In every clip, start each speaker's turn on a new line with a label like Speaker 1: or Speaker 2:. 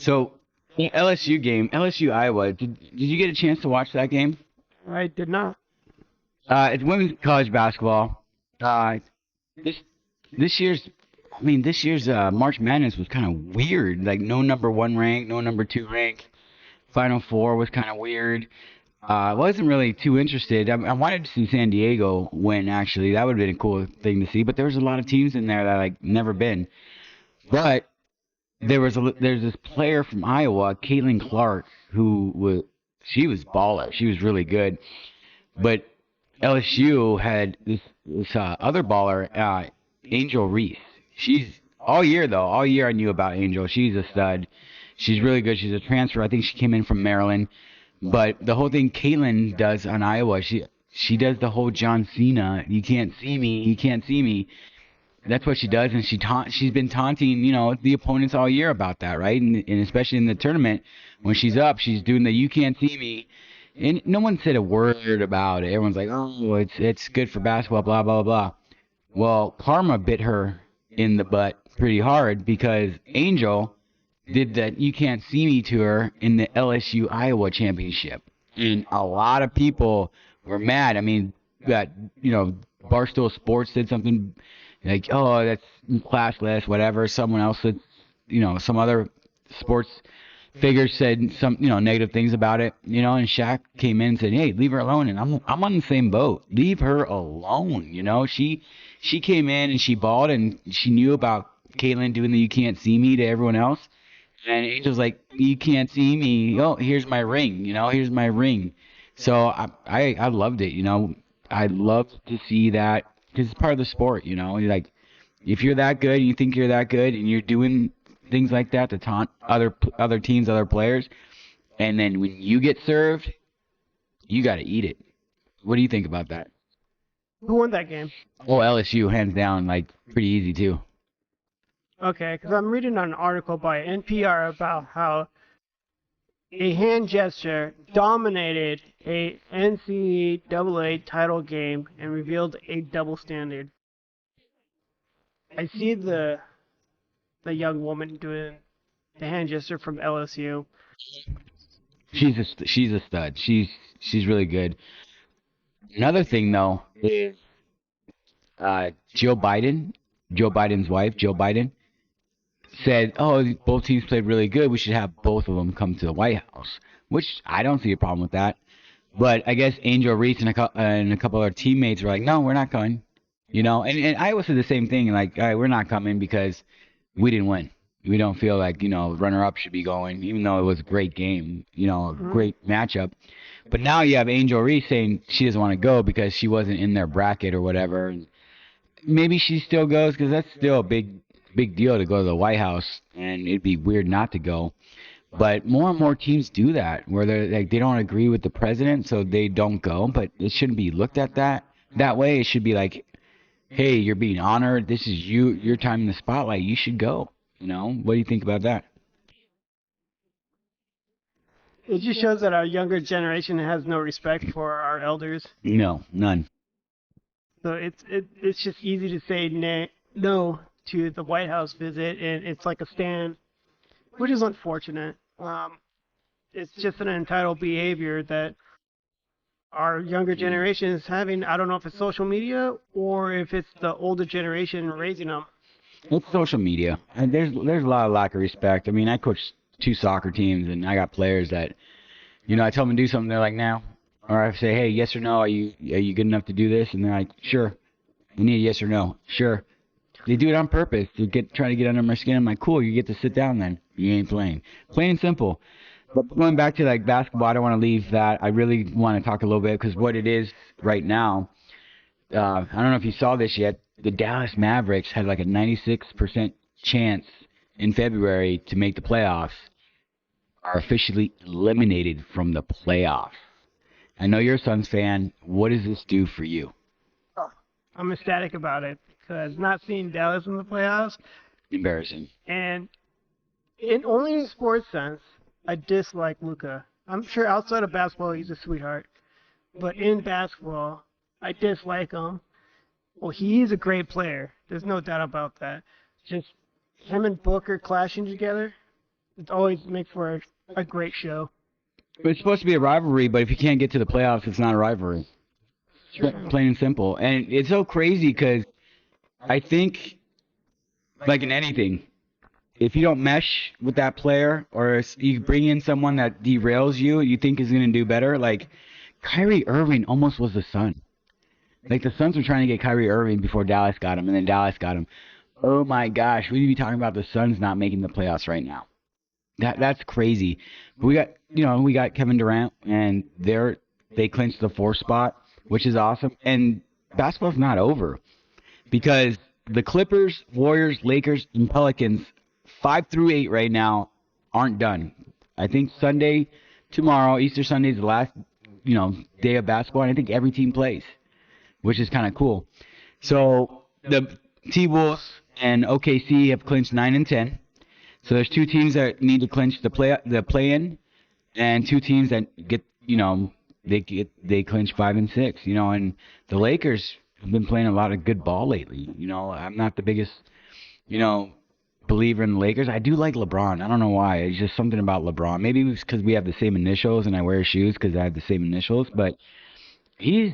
Speaker 1: So, the LSU game, LSU Iowa. Did you get a chance to watch that game?
Speaker 2: I did not.
Speaker 1: It's women's college basketball. Uh, this this year's, this year's March Madness was kind of weird. Like no number one rank, no number two rank. Final four was kind of weird. I wasn't really too interested. I wanted to see San Diego win. Actually, that would have been a cool thing to see. But there was a lot of teams in there that like never been. But there's this player from Iowa, Caitlin Clark, she was baller. She was really good. But LSU had this other baller, Angel Reese. She's all year I knew about Angel. She's a stud. She's really good. She's a transfer. I think she came in from Maryland. But the whole thing Caitlin does on Iowa, she does the whole John Cena. You can't see me. You can't see me. That's what she does, and she's been taunting, the opponents all year about that, right? And especially in the tournament, when she's up, she's doing the "you can't see me," and no one said a word about it. Everyone's like, "Oh, it's good for basketball," blah blah blah. Well, karma bit her in the butt pretty hard because Angel did that "you can't see me" to her in the LSU Iowa championship, and a lot of people were mad. I mean, that Barstool Sports did something like, oh, that's classless, whatever. Someone else said, some other sports figure said some, negative things about it, and Shaq came in and said, hey, leave her alone. And I'm on the same boat. Leave her alone. She came in and she balled and she knew about Caitlyn doing the "you can't see me" to everyone else. And Angel's like, you can't see me. Oh, here's my ring. Here's my ring. So I loved it. I love to see that because it's part of the sport. You're like, if you're that good, you think you're that good, and you're doing things like that to taunt other teams, other players, and then when you get served, you got to eat it. What do you think about that?
Speaker 2: Who won that game?
Speaker 1: Oh, LSU, hands down, like pretty easy too.
Speaker 2: Okay, because I'm reading an article by NPR about how a hand gesture dominated a NCAA title game and revealed a double standard. I see the young woman doing the hand gesture from LSU.
Speaker 1: She's a stud. She's really good. Another thing though is Joe Biden, Joe Biden's wife, Joe Biden, said, "Oh, both teams played really good. We should have both of them come to the White House." Which I don't see a problem with that. But I guess Angel Reese and a couple of our teammates were like, "No, we're not coming." And Iowa said the same thing. Like, all right, we're not coming because we didn't win. We don't feel like runner-up should be going, even though it was a great game, a great matchup. But now you have Angel Reese saying she doesn't want to go because she wasn't in their bracket or whatever. Maybe she still goes because that's still a big deal to go to the White House, and it'd be weird not to go. But more and more teams do that, where they don't agree with the president, so they don't go. But it shouldn't be looked at that way. It should be like, hey, you're being honored. This is your time in the spotlight. You should go. What do you think about that?
Speaker 2: It just shows that our younger generation has no respect for our elders.
Speaker 1: No, none.
Speaker 2: So it's just easy to say no to the White House visit, and it's like a stand, which is unfortunate. It's just an entitled behavior that our younger generation is having. I don't know if it's social media or if it's the older generation raising them.
Speaker 1: It's social media, and there's a lot of lack of respect. I mean, I coach two soccer teams, and I got players that, I tell them to do something, they're like, no. Or I say, hey, yes or no, are you good enough to do this? And they're like, sure. We need a yes or no. Sure. They do it on purpose to try to get under my skin. I'm like, cool, you get to sit down then. You ain't playing. Plain and simple. But going back to like basketball, I don't want to leave that. I really want to talk a little bit because what it is right now, I don't know if you saw this yet. The Dallas Mavericks had like a 96% chance in February to make the playoffs. Are officially eliminated from the playoffs. I know you're a Suns fan. What does this do for you?
Speaker 2: I'm ecstatic about it because not seeing Dallas in the playoffs,
Speaker 1: Embarrassing.
Speaker 2: and only in sports sense, I dislike Luka. I'm sure outside of basketball he's a sweetheart, but in basketball, I dislike him. Well, he's a great player. There's no doubt about that. Just him and Booker clashing together. It always makes for a great show.
Speaker 1: But it's supposed to be a rivalry, but if you can't get to the playoffs, it's not a rivalry. Plain and simple. And it's so crazy because I think, like in anything, if you don't mesh with that player or you bring in someone that derails you, you think is going to do better. Like Kyrie Irving almost was the Sun. Like the Suns were trying to get Kyrie Irving before Dallas got him, and then Dallas got him. Oh my gosh, we'd be talking about the Suns not making the playoffs right now. That's crazy. But we got Kevin Durant, and they clinched the 4th spot, which is awesome. And basketball's not over because the Clippers, Warriors, Lakers, and Pelicans, 5 through 8 right now, aren't done. I think tomorrow, Easter Sunday is the last, day of basketball, and I think every team plays, which is kind of cool. So the T-Wolves and OKC have clinched 9 and 10. So there's 2 teams that need to clinch the play-in, and 2 teams that get, they clinch 5 and 6. And the Lakers have been playing a lot of good ball lately. I'm not the biggest, believer in the Lakers. I do like LeBron. I don't know why. It's just something about LeBron. Maybe it's because we have the same initials and I wear shoes because I have the same initials. But he's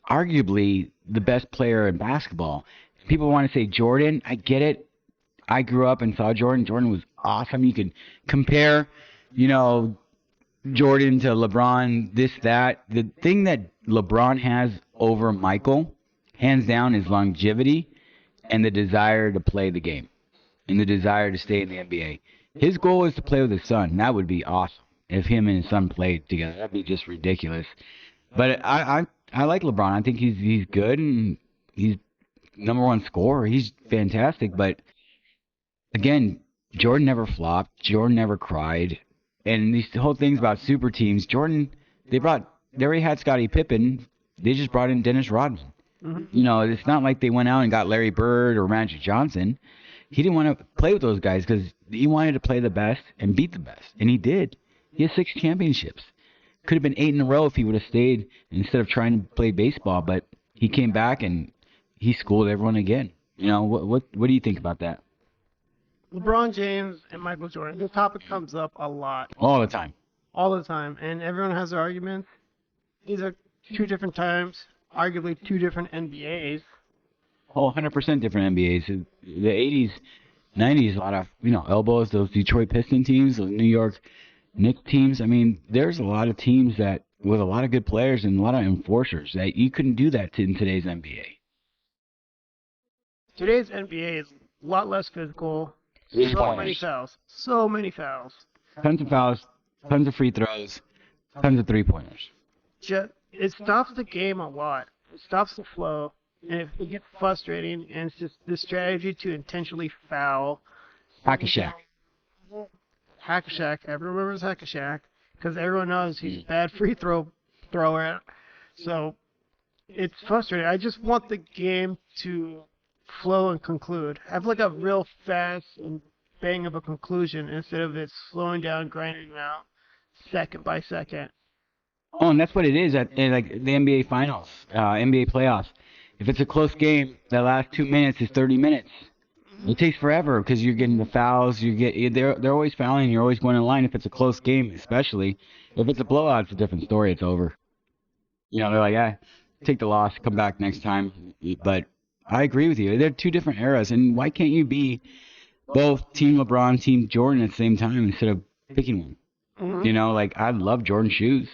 Speaker 1: arguably the best player in basketball. People want to say Jordan. I get it. I grew up and saw Jordan. Jordan was awesome. You could compare, Jordan to LeBron, this, that. The thing that LeBron has over Michael, hands down, is longevity and the desire to play the game and the desire to stay in the NBA. His goal is to play with his son. That would be awesome if him and his son played together. That'd be just ridiculous. But I like LeBron. I think he's good and he's number 1 scorer. He's fantastic. But again, Jordan never flopped. Jordan never cried. And these whole things about super teams, Jordan, they already had Scottie Pippen. They just brought in Dennis Rodman. Mm-hmm. It's not like they went out and got Larry Bird or Magic Johnson. He didn't want to play with those guys because he wanted to play the best and beat the best. And he did. He has 6 championships. Could have been 8 in a row if he would have stayed instead of trying to play baseball. But he came back and he schooled everyone again. What do you think about that?
Speaker 2: LeBron James and Michael Jordan. This topic comes up a lot.
Speaker 1: All the time.
Speaker 2: All the time. And everyone has their arguments. These are 2 different times, arguably 2 different NBAs.
Speaker 1: Oh, 100% different NBAs. The 80s, 90s, a lot of, elbows, those Detroit Piston teams, those New York Knicks teams. I mean, there's a lot of teams that, with a lot of good players and a lot of enforcers, that you couldn't do that in today's NBA.
Speaker 2: Today's NBA is a lot less physical. So many fouls. So many fouls.
Speaker 1: Tons of fouls, tons of free throws, tons of three-pointers.
Speaker 2: It stops the game a lot. It stops the flow. And it gets frustrating, and it's just the strategy to intentionally foul.
Speaker 1: Hack-a-Shaq.
Speaker 2: Hack-a-Shaq. Everyone remembers Hack-a-Shaq because everyone knows he's a bad free thrower. So it's frustrating. I just want the game to flow and conclude. Have like a real fast and bang of a conclusion instead of it slowing down, grinding out second by second.
Speaker 1: Oh, and that's what it is in like the NBA Finals, NBA playoffs. If it's a close game, the last 2 minutes is 30 minutes. It takes forever because you're getting the fouls. They're always fouling. You're always going in line. If it's a close game, especially if it's a blowout, it's a different story. It's over. They're like, take the loss, come back next time. But I agree with you. They're 2 different eras, and why can't you be both Team LeBron, Team Jordan at the same time instead of picking one? Mm-hmm. I love Jordan shoes.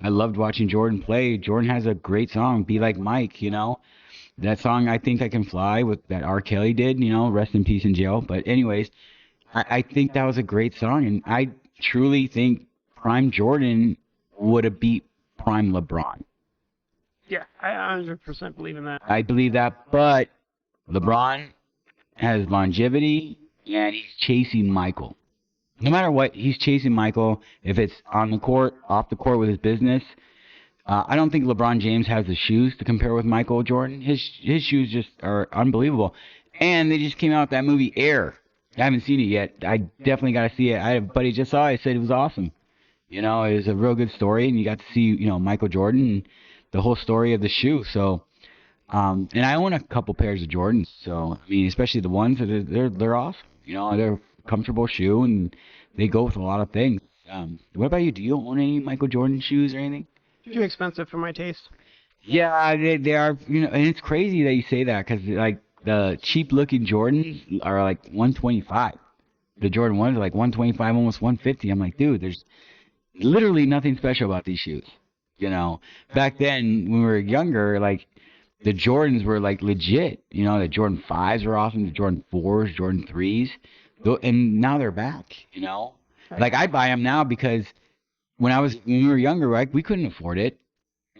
Speaker 1: I loved watching Jordan play. Jordan has a great song, Be Like Mike, That song, I Think I Can Fly, that R. Kelly did, rest in peace in jail. But anyways, I think that was a great song, and I truly think Prime Jordan would have beat Prime LeBron.
Speaker 2: Yeah, I 100% believe in that.
Speaker 1: I believe that, but LeBron has longevity, and he's chasing Michael. No matter what, he's chasing Michael. If it's on the court, off the court with his business, I don't think LeBron James has the shoes to compare with Michael Jordan. His shoes just are unbelievable. And they just came out with that movie Air. I haven't seen it yet. I definitely got to see it. I had a buddy just saw it. Said it was awesome. It was a real good story, and you got to see Michael Jordan and the whole story of the shoe. So, and I own a couple pairs of Jordans. So I mean, especially the ones that they're awesome. They're comfortable shoe, and they go with a lot of things. What about you? Do you own any Michael Jordan shoes or anything?
Speaker 2: Too expensive for my taste.
Speaker 1: Yeah, they are, and it's crazy that you say that because like the cheap looking Jordans are like 125. The Jordan 1s are like 125, almost 150. I'm like, dude, there's literally nothing special about these shoes. Back then when we were younger, like the Jordans were like legit. The Jordan 5s were awesome, the Jordan 4s, Jordan 3s, and now they're back. Like I buy them now because when we were younger, like we couldn't afford it.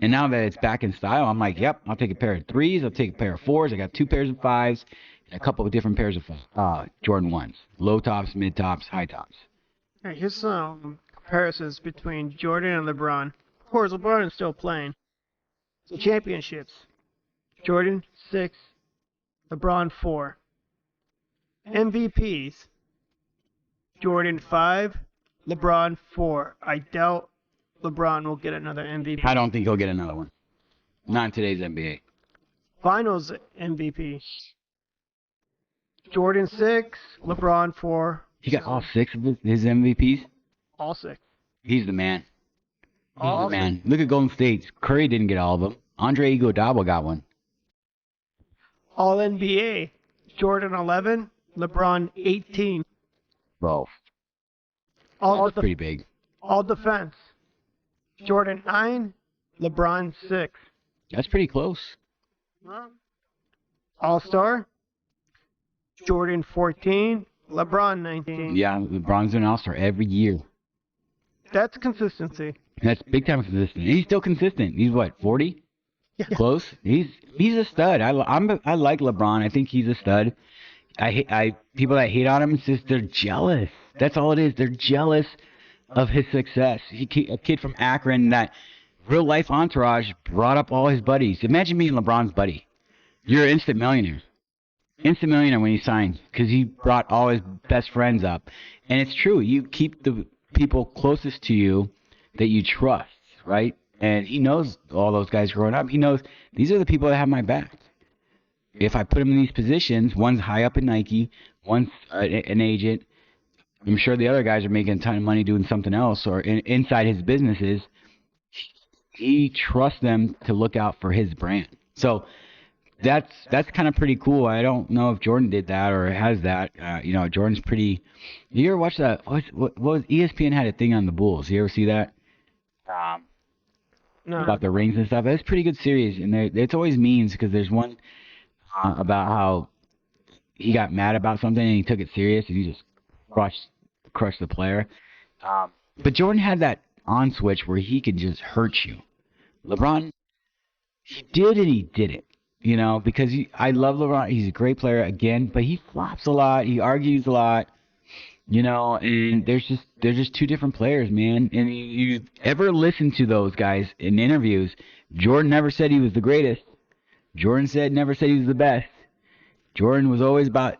Speaker 1: And now that it's back in style, I'm like, yep, I'll take a pair of 3s, I'll take a pair of 4s. I got 2 pairs of 5s, and a couple of different pairs of Jordan 1s. Low tops, mid tops, high tops.
Speaker 2: All right, here's some comparisons between Jordan and LeBron. Of course, LeBron is still playing. So championships. Jordan 6, LeBron 4. MVPs. Jordan 5, LeBron 4. I doubt LeBron will get another MVP.
Speaker 1: I don't think he'll get another one. Not in today's NBA.
Speaker 2: Finals MVP. Jordan 6, LeBron 4.
Speaker 1: He got all 6 of his MVPs?
Speaker 2: All 6.
Speaker 1: He's the man. He's
Speaker 2: All
Speaker 1: the man. Look at Golden State. Curry didn't get all of them. Andre Iguodala got one.
Speaker 2: All NBA. Jordan 11, LeBron 18.
Speaker 1: Bro.
Speaker 2: All
Speaker 1: pretty big.
Speaker 2: All defense. Jordan 9, LeBron 6.
Speaker 1: That's pretty close.
Speaker 2: All-Star. Jordan 14, LeBron 19.
Speaker 1: Yeah, LeBron's an all-star every year.
Speaker 2: That's consistency.
Speaker 1: That's big time consistent. He's still consistent. He's what, 40?
Speaker 2: Yeah.
Speaker 1: Close. He's a stud. I like LeBron. I think he's a stud. People that hate on him, it's just they're jealous. That's all it is. They're jealous of his success. A kid from Akron that real life entourage brought up all his buddies. Imagine being LeBron's buddy. You're an instant millionaire. Instant millionaire when he signed because he brought all his best friends up. And it's true. You keep the people closest to you that you trust, right? And he knows all those guys growing up. He knows these are the people that have my back. If I put him in these positions, one's high up in Nike, one's an agent. I'm sure the other guys are making a ton of money doing something else or inside his businesses. He trusts them to look out for his brand. So that's kind of pretty cool. I don't know if Jordan did that or has that. Jordan's pretty. You ever watch that? What was ESPN had a thing on the Bulls? You ever see that?
Speaker 2: No.
Speaker 1: About the rings and stuff. It's a pretty good series, and it's always memes because there's one about how he got mad about something and he took it serious and he just crushed the player. But Jordan had that on switch where he could just hurt you. LeBron, he did and he didn't. Because I love LeBron. He's a great player again, but he flops a lot. He argues a lot. And they're just two different players, man. And you ever listen to those guys in interviews? Jordan never said he was the greatest. Jordan never said he was the best. Jordan was always about,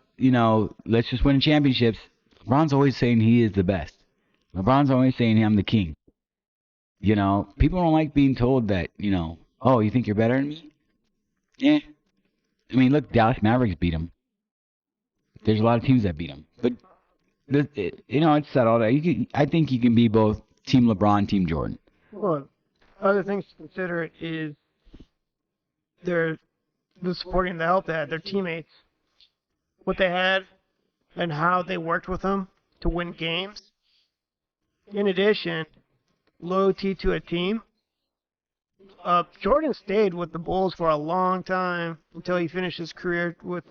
Speaker 1: let's just win championships. LeBron's always saying he is the best. LeBron's always saying I'm the king. People don't like being told that, oh, you think you're better than me? Yeah. I mean, look, Dallas Mavericks beat him. There's a lot of teams that beat him. But, it's settled. I think you can be both Team LeBron, Team Jordan.
Speaker 2: Well, other things to consider is the support and the help they had, their teammates, what they had, and how they worked with them to win games. In addition, loyalty to a team. Jordan stayed with the Bulls for a long time until he finished his career with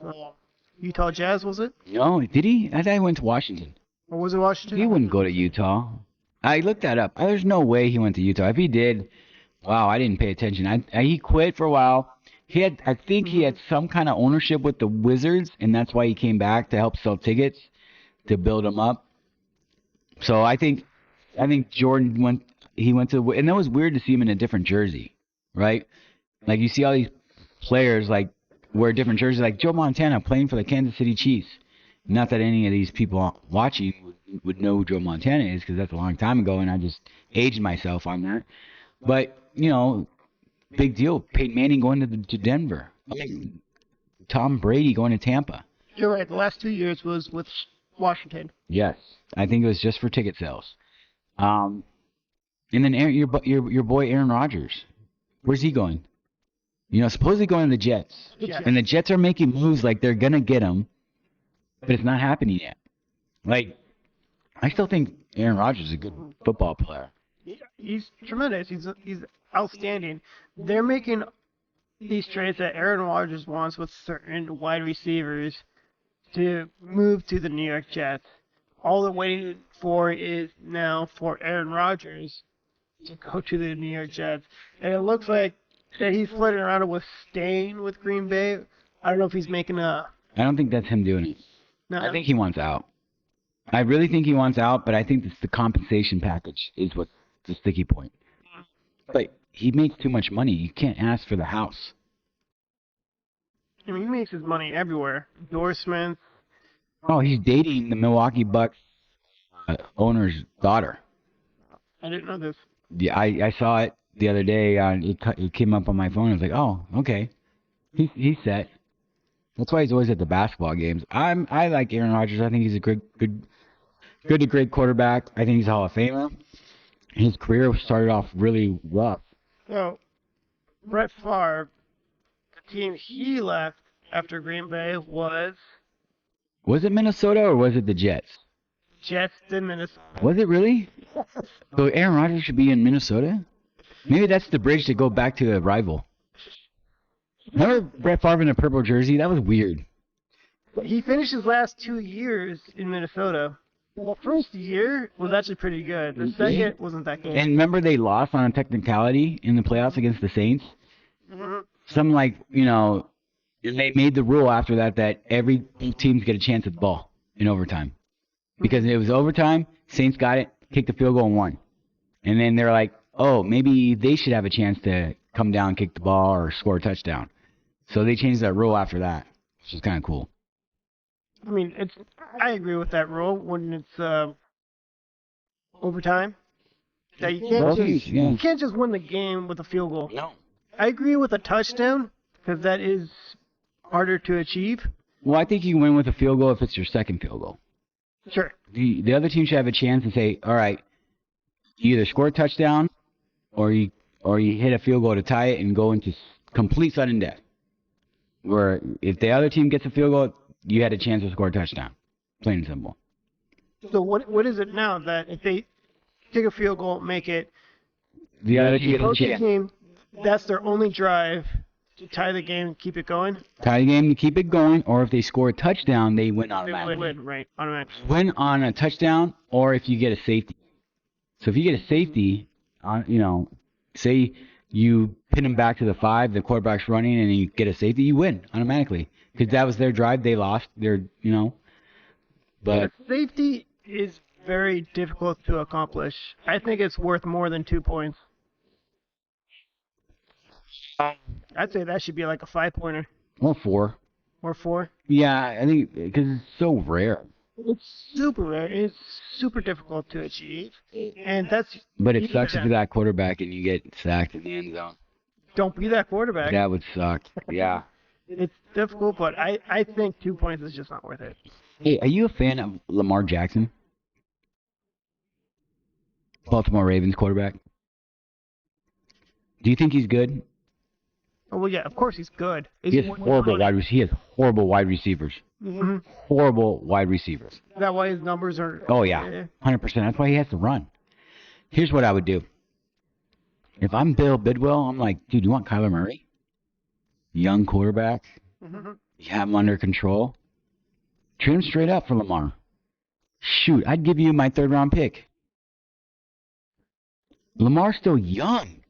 Speaker 2: Utah Jazz, was it?
Speaker 1: No, did he? I thought he went to Washington.
Speaker 2: Or was it Washington?
Speaker 1: He wouldn't go to Utah. I looked that up. There's no way he went to Utah. If he did, wow, I didn't pay attention. He quit for a while. I think he had some kind of ownership with the Wizards, and that's why he came back to help sell tickets to build them up. So I think Jordan went to, and that was weird to see him in a different jersey, right? Like you see all these players like wear different jerseys, like Joe Montana playing for the Kansas City Chiefs. Not that any of these people watching would know who Joe Montana is, because that's a long time ago, and I just aged myself on that. But big deal. Peyton Manning going to Denver. I mean, Tom Brady going to Tampa.
Speaker 2: You're right. The last 2 years was with Washington.
Speaker 1: Yes, I think it was just for ticket sales. And then your boy Aaron Rodgers, where's he going? Supposedly going to the Jets.
Speaker 2: Jets.
Speaker 1: And the Jets are making moves like they're gonna get him, but it's not happening yet. Like, I still think Aaron Rodgers is a good football player.
Speaker 2: He's tremendous. He's outstanding. They're making these trades that Aaron Rodgers wants with certain wide receivers to move to the New York Jets. All they're waiting for is now for Aaron Rodgers to go to the New York Jets. And it looks like that he's flirting around with staying with Green Bay. I don't know if he's making a...
Speaker 1: I don't think that's him doing it.
Speaker 2: No,
Speaker 1: I think he wants out. I really think he wants out, but I think it's the compensation package is what's the sticky point. But he makes too much money. You can't ask for the house.
Speaker 2: I mean, he makes his money everywhere. Endorsements.
Speaker 1: Oh, he's dating the Milwaukee Bucks owner's daughter.
Speaker 2: I didn't know this.
Speaker 1: Yeah, I saw it the other day. It came up on my phone. I was like, oh, okay. He's set. That's why he's always at the basketball games. I like Aaron Rodgers. I think he's a good to great quarterback. I think he's a Hall of Famer. His career started off really rough.
Speaker 2: So, Brett Favre, the team he left after Green Bay was
Speaker 1: Was it Minnesota or was it the Jets?
Speaker 2: Jets in Minnesota.
Speaker 1: Was it really? So Aaron Rodgers should be in Minnesota? Maybe that's the bridge to go back to a rival. Remember Brett Favre in a purple jersey? That was weird.
Speaker 2: He finished his last 2 years in Minnesota. The first year was actually pretty good. The second wasn't that good.
Speaker 1: And remember they lost on a technicality in the playoffs against the Saints?
Speaker 2: Mhm.
Speaker 1: Some they made the rule after that every teams get a chance at the ball in overtime. Because it was overtime, Saints got it, kicked the field goal and won. And then they're like, oh, maybe they should have a chance to come down, kick the ball, or score a touchdown. So they changed that rule after that, which is kind of cool.
Speaker 2: I mean, I agree with that rule when it's overtime. That you can't just win the game with a field goal.
Speaker 1: No.
Speaker 2: I agree with a touchdown because that is harder to achieve.
Speaker 1: Well, I think you win with a field goal if it's your second field goal.
Speaker 2: Sure.
Speaker 1: The other team should have a chance to say, all right, you either score a touchdown or you hit a field goal to tie it and go into complete sudden death. Where if the other team gets a field goal, you had a chance to score a touchdown. Plain and simple.
Speaker 2: So what is it now that if they take a field goal, make it,
Speaker 1: The other team gets a
Speaker 2: opposing
Speaker 1: chance.
Speaker 2: team, that's their only drive to tie the game and keep it going?
Speaker 1: Tie the game to keep it going, or if they score a touchdown, they win
Speaker 2: They
Speaker 1: automatically.
Speaker 2: win, right, automatically.
Speaker 1: Win on a touchdown, or if you get a safety. So if you get a safety, say you pin them back to the 5, the quarterback's running, and you get a safety, you win automatically. Because that was their drive, they lost. But
Speaker 2: Safety is very difficult to accomplish. I think it's worth more than 2 points. I'd say that should be like a 5-pointer
Speaker 1: or 4.
Speaker 2: or 4.
Speaker 1: Yeah, I think because it's so rare.
Speaker 2: It's super rare. It's super difficult to achieve, and that's.
Speaker 1: But it sucks if you're that quarterback and you get sacked in the end zone.
Speaker 2: Don't be that quarterback.
Speaker 1: That would suck. Yeah.
Speaker 2: It's difficult, but I think 2 points is just not worth it.
Speaker 1: Hey, are you a fan of Lamar Jackson? Baltimore Ravens quarterback. Do you think he's good?
Speaker 2: Oh well, yeah, of course he's good.
Speaker 1: He has horrible wide receivers.
Speaker 2: Mm-hmm.
Speaker 1: Horrible wide receivers.
Speaker 2: Is that why his numbers are?
Speaker 1: Oh yeah, 100%. That's why he has to run. Here's what I would do. If I'm Bill Bidwell, I'm like, dude, you want Kyler Murray? Young quarterback.
Speaker 2: Mm-hmm.
Speaker 1: You have him under control. Trade him straight up for Lamar. Shoot, I'd give you my 3rd-round pick. Lamar's still young.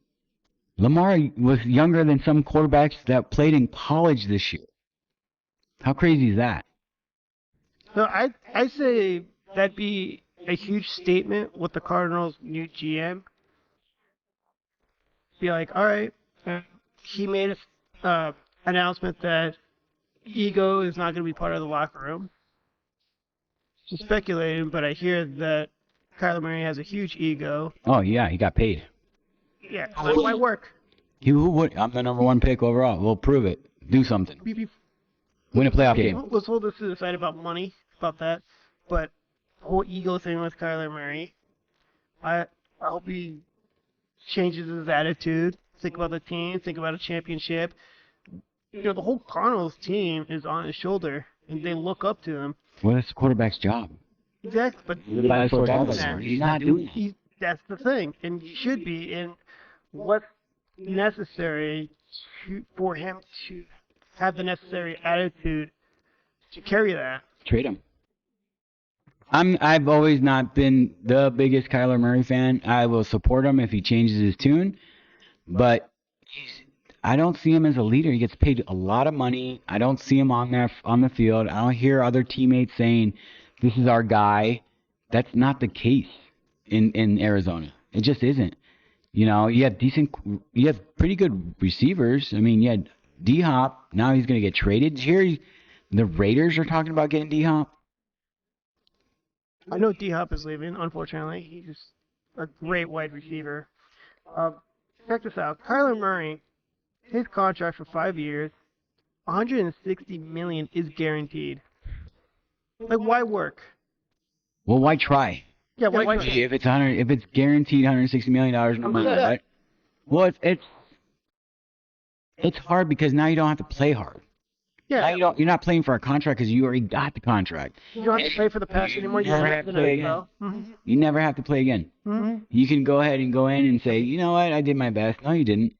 Speaker 1: Lamar was younger than some quarterbacks that played in college this year. How crazy is that?
Speaker 2: So I say that'd be a huge statement with the Cardinals' new GM. Be like, all right, he made a announcement that ego is not going to be part of the locker room. Just speculating, but I hear that Kyler Murray has a huge ego.
Speaker 1: Oh yeah, he got paid.
Speaker 2: Yeah, that might work.
Speaker 1: Who would? I'm the number 1 pick overall. We'll prove it. Do something.
Speaker 2: Be-
Speaker 1: Win a playoff game.
Speaker 2: Let's hold this to the side about money, about that. but the whole ego thing with Kyler Murray, I hope he changes his attitude. Think about the team. Think about a championship. The whole Cardinals team is on his shoulder, and they look up to him.
Speaker 1: Well, that's the quarterback's job.
Speaker 2: Exactly, but
Speaker 1: He's not doing that.
Speaker 2: that's the thing, and he should be. And what's necessary for him to have the necessary attitude to carry that?
Speaker 1: Trade him. I've always not been the biggest Kyler Murray fan. I will support him if he changes his tune, but I don't see him as a leader. He gets paid a lot of money. I don't see him on the field. I don't hear other teammates saying, "This is our guy." That's not the case in Arizona. It just isn't. You have pretty good receivers. I mean, you had D-Hop. Now he's going to get traded. Did you hear the Raiders are talking about getting D-Hop?
Speaker 2: I know D-Hop is leaving, unfortunately. He's a great wide receiver. Check this out. Kyler Murray, his contract for 5 years, $160 million is guaranteed. Like, why work?
Speaker 1: Well, why try?
Speaker 2: Yeah, why try?
Speaker 1: If it's guaranteed $160 million no matter what. Well, it's hard because now you don't have to play hard.
Speaker 2: Yeah.
Speaker 1: Now you're not playing for a contract because you already got the contract.
Speaker 2: You don't have to play for the pass anymore. You
Speaker 1: never
Speaker 2: have
Speaker 1: have
Speaker 2: to
Speaker 1: to play
Speaker 2: NFL.
Speaker 1: again. You never have to play again.
Speaker 2: Mm-hmm.
Speaker 1: You can go ahead and go in and say, you know what, I did my best. No, you didn't.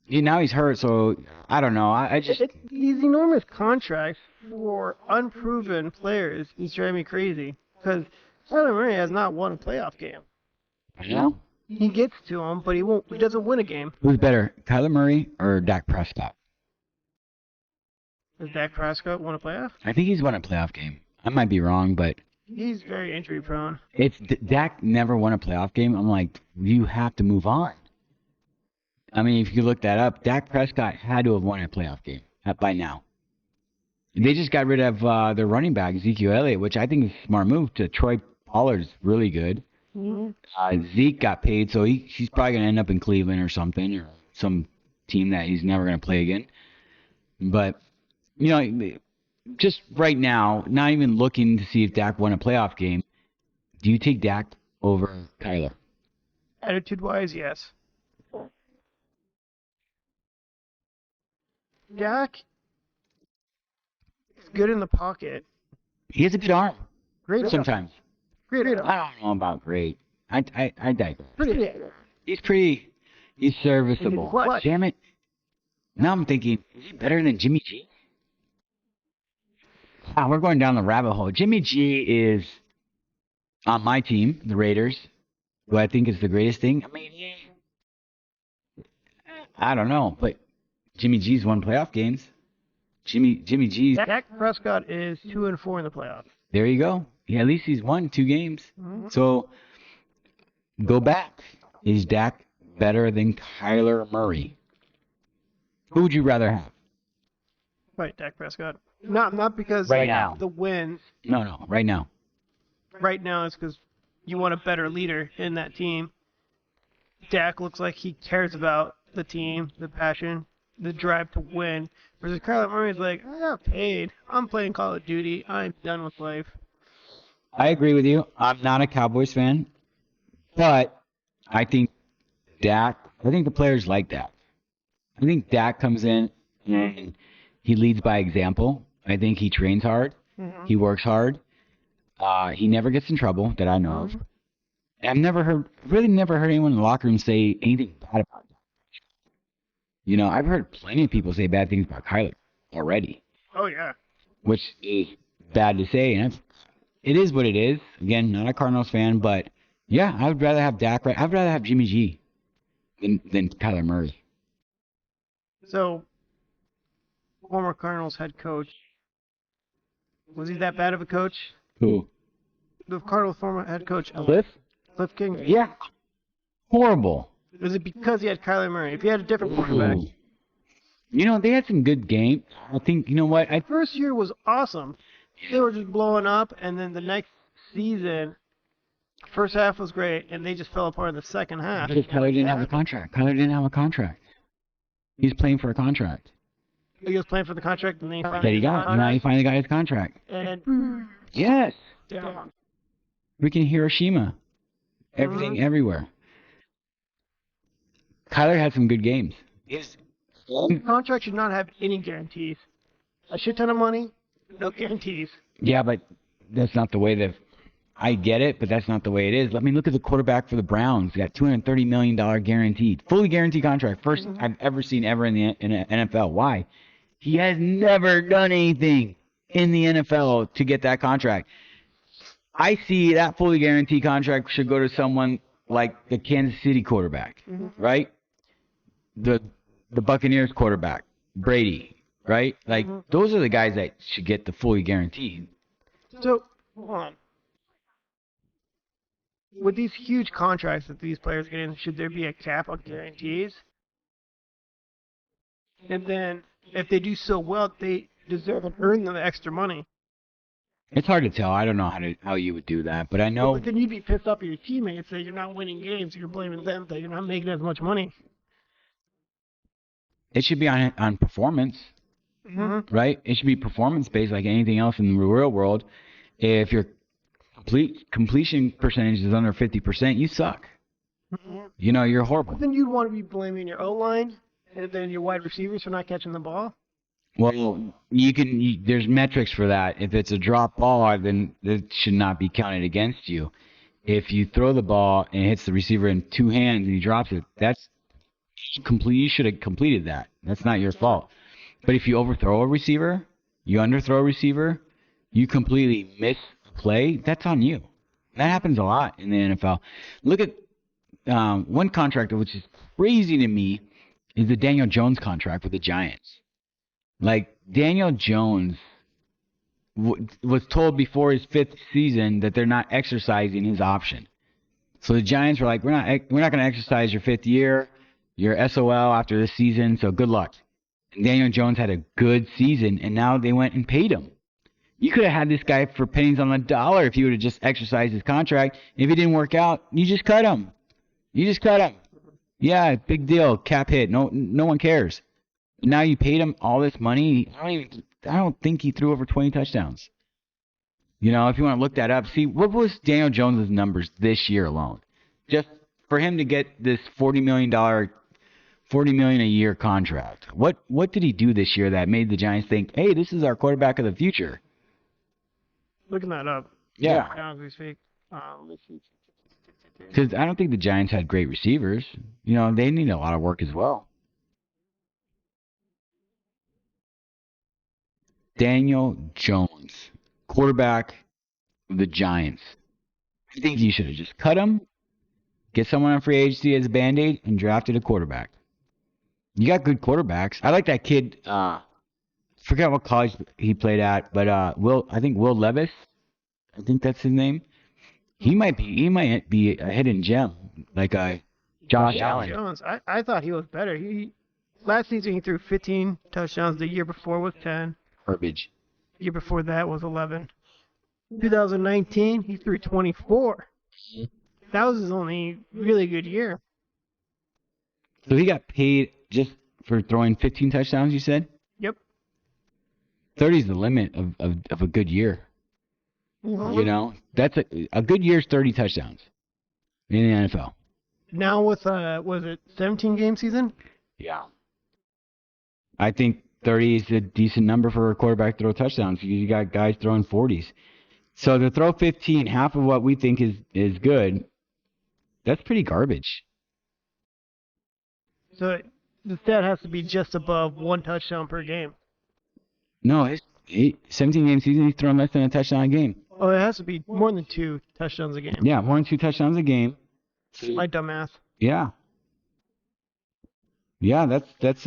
Speaker 1: Now he's hurt, so I don't know. I just
Speaker 2: These enormous contracts for unproven players is driving me crazy because Kyler Murray has not won a playoff game. He gets to them, but he won't. He doesn't win a game.
Speaker 1: Who's better, Kyler Murray or Dak Prescott?
Speaker 2: Has Dak Prescott won a playoff?
Speaker 1: I think he's won a playoff game. I might be wrong, but
Speaker 2: He's very injury prone.
Speaker 1: it's Dak never won a playoff game. I'm like, you have to move on. I mean, if you look that up, Dak Prescott had to have won a playoff game by now. They just got rid of their running back, Ezekiel Elliott, which I think is a smart move. To Troy Pollard's really good.
Speaker 2: Mm-hmm.
Speaker 1: Zeke got paid, so he's probably going to end up in Cleveland or something, or some team that he's never going to play again. But, just right now, not even looking to see if Dak won a playoff game, do you take Dak over Kyler?
Speaker 2: Attitude-wise, yes. Dak is good in the pocket.
Speaker 1: He has a good arm.
Speaker 2: Great
Speaker 1: Sometimes.
Speaker 2: Great arm.
Speaker 1: I don't know about great. I digress.
Speaker 2: Pretty.
Speaker 1: He's serviceable.
Speaker 2: Clutch.
Speaker 1: Damn it. Now I'm thinking, is he better than Jimmy G? Wow, we're going down the rabbit hole. Jimmy G is on my team, the Raiders, who I think is the greatest thing. I mean, I don't know, but Jimmy G's won playoff games. Jimmy G's.
Speaker 2: Dak Prescott is 2-4 in the playoffs.
Speaker 1: There you go. Yeah, at least he's won 2 games.
Speaker 2: Mm-hmm.
Speaker 1: So go back. Is Dak better than Kyler Murray? Who would you rather have?
Speaker 2: Right, Dak Prescott. Not because
Speaker 1: Right now.
Speaker 2: the wins.
Speaker 1: No, right now.
Speaker 2: Right now it's because you want a better leader in that team. Dak looks like he cares about the team, the passion, the drive to win. Versus Kyler Murray's like, I got paid. I'm playing Call of Duty. I'm done with life.
Speaker 1: I agree with you. I'm not a Cowboys fan, but I think the players like Dak. I think Dak comes in and he leads by example. I think he trains hard.
Speaker 2: Mm-hmm.
Speaker 1: He works hard. He never gets in trouble that I know of. I've never heard anyone in the locker room say anything bad about Dak. I've heard plenty of people say bad things about Kyler already,
Speaker 2: Oh, yeah.
Speaker 1: which is bad to say. And it is what it is. Again, not a Cardinals fan, but yeah, I would rather have Dak. I'd rather have Jimmy G than Kyler Murray.
Speaker 2: So, former Cardinals head coach, was he that bad of a coach?
Speaker 1: Who?
Speaker 2: The Cardinals former head coach,
Speaker 1: Cliff?
Speaker 2: Cliff King.
Speaker 1: Yeah. Horrible.
Speaker 2: Was it because he had Kyler Murray? If he had a different quarterback.
Speaker 1: Ooh. They had some good games. I think,
Speaker 2: First year was awesome. They were just blowing up, and then the next season, first half was great, and they just fell apart in the second half.
Speaker 1: because Kyler didn't have a contract. He's playing for a contract.
Speaker 2: He was playing for the contract, and then he
Speaker 1: That
Speaker 2: finally
Speaker 1: he got. Now he finally got his contract.
Speaker 2: And
Speaker 1: Yes.
Speaker 2: down.
Speaker 1: Freaking Hiroshima. Everything everywhere. Kyler had some good games. His
Speaker 2: Contract should not have any guarantees. A shit ton of money, no guarantees.
Speaker 1: Yeah, but that's not the way that I get it, but that's not the way it is. Let me look at the quarterback for the Browns. He got $230 million guaranteed. Fully guaranteed contract. First I've ever seen ever in the NFL. Why? He has never done anything in the NFL to get that contract. I see that fully guaranteed contract should go to someone like the Kansas City quarterback, right? The Buccaneers quarterback, Brady, right? Like, those are the guys that should get the fully guaranteed.
Speaker 2: So, hold on. With these huge contracts that these players get in, should there be a cap on guarantees? And then, if they do so well, they deserve and earn the extra money.
Speaker 1: It's hard to tell. I don't know how you would do that, but I know
Speaker 2: But then you'd be pissed off at your teammates that you're not winning games. You're blaming them that you're not making as much money.
Speaker 1: it should be on performance, right? It should be performance based like anything else in the real world. If your completion percentage is under 50%, you suck. You know, you're horrible.
Speaker 2: But then you'd want to be blaming your O-line and then your wide receivers for not catching the ball.
Speaker 1: Well, there's metrics for that. If it's a drop ball, then it should not be counted against you. If you throw the ball and it hits the receiver in two hands and he drops it, that's complete. You should have completed that. That's not your fault. But if you overthrow a receiver, you underthrow a receiver, you completely miss a play, that's on you. That happens a lot in the NFL. Look at one contract which is crazy to me is the Daniel Jones contract with the Giants. Like, Daniel Jones was told before his fifth season that they're not exercising his option. So the Giants were like, we're not going to exercise your fifth year. You're SOL after this season, so good luck. And Daniel Jones had a good season, and now they went and paid him. You could have had this guy for pennies on the dollar if you would have just exercised his contract. If it didn't work out, you just cut him. Yeah, big deal. Cap hit. No one cares. Now you paid him all this money. I don't think he threw over 20 touchdowns. You know, if you want to look that up, see what was Daniel Jones' numbers this year alone, just for him to get this $40 million a year contract. What did he do this year that made the Giants think, hey, this is our quarterback of the future?
Speaker 2: Looking that up.
Speaker 1: Yeah.
Speaker 2: As we speak. Let's see.
Speaker 1: Because I don't think the Giants had great receivers. You know, they need a lot of work as well. Daniel Jones, quarterback of the Giants. I think you should have just cut him, get someone on free agency as a Band-Aid, and drafted a quarterback. You got good quarterbacks. I like that kid. Forget what college he played at, but I think Will Levis. I think that's his name. He might be a hidden gem, like a Josh Allen.
Speaker 2: Jones, I thought he was better. Last season he threw 15 touchdowns. The year before was 10.
Speaker 1: Garbage.
Speaker 2: The year before that was 11. 2019 he threw 24. That was his only really good year.
Speaker 1: So he got paid just for throwing 15 touchdowns, you said?
Speaker 2: Yep.
Speaker 1: 30 is the limit of a good year. You know, that's a good year's 30 touchdowns in the NFL.
Speaker 2: Now with was it 17 game season?
Speaker 1: Yeah. I think 30 is a decent number for a quarterback to throw touchdowns. You got guys throwing 40s. So to throw 15, half of what we think is good, that's pretty garbage.
Speaker 2: So the stat has to be just above one touchdown per game.
Speaker 1: No, his 17-game season, he's throwing less than a touchdown a game.
Speaker 2: Oh, it has to be more than 2 touchdowns a game.
Speaker 1: Yeah, more than 2 touchdowns a game.
Speaker 2: My dumb math.
Speaker 1: Yeah. Yeah, that's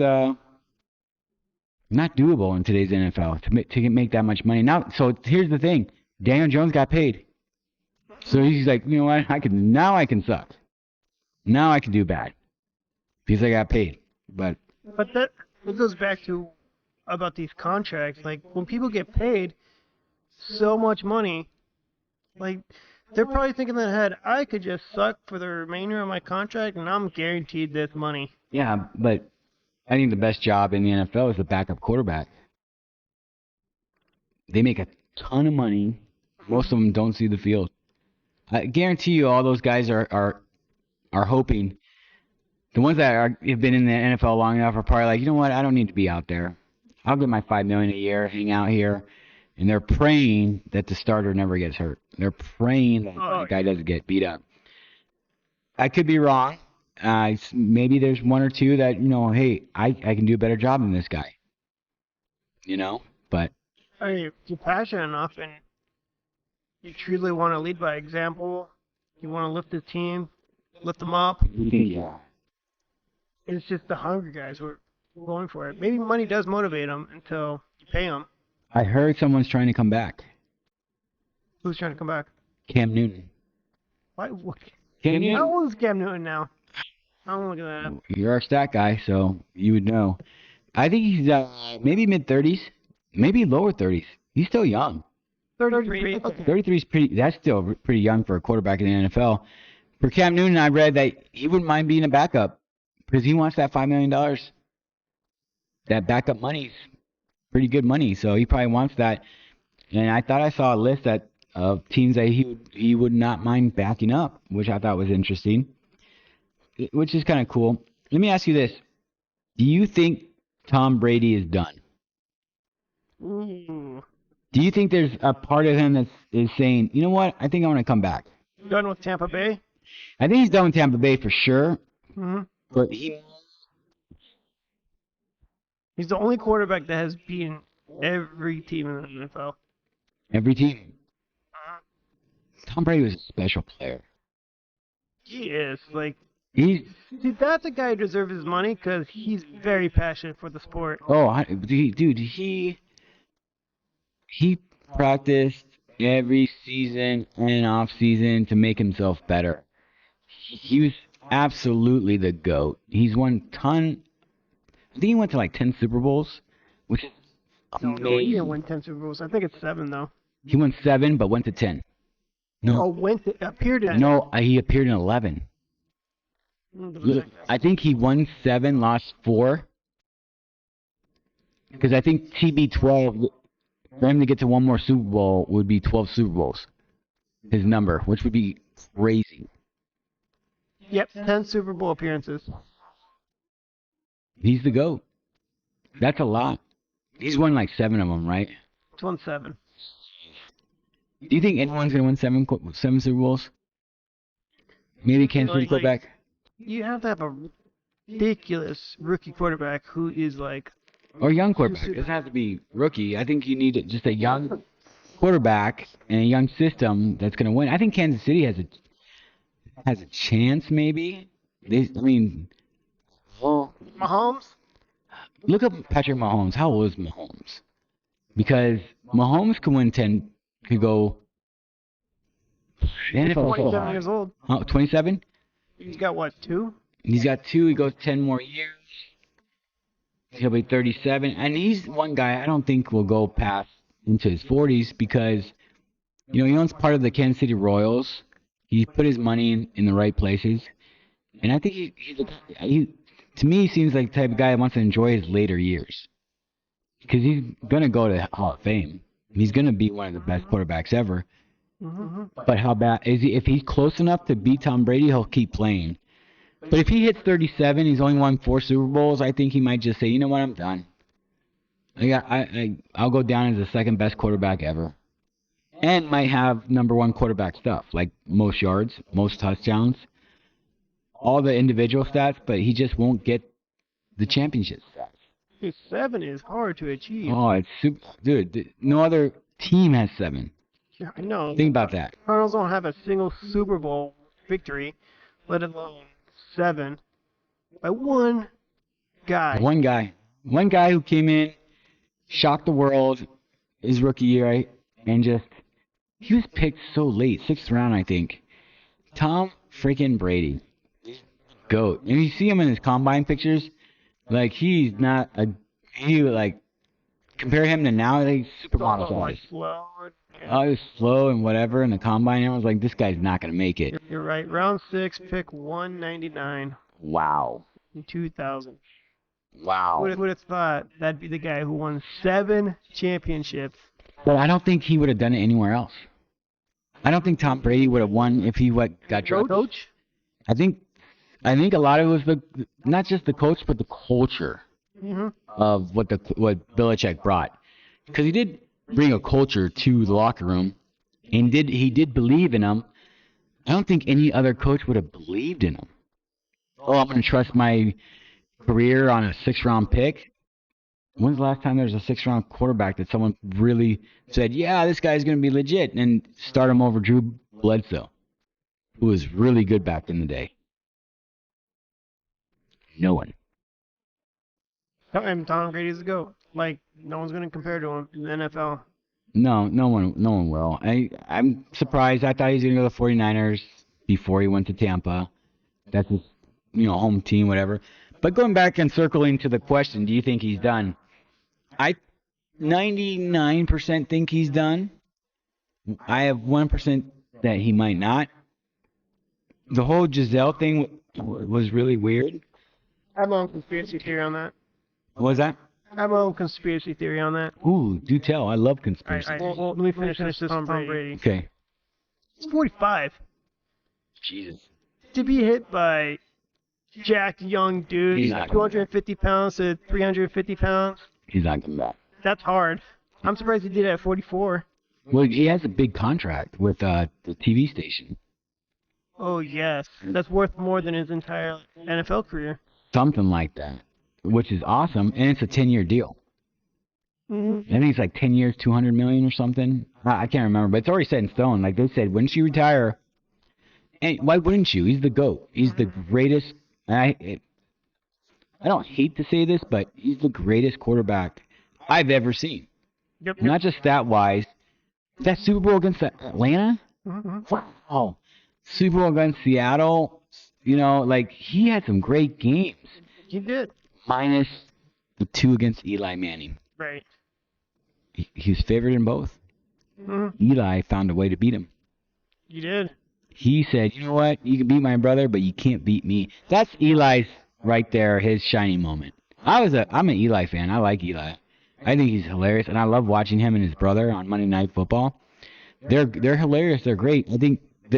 Speaker 1: not doable in today's NFL to make that much money. Now, so here's the thing. Daniel Jones got paid. So he's like, you know what? I can suck. Now I can do bad. Because I got paid. But
Speaker 2: that goes back to about these contracts. Like, when people get paid so much money, like, they're probably thinking in their head, I could just suck for the remainder of my contract and I'm guaranteed this money.
Speaker 1: yeah, but I think the best job in the NFL is the backup quarterback. They make a ton of money. Most of them don't see the field. I guarantee you, all those guys are hoping. The ones that have been in the NFL long enough are probably like, you know what? I don't need to be out there. I'll get my $5 million a year, hang out here, and they're praying that the starter never gets hurt. They're praying that the guy doesn't get beat up. I could be wrong. Maybe there's one or two that, hey, I can do a better job than this guy. But
Speaker 2: You're passionate enough and you truly want to lead by example. You want to lift the team, lift them up.
Speaker 1: yeah.
Speaker 2: It's just the hungry guys who are going for it. Maybe money does motivate them until you pay them.
Speaker 1: I heard someone's trying to come back.
Speaker 2: Who's trying to come back?
Speaker 1: Cam Newton.
Speaker 2: What?
Speaker 1: Cam Newton?
Speaker 2: How old is Cam Newton now? I don't look at that.
Speaker 1: You're our stat guy, so you would know. I think he's maybe mid-30s, maybe lower 30s. He's still young.
Speaker 2: 33. Okay.
Speaker 1: 33 is pretty. That's still pretty young for a quarterback in the NFL. For Cam Newton, I read that he wouldn't mind being a backup because he wants that $5 million. That backup money's pretty good money, so he probably wants that. And I thought I saw a list of teams that he would not mind backing up, which I thought was interesting, which is kind of cool. Let me ask you this: do you think Tom Brady is done?
Speaker 2: Ooh.
Speaker 1: Do you think there's a part of him that is saying, you know what, I think I want to come back?
Speaker 2: Done with Tampa Bay?
Speaker 1: I think he's done with Tampa Bay for sure,
Speaker 2: Mm-hmm.
Speaker 1: but
Speaker 2: He's the only quarterback that has beaten every team in the NFL.
Speaker 1: every team. Tom Brady was a special player.
Speaker 2: He is. Like,
Speaker 1: He's
Speaker 2: that's a guy who deserves his money because he's very passionate for the sport.
Speaker 1: dude, he practiced every season and off season to make himself better. He was absolutely the GOAT. He's won I think he went to like 10 Super Bowls, which is
Speaker 2: No, he
Speaker 1: amazing.
Speaker 2: didn't win 10 Super Bowls. I think it's 7, though.
Speaker 1: He won 7, but went to 10. No,
Speaker 2: Appeared in.
Speaker 1: no, he appeared in 11. I think he won 7, lost 4. Because I think TB12, for him to get to one more Super Bowl, would be 12 Super Bowls. His number, which would be crazy.
Speaker 2: Yep, 10 Super Bowl appearances.
Speaker 1: He's the GOAT. That's a lot. He's won like 7 of them, right?
Speaker 2: It's won 7.
Speaker 1: Do you think anyone's going to win 7 Super Bowls? Maybe Kansas City quarterback?
Speaker 2: You have to have a ridiculous rookie quarterback who is like.
Speaker 1: Or young quarterback. It doesn't have to be rookie. I think you need just a young quarterback and a young system that's going to win. I think Kansas City has a chance, maybe.
Speaker 2: Mahomes?
Speaker 1: Look up Patrick Mahomes. How old is Mahomes? Because Mahomes could win 10, could go.
Speaker 2: He's 27 years old.
Speaker 1: 27?
Speaker 2: He's got what, 2?
Speaker 1: He's got 2. He goes 10 more years. He'll be 37. And he's one guy I don't think will go past into his 40s because, he owns part of the Kansas City Royals. He put his money in the right places. And I think to me, he seems like the type of guy that wants to enjoy his later years. Because he's going to go to Hall of Fame. He's going to be one of the best quarterbacks ever.
Speaker 2: Mm-hmm.
Speaker 1: But how bad is he? If he's close enough to beat Tom Brady, he'll keep playing. But if he hits 37, he's only won 4 Super Bowls, I think he might just say, you know what, I'm done. I'll go down as the second best quarterback ever. And might have number 1 quarterback stuff, like most yards, most touchdowns, all the individual stats, but he just won't get the championship stats.
Speaker 2: 7 is hard to achieve.
Speaker 1: Oh, it's super. Dude, no other team has 7.
Speaker 2: Yeah, I know.
Speaker 1: Think about that.
Speaker 2: Cardinals don't have a single Super Bowl victory, let alone 7, by one guy.
Speaker 1: One guy who came in, shocked the world his rookie year, right? And he was picked so late, 6th round, I think. Tom freaking Brady. GOAT. And you see him in his combine pictures, like he's not compare him to now, like supermodel size.
Speaker 2: Slow.
Speaker 1: Oh, he was slow and whatever in the combine. Everyone's like, this guy's not going to make it.
Speaker 2: You're right. Round 6, pick 199
Speaker 1: Wow.
Speaker 2: in 2000.
Speaker 1: Wow.
Speaker 2: Would have thought that'd be the guy who won 7 championships.
Speaker 1: But I don't think he would have done it anywhere else. I don't think Tom Brady would have won if he got drafted.
Speaker 2: Coach?
Speaker 1: I think a lot of it was not just the coach, but the culture
Speaker 2: Mm-hmm.
Speaker 1: of what Belichick brought, because he did bring a culture to the locker room, and he did believe in him. I don't think any other coach would have believed in him. Oh, I'm going to trust my career on a 6th-round pick. When's the last time there was a 6th-round quarterback that someone really said, yeah, this guy's going to be legit, and start him over Drew Bledsoe, who was really good back in the day? No one.
Speaker 2: And Tom Brady's the GOAT. Like, no one's going to compare to him in the NFL.
Speaker 1: No one will. I'm surprised. I thought he was going to go to the 49ers before he went to Tampa. That's his, home team, whatever. But going back and circling to the question, do you think he's done? I 99% think he's done. I have 1% that he might not. The whole Giselle thing was really weird.
Speaker 2: I have my own conspiracy theory on that.
Speaker 1: What was that?
Speaker 2: I have my own conspiracy theory on that.
Speaker 1: Ooh, do tell. I love conspiracy.
Speaker 2: Well, let me finish this Tom Brady.
Speaker 1: Okay.
Speaker 2: He's 45.
Speaker 1: Jesus.
Speaker 2: To be hit by jacked young dude,
Speaker 1: He's not
Speaker 2: 250 pounds to 350 pounds,
Speaker 1: He's not coming back.
Speaker 2: that's hard. I'm surprised he did it at 44.
Speaker 1: Well, he has a big contract with the TV station.
Speaker 2: Oh, yes. That's worth more than his entire NFL career.
Speaker 1: Something like that, which is awesome, and it's a 10-year deal.
Speaker 2: Mm-hmm.
Speaker 1: I think it's like 10 years, $200 million or something. I can't remember, but it's already set in stone. Like they said, when she retire, and why wouldn't you? He's the GOAT. He's the greatest. I don't hate to say this, but he's the greatest quarterback I've ever seen.
Speaker 2: Yep.
Speaker 1: Not just stat-wise. That Super Bowl against Atlanta?
Speaker 2: Mm-hmm.
Speaker 1: Wow. Super Bowl against Seattle, like he had some great games.
Speaker 2: He did.
Speaker 1: Minus the 2 against Eli Manning.
Speaker 2: Right.
Speaker 1: He was favored in both.
Speaker 2: Mm-hmm.
Speaker 1: Eli found a way to beat him.
Speaker 2: You did.
Speaker 1: He said, you know what? You can beat my brother, but you can't beat me. That's Eli's right there, his shining moment. I'm an Eli fan. I like Eli. I think he's hilarious, and I love watching him and his brother on Monday Night Football. They're hilarious. They're great.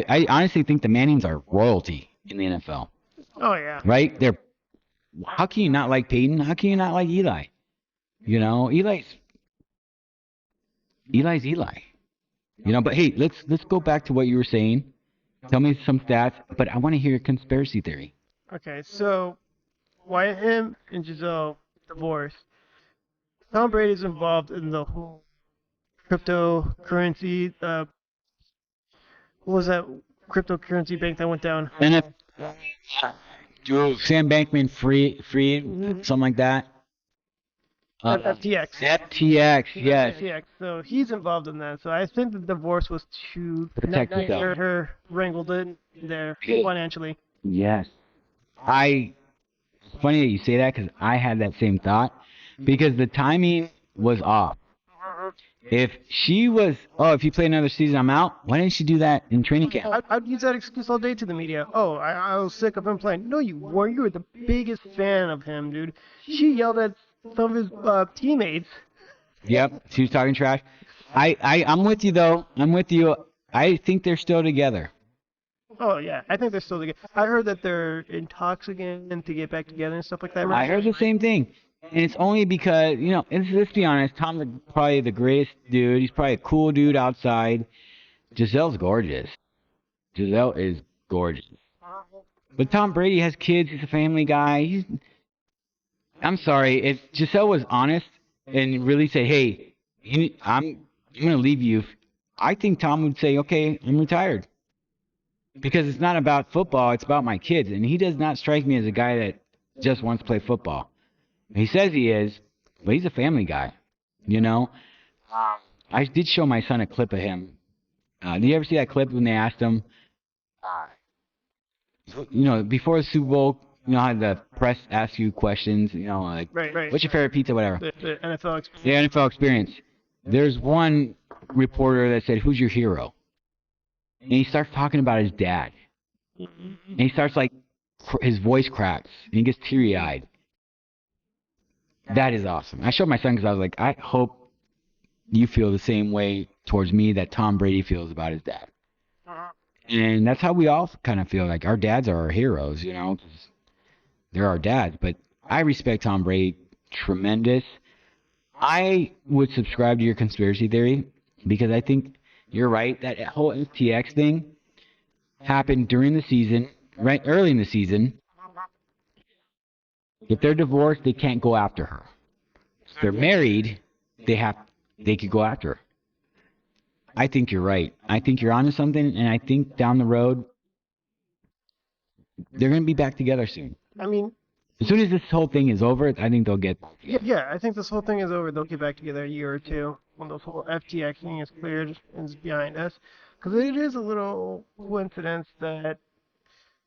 Speaker 1: I honestly think the Mannings are royalty in the NFL.
Speaker 2: Oh, yeah.
Speaker 1: Right? How can you not like Peyton? How can you not like Eli? Eli's Eli. But hey, let's go back to what you were saying. Tell me some stats, but I want to hear your conspiracy theory.
Speaker 2: Okay, so why him and Giselle divorced? Tom Brady's involved in the whole cryptocurrency. What was that cryptocurrency bank that went down?
Speaker 1: Sam Bankman-Fried, something like that.
Speaker 2: FTX.
Speaker 1: FTX, yes.
Speaker 2: FTX. So he's involved in that. So I think the divorce was to
Speaker 1: Protect
Speaker 2: not
Speaker 1: yourself.
Speaker 2: get her wrangled in there financially.
Speaker 1: Yes. It's funny that you say that because I had that same thought because the timing was off. If she was, if you play another season, I'm out. Why didn't she do that in training camp?
Speaker 2: I'd use that excuse all day to the media. Oh, I was sick of him playing. No, you weren't. You were the biggest fan of him, dude. She yelled at some of his teammates.
Speaker 1: Yep, she was talking trash. I'm with you, though. I'm with you. I think they're still together.
Speaker 2: Oh, yeah. I think they're still together. I heard that they're in talks again to get back together and stuff like that.
Speaker 1: I heard the same thing. And it's only because, let's be honest, Tom's probably the greatest dude. He's probably a cool dude outside. Giselle's gorgeous. Giselle is gorgeous. But Tom Brady has kids. He's a family guy. I'm sorry. If Giselle was honest and really said, hey, I'm going to leave you, I think Tom would say, okay, I'm retired. Because it's not about football. It's about my kids. And he does not strike me as a guy that just wants to play football. He says he is, but he's a family guy, I did show my son a clip of him. Did you ever see that clip when they asked him, before the Super Bowl, how the press asks you questions, like,
Speaker 2: right.
Speaker 1: What's your favorite pizza, whatever.
Speaker 2: The NFL experience.
Speaker 1: The NFL experience. There's one reporter that said, who's your hero? And he starts talking about his dad. And he starts his voice cracks, and he gets teary-eyed. That is awesome. I showed my son because I was like, I hope you feel the same way towards me that Tom Brady feels about his dad. And that's how we all kind of feel. Like our dads are our heroes, 'cause they're our dads. But I respect Tom Brady tremendous. I would subscribe to your conspiracy theory because I think you're right. That whole FTX thing happened during the season, right early in the season. If they're divorced, they can't go after her. If they're married, they could go after her. I think you're right. I think you're onto something, and I think down the road they're gonna be back together soon.
Speaker 2: I mean,
Speaker 1: As soon as this whole thing is over, I think they'll get back together.
Speaker 2: yeah, I think this whole thing is over. They'll get back together a year or two when this whole FTX thing is cleared and is behind us. Because it is a little coincidence that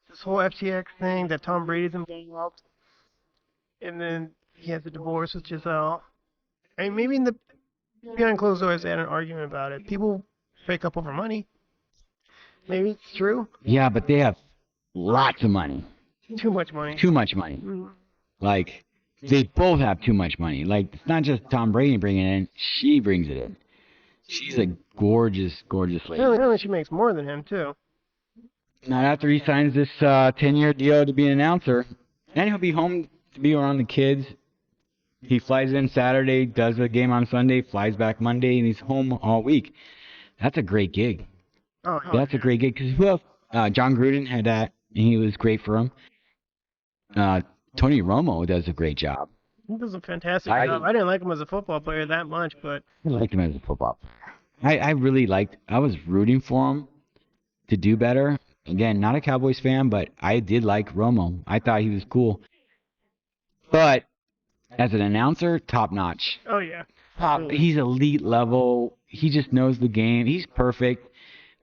Speaker 2: this whole FTX thing, that Tom Brady's involved, and then he has a divorce with Giselle. I mean, maybe in the behind closed doors they had an argument about it. People break up over money. Maybe it's true.
Speaker 1: Yeah, but they have lots of money.
Speaker 2: Too much money.
Speaker 1: Too much money.
Speaker 2: Mhm.
Speaker 1: Like, they both have too much money. Like, it's not just Tom Brady bringing it in, she brings it in. She's a gorgeous, gorgeous lady.
Speaker 2: Apparently she makes more than him, too.
Speaker 1: Not after he signs this 10-year deal to be an announcer. And he'll be home to be around the kids. He flies in Saturday, does a game on Sunday, flies back Monday, and he's home all week. That's a great gig.
Speaker 2: Oh,
Speaker 1: That's a great gig. Because who else? John Gruden had that, and he was great for him. Tony Romo does a great job.
Speaker 2: he does a fantastic
Speaker 1: I-
Speaker 2: job. I didn't like him as a football player that much, but
Speaker 1: I liked him as a football player. I was rooting for him to do better. Again, not a Cowboys fan, but I did like Romo. I thought he was cool. But as an announcer, top notch.
Speaker 2: oh yeah.
Speaker 1: He's elite level. He just knows the game. He's perfect.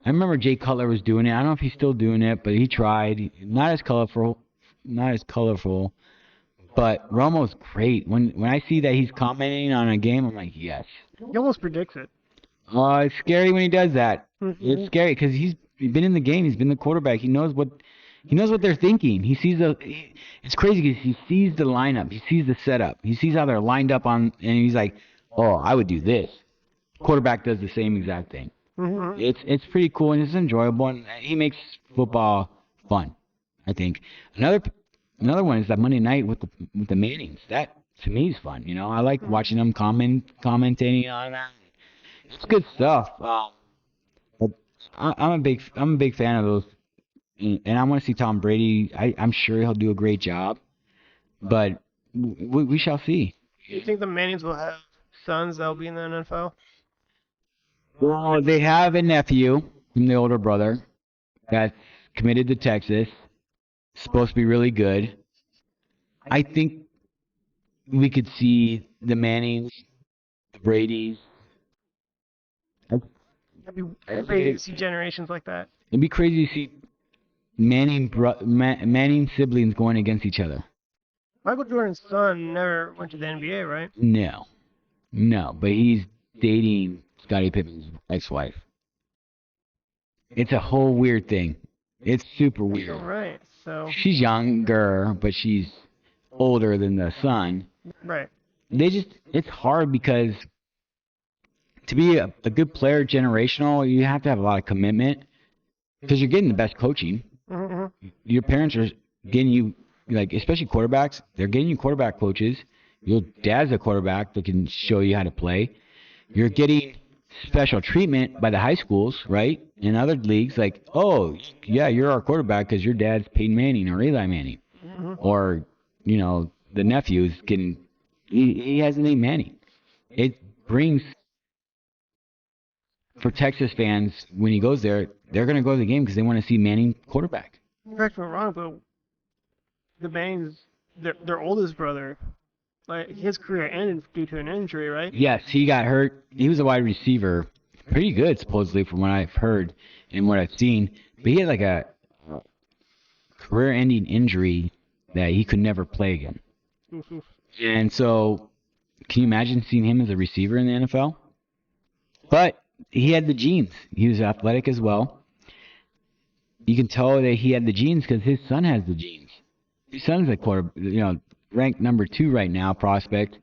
Speaker 1: I remember Jay Cutler was doing it. I don't know if he's still doing it, but he tried. Not as colorful, but Romo's great. When I see that he's commenting on a game, I'm like, yes.
Speaker 2: He almost predicts it.
Speaker 1: It's scary when he does that.
Speaker 2: Mhm.
Speaker 1: It's scary because he's been in the game. He's been the quarterback. He knows what they're thinking. It's crazy because he sees the lineup. He sees the setup. He sees how they're lined up and he's like, oh, I would do this. Quarterback does the same exact thing.
Speaker 2: Mhm.
Speaker 1: It's pretty cool and it's enjoyable and he makes football fun. I think another one is that Monday night with the Mannings. That to me is fun. I like watching them commentating on that. It's good stuff. But I'm a big fan of those, and I want to see Tom Brady. I'm sure he'll do a great job, but we shall see.
Speaker 2: You think the Mannings will have sons that'll be in the NFL?
Speaker 1: Well, they have a nephew from the older brother that's committed to Texas. Supposed to be really good. I think we could see the Mannings, the Bradys.
Speaker 2: That'd be crazy to see generations like that.
Speaker 1: It'd be crazy to see Manning siblings going against each other.
Speaker 2: Michael Jordan's son never went to the NBA, right?
Speaker 1: No, but he's dating Scottie Pippen's ex-wife. It's a whole weird thing. It's super
Speaker 2: All
Speaker 1: weird.
Speaker 2: right. So
Speaker 1: She's younger, but she's older than the son.
Speaker 2: right.
Speaker 1: It's hard because to be a good player generational, you have to have a lot of commitment because you're getting the best coaching.
Speaker 2: Mm-hmm.
Speaker 1: Your parents are getting you, like, especially quarterbacks, they're getting you quarterback coaches. Your dad's a quarterback that can show you how to play. You're getting special treatment by the high schools, right? In other leagues, like, oh, yeah, you're our quarterback because your dad's Peyton Manning or Eli Manning.
Speaker 2: Mm-hmm.
Speaker 1: Or, the nephew's getting, he has the name Manning. It brings, for Texas fans, when he goes there, they're going to go to the game because they want to see Manning quarterback.
Speaker 2: Correct me if I'm wrong, but the Mannings, their oldest brother, like his career ended due to an injury, right?
Speaker 1: Yes, he got hurt. He was a wide receiver. Pretty good, supposedly, from what I've heard and what I've seen. But he had like a career-ending injury that he could never play again.
Speaker 2: Mhm.
Speaker 1: And so, can you imagine seeing him as a receiver in the NFL? But he had the genes. He was athletic as well. You can tell that he had the genes because his son has the genes. His son's a ranked number 2 right now, prospect.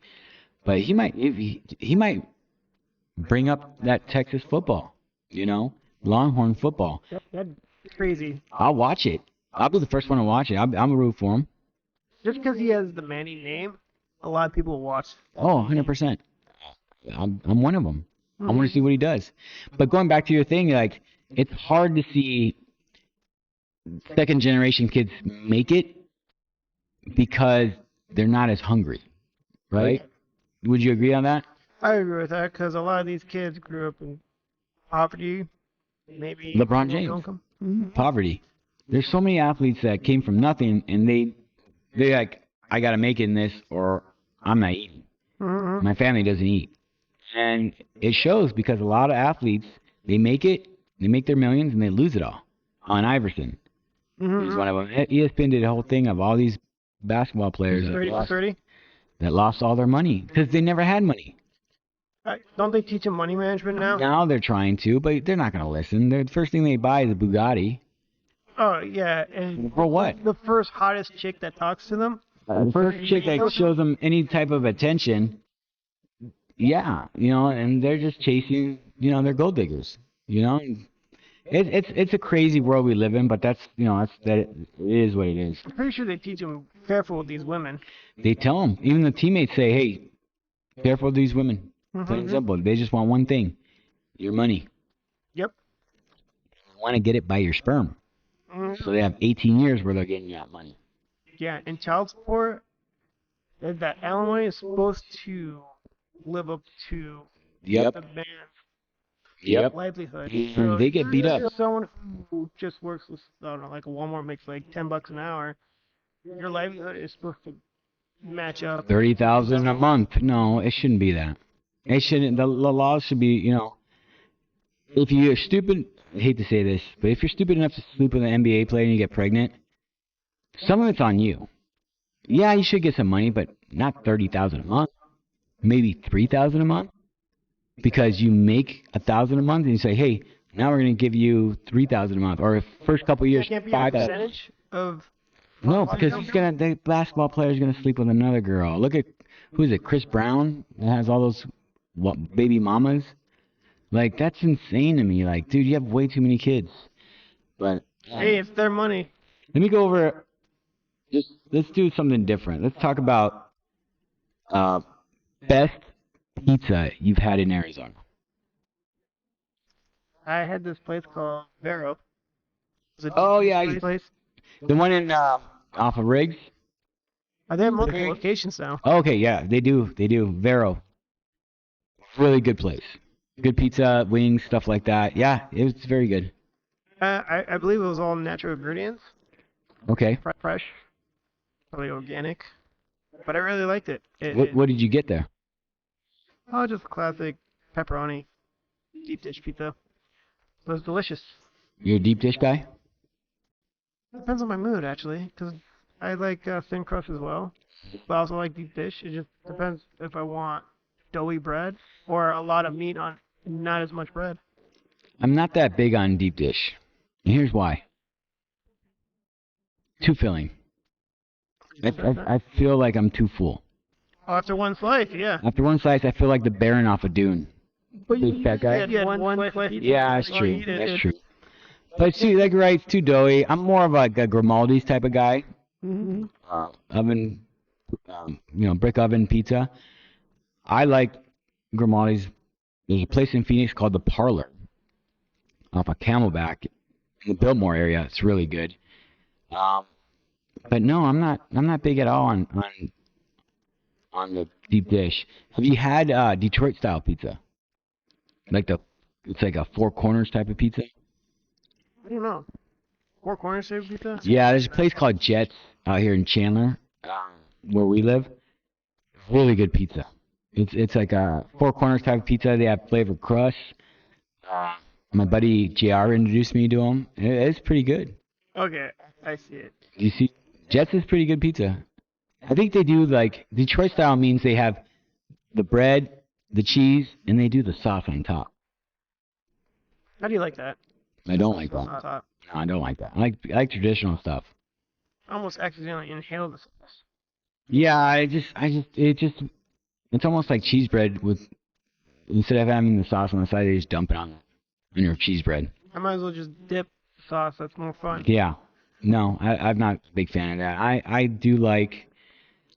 Speaker 1: But he might bring up that Texas football, Longhorn football.
Speaker 2: That's crazy.
Speaker 1: I'll watch it. I'll be the first one to watch it. I'm a root for him.
Speaker 2: Just because he has the Manning name, a lot of people will watch.
Speaker 1: Oh, 100%. I'm one of them. I want to see what he does. But going back to your thing, like, it's hard to see second generation kids make it because they're not as hungry, right? Would you agree on that?
Speaker 2: I agree with that because a lot of these kids grew up in poverty. Maybe
Speaker 1: LeBron James. Poverty. There's so many athletes that came from nothing, and they're like, I gotta make it in this, or I'm not eating. My family doesn't eat, and it shows because a lot of athletes, they make it, they make their millions, and they lose it all. On Iverson, he's one of them. ESPN did a whole thing of all these basketball players
Speaker 2: 30.
Speaker 1: that lost all their money because they never had money.
Speaker 2: Don't they teach them money management now?
Speaker 1: Now they're trying to, but they're not gonna listen. The first thing they buy is a Bugatti.
Speaker 2: Oh yeah, and
Speaker 1: For what?
Speaker 2: the first hottest chick that talks to them.
Speaker 1: The first chick that shows them any type of attention, and they're just chasing, they're gold diggers, It's a crazy world we live in, but that it is what it is.
Speaker 2: I'm pretty sure they teach them careful with these women.
Speaker 1: They tell them, even the teammates say, hey, careful with these women. Plain and simple. They just want one thing, your money.
Speaker 2: Yep.
Speaker 1: They want to get it by your sperm. So they have 18 years where they're getting that money.
Speaker 2: Yeah, and child support, that alimony is supposed to live up to
Speaker 1: Yep.
Speaker 2: the man's
Speaker 1: Yep.
Speaker 2: livelihood.
Speaker 1: And they get beat up.
Speaker 2: If someone who just works with, I don't know, like a Walmart makes like $10 an hour, your livelihood is supposed to match up.
Speaker 1: 30,000 a month. No, it shouldn't be that. It shouldn't. The laws should be, if you're stupid, I hate to say this, but if you're stupid enough to sleep with an NBA player and you get pregnant, some of it's on you. Yeah, you should get some money, but not 30,000 a month. Maybe 3,000 a month, because you make 1,000 a month and you say, hey, now we're going to give you 3,000 a month, or first couple of years,
Speaker 2: Can't be a
Speaker 1: 5,000.
Speaker 2: percentage of.
Speaker 1: No, because the basketball player's gonna sleep with another girl. Look at who is it? Chris Brown that has all those baby mamas. Like, that's insane to me. Like, dude, you have way too many kids. But
Speaker 2: Hey, it's their money.
Speaker 1: let me go over. Let's do something different. Let's talk about best pizza you've had in Arizona.
Speaker 2: I had this place called Vero.
Speaker 1: Oh, yeah,
Speaker 2: Place.
Speaker 1: the one in off of Riggs.
Speaker 2: They have multiple locations now.
Speaker 1: Okay, yeah, they do. Vero. Really good place. Good pizza, wings, stuff like that. Yeah, it was very good.
Speaker 2: I believe it was all natural ingredients,
Speaker 1: Okay.
Speaker 2: fresh, probably organic. But I really liked it.
Speaker 1: What did you get there?
Speaker 2: Oh, just classic pepperoni deep dish pizza. It was delicious.
Speaker 1: You're a deep dish guy?
Speaker 2: Depends on my mood, actually, because I like thin crust as well. But I also like deep dish. It just depends if I want doughy bread or a lot of meat on not as much bread.
Speaker 1: I'm not that big on deep dish. And here's why. Too filling. I feel like I'm too full.
Speaker 2: Oh, after one slice, yeah.
Speaker 1: After one slice, I feel like the Baron off of Dune.
Speaker 2: But
Speaker 1: Big fat guy.
Speaker 2: You had one slice.
Speaker 1: Yeah, that's
Speaker 2: Oh,
Speaker 1: true.
Speaker 2: you did.
Speaker 1: That's true. But see, like, right, it's too doughy. I'm more of like a Grimaldi's type of guy.
Speaker 2: Mm-hmm.
Speaker 1: Oven, brick oven pizza. I like Grimaldi's. There's a place in Phoenix called The Parlor off of Camelback in the Biltmore area. It's really good. But no, I'm not big at all on the deep dish. Have you had Detroit style pizza? It's like a Four Corners type of pizza.
Speaker 2: I don't know. Four Corners type pizza?
Speaker 1: Yeah, there's a place called Jets out here in Chandler, where we live. Really good pizza. It's like a Four Corners type of pizza. They have flavored crust. My buddy JR introduced me to them. It's pretty good.
Speaker 2: Okay, I see it.
Speaker 1: You see, Jets is pretty good pizza. I think they do, like, Detroit style means they have the bread, the cheese, and they do the sauce on top.
Speaker 2: How do you like that?
Speaker 1: I don't like that.
Speaker 2: On top.
Speaker 1: No, I don't like that. I like traditional stuff.
Speaker 2: I almost accidentally inhaled the sauce.
Speaker 1: Yeah, it's almost like cheese bread with instead of having the sauce on the side, they just dump it on your cheese bread.
Speaker 2: I might as well just dip sauce. That's more fun.
Speaker 1: Yeah. No, I'm not a big fan of that. I do like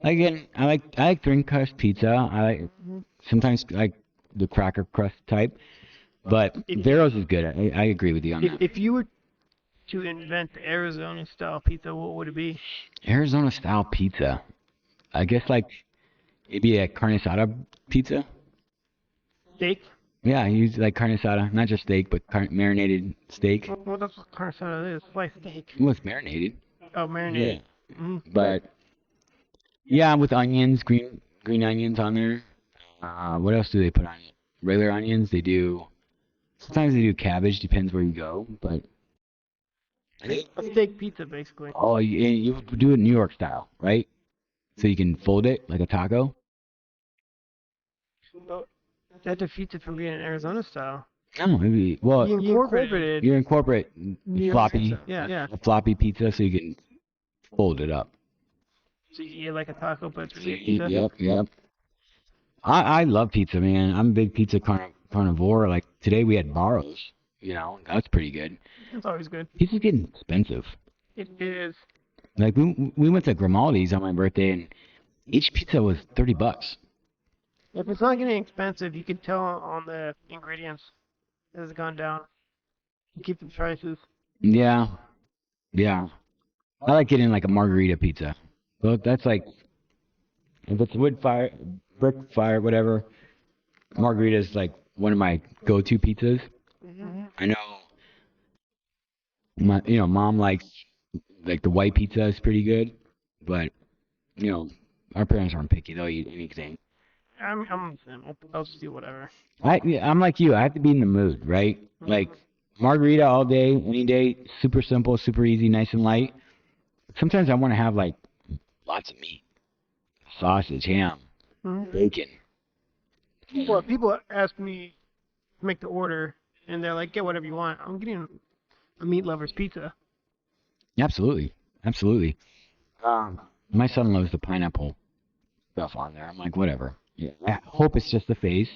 Speaker 1: again. I like thin crust pizza. I like sometimes like the cracker crust type, but
Speaker 2: If
Speaker 1: Vero's is good. I agree with you on that.
Speaker 2: if you were to invent the Arizona style pizza, what would it be?
Speaker 1: Arizona style pizza. I guess like maybe a carne asada pizza.
Speaker 2: Steak?
Speaker 1: Yeah, use like carne asada, not just steak, but marinated steak.
Speaker 2: Well, that's what carne asada is. Sliced steak.
Speaker 1: Well, it's marinated.
Speaker 2: Oh, marinated.
Speaker 1: But yeah, with onions, green onions on there. What else do they put on it? Regular onions. They do. Sometimes they do cabbage. Depends where you go. But
Speaker 2: A steak pizza, basically.
Speaker 1: oh, you do it New York style, right? So you can fold it like a taco.
Speaker 2: But that defeats it from being an Arizona style.
Speaker 1: I don't know, maybe. Well,
Speaker 2: You incorporated.
Speaker 1: you incorporate
Speaker 2: New York
Speaker 1: floppy,
Speaker 2: pizza. Yeah.
Speaker 1: a floppy pizza, so you can fold it up.
Speaker 2: So you eat like a taco, but it's really a pizza.
Speaker 1: Yep. I love pizza, man. I'm a big pizza carnivore. Like today we had Barrows. You know, that's pretty good.
Speaker 2: It's always good.
Speaker 1: Pizza's getting expensive.
Speaker 2: It is.
Speaker 1: Like we went to Grimaldi's on my birthday, and each pizza was $30.
Speaker 2: If it's not getting expensive, you can tell on the ingredients. It has gone down. You keep the prices.
Speaker 1: Yeah. I like getting like a margarita pizza. So that's like if it's wood fire, brick fire, whatever. Margarita is like one of my go-to pizzas. I know mom likes like the white pizza is pretty good, but our parents aren't picky. They'll eat anything.
Speaker 2: I'm the same. I'll just do whatever.
Speaker 1: I'm like you. I have to be in the mood, right? Like margarita all day, any day. Super simple, super easy, nice and light. Sometimes I want to have like lots of meat, sausage, ham, bacon.
Speaker 2: Well, people ask me to make the order, and they're like, "Get whatever you want." I'm getting a meat lover's pizza.
Speaker 1: Absolutely. My son loves the pineapple stuff on there. I'm like, whatever. Yeah. I hope it's just the face.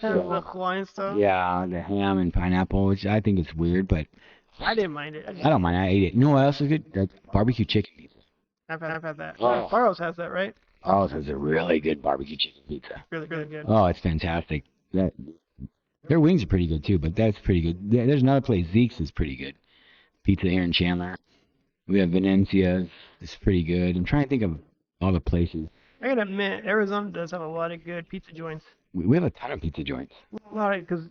Speaker 2: The Hawaiian stuff.
Speaker 1: Yeah, the ham and pineapple, which I think is weird, but
Speaker 2: I didn't mind it.
Speaker 1: I don't mind. I ate it. You know what else is good? Like barbecue chicken pizza.
Speaker 2: I've had that.
Speaker 1: Oh.
Speaker 2: Barrows has that, right?
Speaker 1: Oh, this is a really good barbecue chicken pizza.
Speaker 2: Really, really good.
Speaker 1: Oh, it's fantastic. Their wings are pretty good too, but that's pretty good. There's another place, Zeke's is pretty good. Pizza here in Chandler. We have Venezia's. It's pretty good. I'm trying to think of all the places.
Speaker 2: I gotta admit, Arizona does have a lot of good pizza joints.
Speaker 1: We have a ton of pizza joints.
Speaker 2: A lot because,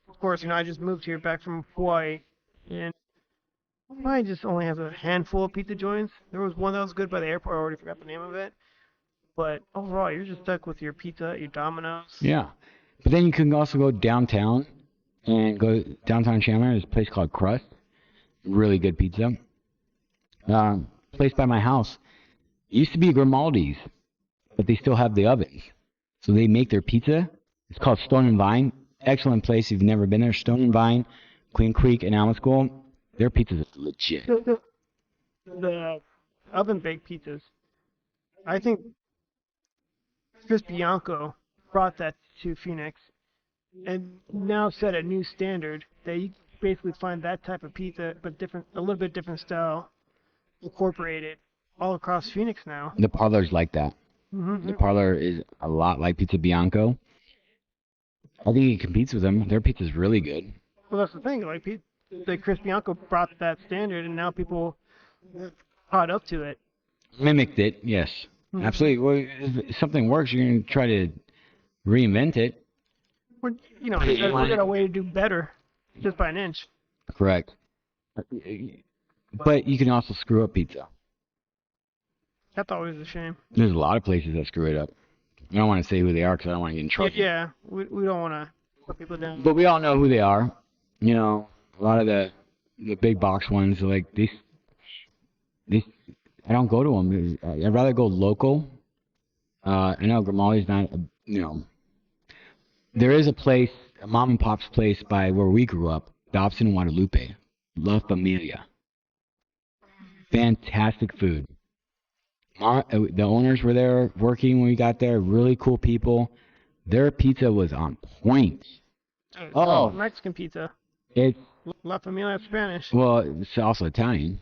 Speaker 2: of course, I just moved here back from Hawaii, and Hawaii just only has a handful of pizza joints. There was one that was good by the airport. I already forgot the name of it. But overall, you're just stuck with your pizza, your Domino's.
Speaker 1: Yeah. But then you can also go downtown and go downtown Chandler. There's a place called Crust. Really good pizza. Place by my house. It used to be Grimaldi's, but they still have the ovens. So they make their pizza. It's called Stone and Vine. Excellent place if you've never been there. Stone and Vine, Queen Creek, and Alma School. Their pizza is legit.
Speaker 2: The oven baked pizzas. I think Chris Bianco brought that to Phoenix and now set a new standard that you basically find that type of pizza, but a little bit different style, incorporated all across Phoenix now.
Speaker 1: The parlor's like that.
Speaker 2: Mm-hmm.
Speaker 1: The parlor is a lot like Pizza Bianco. I think it competes with them. Their pizza's really good.
Speaker 2: Well, that's the thing. Like Chris Bianco brought that standard, and now people caught up to it.
Speaker 1: Mimicked it, yes. Absolutely. Well, if something works, you're going to try to reinvent it.
Speaker 2: We got a way to do better, just by an inch.
Speaker 1: Correct. But you can also screw up pizza.
Speaker 2: That's always a shame.
Speaker 1: There's a lot of places that screw it up. I don't want to say who they are because I don't want to get in trouble.
Speaker 2: Yeah, we don't want to put people down.
Speaker 1: But we all know who they are. You know, a lot of the big box ones, like these. I don't go to them. I'd rather go local. I know Grimaldi's not, there is a place, a mom and pop's place by where we grew up, Dobson and Guadalupe, La Familia. Fantastic food. The owners were there working when we got there. Really cool people. Their pizza was on point. Oh.
Speaker 2: Mexican pizza.
Speaker 1: It's
Speaker 2: La Familia Spanish.
Speaker 1: well, it's also Italian.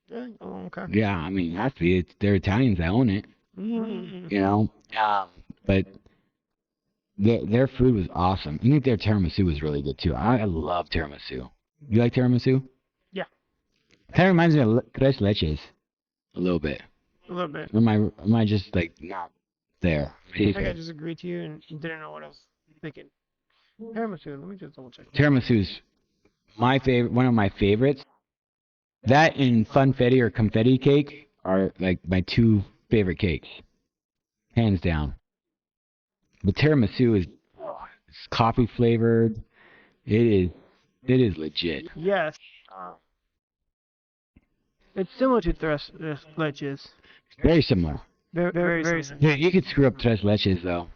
Speaker 2: Yeah. Oh, okay.
Speaker 1: Yeah, I mean, it has to be. They're Italians that own it.
Speaker 2: Mm-hmm.
Speaker 1: You know. But their food was awesome. I think their tiramisu was really good too. I love tiramisu. You like tiramisu?
Speaker 2: Yeah.
Speaker 1: Kind of reminds me of tres leches. A little bit.
Speaker 2: A little bit.
Speaker 1: Am I just like not there?
Speaker 2: I think I just agreed to you and didn't know what I was thinking. Tiramisu. Let me just double check.
Speaker 1: Tiramisu's my favorite. One of my favorites. That and funfetti or confetti cake are like my two favorite cakes, hands down. But tiramisu is it's coffee flavored. It is legit.
Speaker 2: Yes. It's similar to tres leches.
Speaker 1: Very similar.
Speaker 2: Very similar.
Speaker 1: Yeah, you could screw up tres leches though.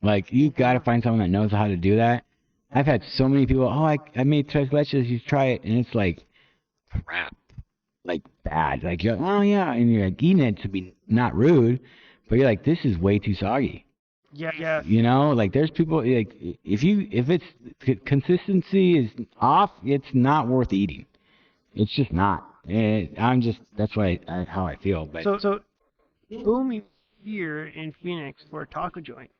Speaker 1: Like you gotta find someone that knows how to do that. I've had so many people. Oh, I made tres leches. You try it, and it's like crap, like bad. Like you're, oh yeah, and you're like eating it to be not rude, but you're like, this is way too soggy.
Speaker 2: Yeah.
Speaker 1: You know, like there's people like if it's consistency is off, it's not worth eating. It's just not. That's how I feel. But
Speaker 2: So booming here in Phoenix for a taco joint.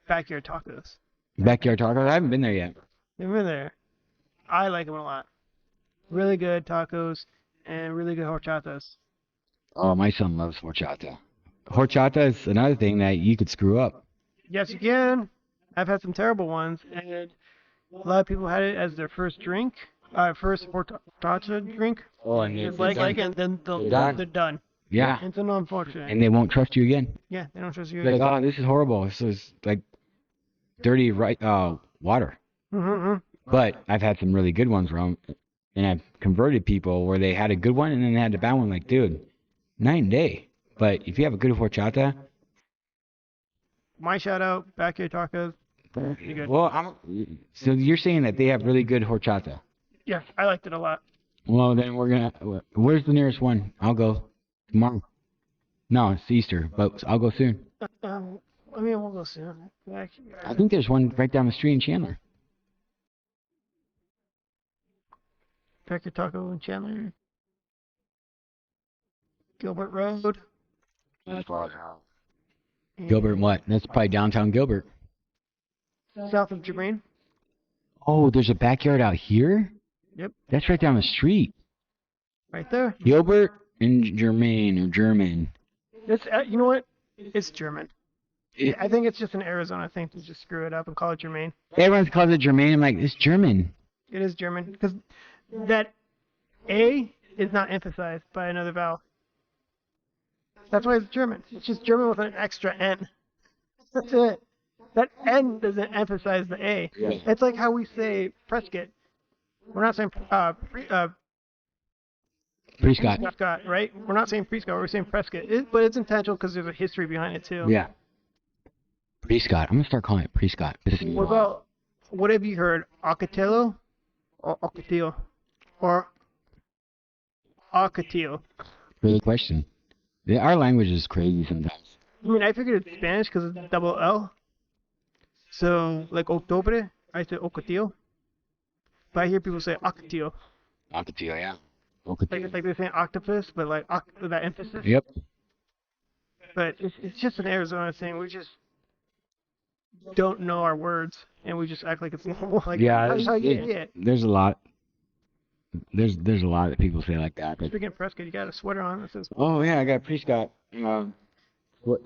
Speaker 2: Backyard tacos.
Speaker 1: backyard tacos, I haven't been there yet.
Speaker 2: Never been there. I like them a lot. Really good tacos and really good horchatas.
Speaker 1: Oh, my son loves horchata. Horchata is another thing that you could screw up.
Speaker 2: Yes, you can. I've had some terrible ones, and a lot of people had it as their first drink, first horchata drink.
Speaker 1: Oh, and
Speaker 2: It's like, and then they're done.
Speaker 1: Yeah,
Speaker 2: It's an unfortunate.
Speaker 1: and they won't trust you again.
Speaker 2: Yeah, they don't trust you.
Speaker 1: Like, oh, this is horrible. This is like dirty water.
Speaker 2: Mm-hmm.
Speaker 1: But I've had some really good ones where and I've converted people where they had a good one and then they had a bad one. Like, dude, night and day. But if you have a good horchata,
Speaker 2: My shout out, Backyard Tacos. Pretty good.
Speaker 1: well, so you're saying that they have really good horchata.
Speaker 2: Yeah, I liked it a lot.
Speaker 1: Well, then where's the nearest one? I'll go tomorrow. No, it's Easter, but I'll go soon.
Speaker 2: I mean, we'll go soon.
Speaker 1: I think there's one right down the street in Chandler.
Speaker 2: Backyard Taco in Chandler. Gilbert Road.
Speaker 1: Gilbert what? That's probably downtown Gilbert.
Speaker 2: South of Jermaine.
Speaker 1: Oh, there's a backyard out here?
Speaker 2: Yep.
Speaker 1: That's right down the street.
Speaker 2: Right there.
Speaker 1: Gilbert and Germain or German.
Speaker 2: It's you know what? It's German. I think it's just an Arizona thing to just screw it up and call it Jermaine.
Speaker 1: Everyone calls it Germain. I'm like, it's German.
Speaker 2: It is German because that A is not emphasized by another vowel. That's why it's German. It's just German with an extra N. That's it. That N doesn't emphasize the A.
Speaker 1: Yeah.
Speaker 2: It's like how we say Prescott. We're not saying
Speaker 1: Prescott.
Speaker 2: Prescott, right? We're not saying Prescott. We're saying Prescott. But it's intentional because there's a history behind it too.
Speaker 1: Yeah. Prescott. I'm gonna start calling it Prescott.
Speaker 2: What about what have you heard? Ocotillo or Ocotillo or Ocotillo?
Speaker 1: Great question. Our language is crazy sometimes.
Speaker 2: I mean, I figured it's Spanish because it's double L. So, like Octobre, I say Ocotillo. But I hear people say Ocotillo.
Speaker 1: Ocotillo, yeah.
Speaker 2: Like they're saying octopus, but like with that emphasis.
Speaker 1: Yep.
Speaker 2: But it's just an Arizona thing. We just don't know our words, and we just act like it's normal. Like,
Speaker 1: Yeah,
Speaker 2: that's how you say it.
Speaker 1: There's a lot. There's a lot that people say like that. But,
Speaker 2: Speaking of Prescott, you got a sweater on that says
Speaker 1: oh yeah, I got Prescott. What?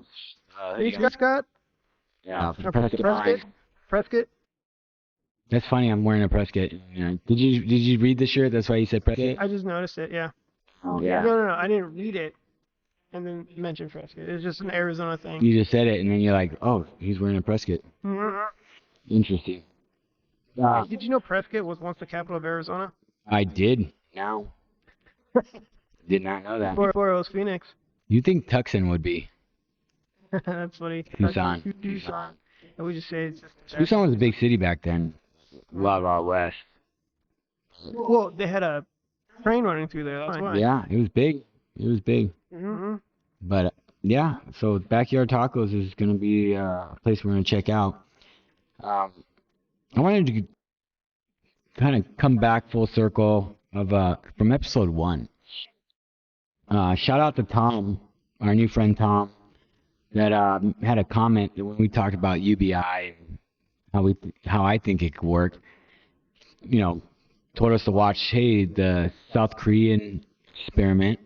Speaker 2: Prescott.
Speaker 1: Yeah,
Speaker 2: Or
Speaker 1: Prescott.
Speaker 2: Prescott.
Speaker 1: That's funny. I'm wearing a Prescott. Did you read the shirt? That's why you said Prescott.
Speaker 2: I just noticed it. Yeah.
Speaker 1: Oh
Speaker 2: No. I didn't read it, and then mention Prescott. It's just an Arizona thing.
Speaker 1: You just said it, and then you're like, oh, he's wearing a Prescott. Interesting.
Speaker 2: Did you know Prescott was once the capital of Arizona?
Speaker 1: I did. Now. Did not know that.
Speaker 2: Before it was Phoenix.
Speaker 1: You think Tucson would be?
Speaker 2: That's funny.
Speaker 1: Tucson.
Speaker 2: Tucson. And we just say it's just.
Speaker 1: Tucson was a big city back then. Wild Wild West.
Speaker 2: Well, they had a train running through there. That's why.
Speaker 1: Yeah, it was big. It was big.
Speaker 2: Mm-hmm.
Speaker 1: But yeah, so Backyard Tacos is going to be a place we're going to check out. I wanted to kind of come back full circle of from episode 1. Shout out to Tom, our new friend Tom, that had a comment when we talked about UBI and how I think it could work. You know, told us to watch, hey, the South Korean experiment.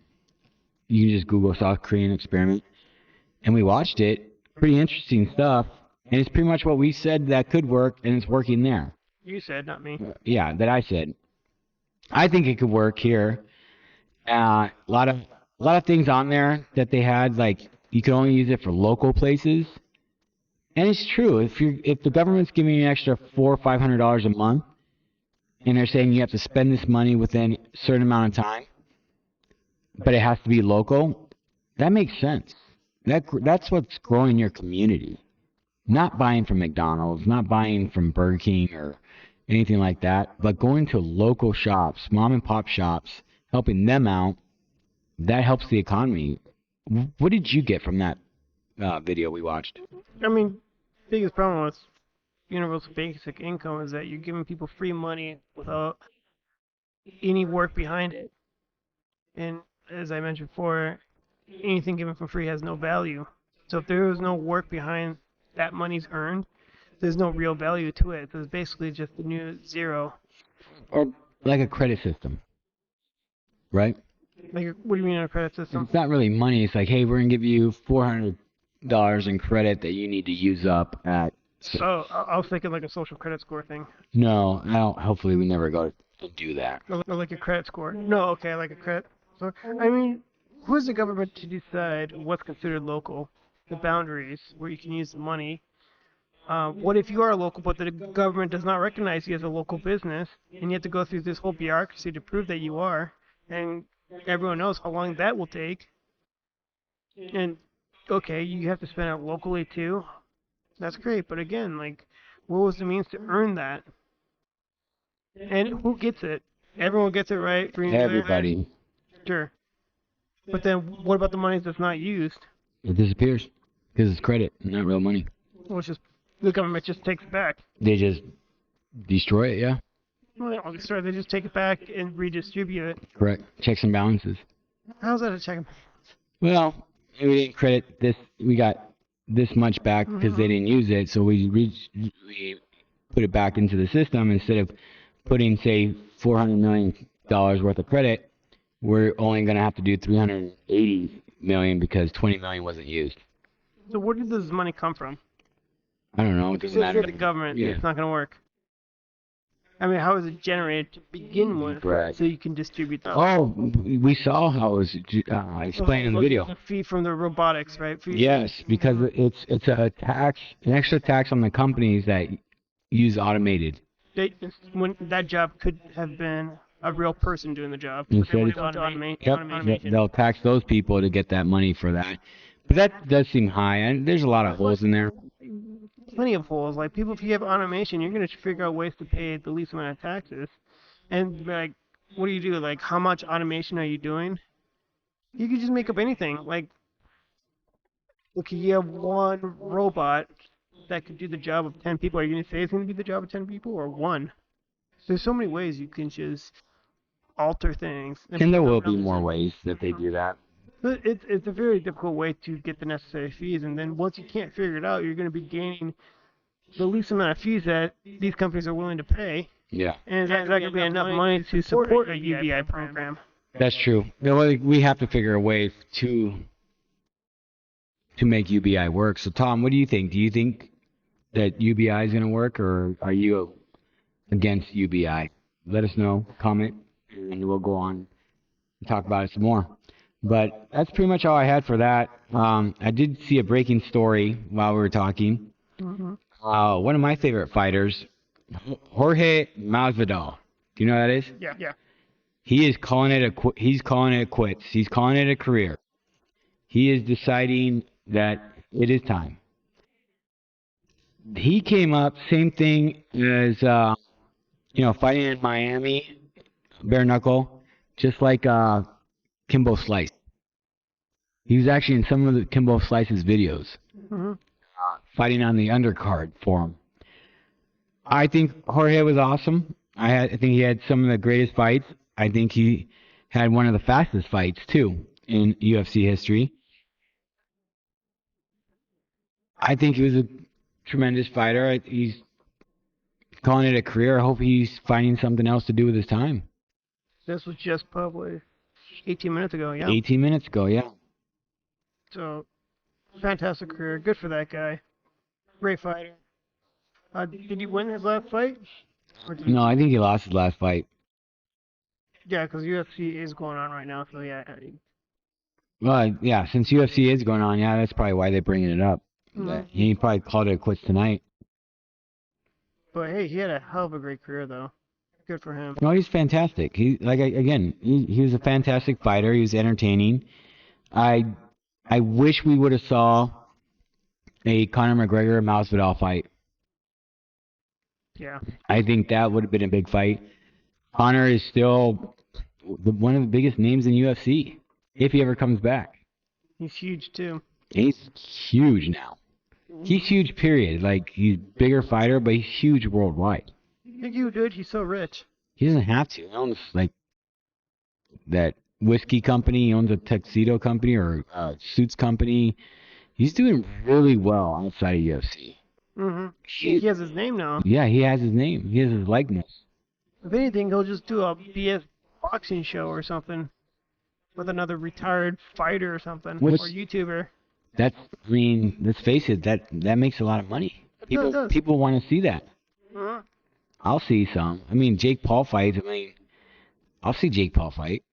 Speaker 1: You can just Google South Korean experiment. And we watched it. Pretty interesting stuff. And it's pretty much what we said that could work, and it's working there.
Speaker 2: You said, not me.
Speaker 1: Yeah, that I said. I think it could work here. A lot of things on there that they had, like you could only use it for local places. And it's true. If the government's giving you an extra $400 or $500 a month, and they're saying you have to spend this money within a certain amount of time, but it has to be local, that makes sense. That's what's growing your community. Not buying from McDonald's, not buying from Burger King or anything like that, but going to local shops, mom and pop shops, helping them out. That helps the economy. What did you get from that video we watched?
Speaker 2: I mean, biggest problem with universal basic income is that you're giving people free money without any work behind it. And as I mentioned before, anything given for free has no value. So if there is no work behind that money's earned, there's no real value to it. It's basically just the new zero.
Speaker 1: Or like a credit system, right?
Speaker 2: Like, what do you mean a credit system?
Speaker 1: It's not really money. It's like, hey, we're going to give you $400 in credit that you need to use up at...
Speaker 2: So I was thinking like a social credit score thing.
Speaker 1: No, hopefully we never go to do that.
Speaker 2: Or like a credit score. No, okay, like a credit score. I mean, who's the government to decide what's considered local? The boundaries where you can use the money. What if you are local, but the government does not recognize you as a local business, and you have to go through this whole bureaucracy to prove that you are, and everyone knows how long that will take. And okay, you have to spend it locally too. That's great, but again, like, what was the means to earn that? And who gets it? Everyone gets it, right?
Speaker 1: Everybody.
Speaker 2: Sure. But then, what about the money that's not used?
Speaker 1: It disappears because it's credit, not real money.
Speaker 2: Well, it's just the government just takes it back.
Speaker 1: They just destroy it, yeah?
Speaker 2: Well, they don't destroy it, they just take it back and redistribute it.
Speaker 1: Correct. Checks and balances.
Speaker 2: How's that a check and balance?
Speaker 1: Well, we didn't credit this. We got this much back because they didn't use it, so we put it back into the system instead of putting, say, $400 million worth of credit. We're only going to have to do $380 million because $20 million wasn't used.
Speaker 2: So where did this money come from?
Speaker 1: I don't know. It doesn't matter.
Speaker 2: The government.
Speaker 1: Yeah.
Speaker 2: It's not going to work. I mean, how is it generated to begin with?
Speaker 1: Correct.
Speaker 2: So you can distribute that.
Speaker 1: Oh, we saw how it was explained in the video.
Speaker 2: The fee from the robotics, right?
Speaker 1: Yes, because it's a tax, an extra tax on the companies that use automated.
Speaker 2: When that job could have been a real person doing the job.
Speaker 1: Instead, they'll tax those people to get that money for that. But that does seem high, and there's a lot of holes in there.
Speaker 2: Plenty of holes. Like, people, if you have automation, you're going to figure out ways to pay the least amount of taxes. And, like, what do? Like, how much automation are you doing? You can just make up anything. Like, okay, you have one robot that could do the job of 10 people. Are you going to say it's going to do the job of 10 people or one? There's so many ways you can just alter things.
Speaker 1: And there will be more ways that they do that.
Speaker 2: But it's a very difficult way to get the necessary fees, and then once you can't figure it out, you're going to be gaining the least amount of fees that these companies are willing to pay.
Speaker 1: Yeah.
Speaker 2: And it's not going to be enough money to support a UBI program.
Speaker 1: That's true. We have to figure a way to make UBI work. So, Tom, what do you think? Do you think that UBI is going to work, or are you against UBI? Let us know, comment, and we'll go on and talk about it some more. But that's pretty much all I had for that. I did see a breaking story while we were talking. One of my favorite fighters, Jorge Masvidal. Do you know who that is?
Speaker 2: Yeah.
Speaker 1: He is calling it he's calling it quits. He's calling it a career. He is deciding that it is time. He came up, same thing as fighting in Miami, bare knuckle, just like Kimbo Slice. He was actually in some of the Kimbo Slice's videos,
Speaker 2: Hmm.
Speaker 1: fighting on the undercard for him. I think Jorge was awesome. I think he had some of the greatest fights. I think he had one of the fastest fights too in UFC history. I think he was a tremendous fighter. He's calling it a career. I hope he's finding something else to do with his time.
Speaker 2: This was just published 18 minutes ago. Yeah.
Speaker 1: 18 minutes ago, yeah.
Speaker 2: So, fantastic career. Good for that guy. Great fighter. Did he win his last fight? Or did he...
Speaker 1: No, I think he lost his last fight.
Speaker 2: Yeah, because UFC is going on right now. So yeah.
Speaker 1: Well, yeah, since UFC is going on, yeah, that's probably why they're bringing it up.
Speaker 2: Mhm.
Speaker 1: He probably called it quits tonight.
Speaker 2: But hey, he had a hell of a great career though. Good for him.
Speaker 1: No, he's fantastic. He was a fantastic fighter. He was entertaining. I wish we would have saw a Conor McGregor Masvidal fight.
Speaker 2: Yeah.
Speaker 1: I think that would have been a big fight. Conor is still one of the biggest names in UFC if he ever comes back.
Speaker 2: He's huge too.
Speaker 1: He's huge now. He's huge, period. Like, he's a bigger fighter, but he's huge worldwide.
Speaker 2: I think he would do it. He's so rich.
Speaker 1: He doesn't have to. He owns, like, that whiskey company. He owns a tuxedo company or a suits company. He's doing really well outside of UFC.
Speaker 2: Mm-hmm. He has his name now.
Speaker 1: Yeah, he has his name. He has his likeness.
Speaker 2: If anything, he'll just do a BS boxing show or something with another retired fighter or something,
Speaker 1: Which-
Speaker 2: or YouTuber.
Speaker 1: That's, I mean, let's face it, that makes a lot of money.
Speaker 2: It does.
Speaker 1: People want to see that.
Speaker 2: Uh-huh.
Speaker 1: I'll see some. I mean, Jake Paul fights. I mean, I'll see Jake Paul fight.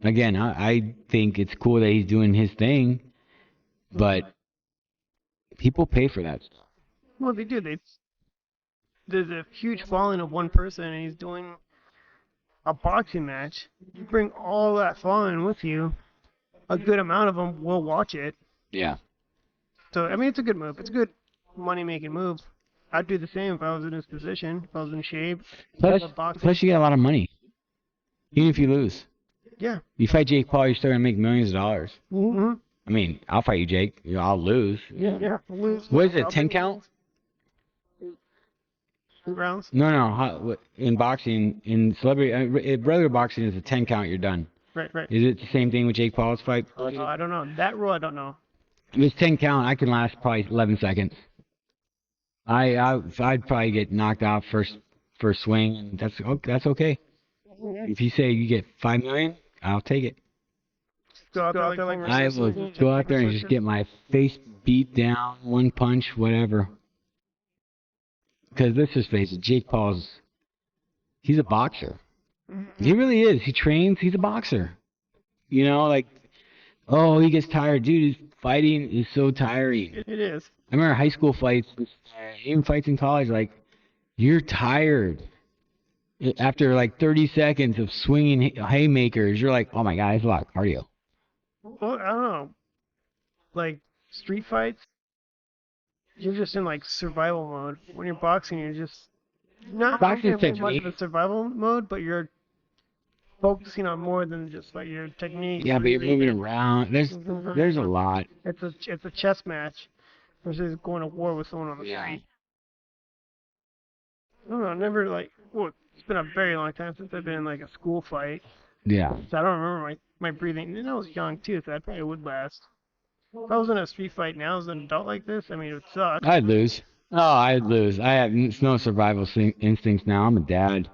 Speaker 1: Again, I think it's cool that he's doing his thing, but people pay for that stuff.
Speaker 2: Well, they do. There's a huge following of one person, and he's doing a boxing match. You bring all that following with you. A good amount of them will watch it.
Speaker 1: Yeah.
Speaker 2: So, I mean, it's a good move. It's a good money-making move. I'd do the same if I was in his position, if I was in shape.
Speaker 1: Plus,
Speaker 2: boxing.
Speaker 1: plus you get a lot of money, even if you lose.
Speaker 2: Yeah.
Speaker 1: You fight Jake Paul, you're still gonna make millions of dollars.
Speaker 2: Mm-hmm.
Speaker 1: I mean, I'll fight you, Jake. You know, I'll lose.
Speaker 2: Yeah. Lose.
Speaker 1: What is it? 10 count?
Speaker 2: 2 rounds?
Speaker 1: No. In boxing, in celebrity, regular boxing is a 10 count. You're done.
Speaker 2: Right.
Speaker 1: Is it the same thing with Jake Paul's fight?
Speaker 2: I don't know. That rule, I don't know.
Speaker 1: If it's 10 count, I can last probably 11 seconds. I'd probably get knocked out first swing, and that's okay. If you say you get 5 million, I'll take it.
Speaker 2: Go out there like
Speaker 1: I will go out there and just get my face beat down, one punch, whatever. Because let's just face it, Jake Paul's, he's a boxer. He really is. He trains. He's a boxer. You know, like, oh, he gets tired. Dude, fighting is so tiring.
Speaker 2: It is.
Speaker 1: I remember high school fights, even fights in college, like, you're tired. After like 30 seconds of swinging haymakers, you're like, oh my God, that's a lot of cardio.
Speaker 2: Well, I don't know. Like, street fights, you're just in, like, survival mode. When you're boxing, you're just not
Speaker 1: Boxing
Speaker 2: much of
Speaker 1: technique.
Speaker 2: a survival mode, but you're focusing on more than just, like, your technique.
Speaker 1: Yeah, but you're moving around. There's a lot.
Speaker 2: It's a chess match versus going to war with someone on the
Speaker 1: Yeah.
Speaker 2: street. I don't know, never, like, well, it's been a very long time since I've been in, like, a school fight.
Speaker 1: Yeah.
Speaker 2: So I don't remember my breathing. And I was young, too, so that probably would last. If I was in a street fight now as an adult like this, I mean, it would suck.
Speaker 1: I'd lose. Oh, I'd lose. I have no survival instincts now. I'm a dad.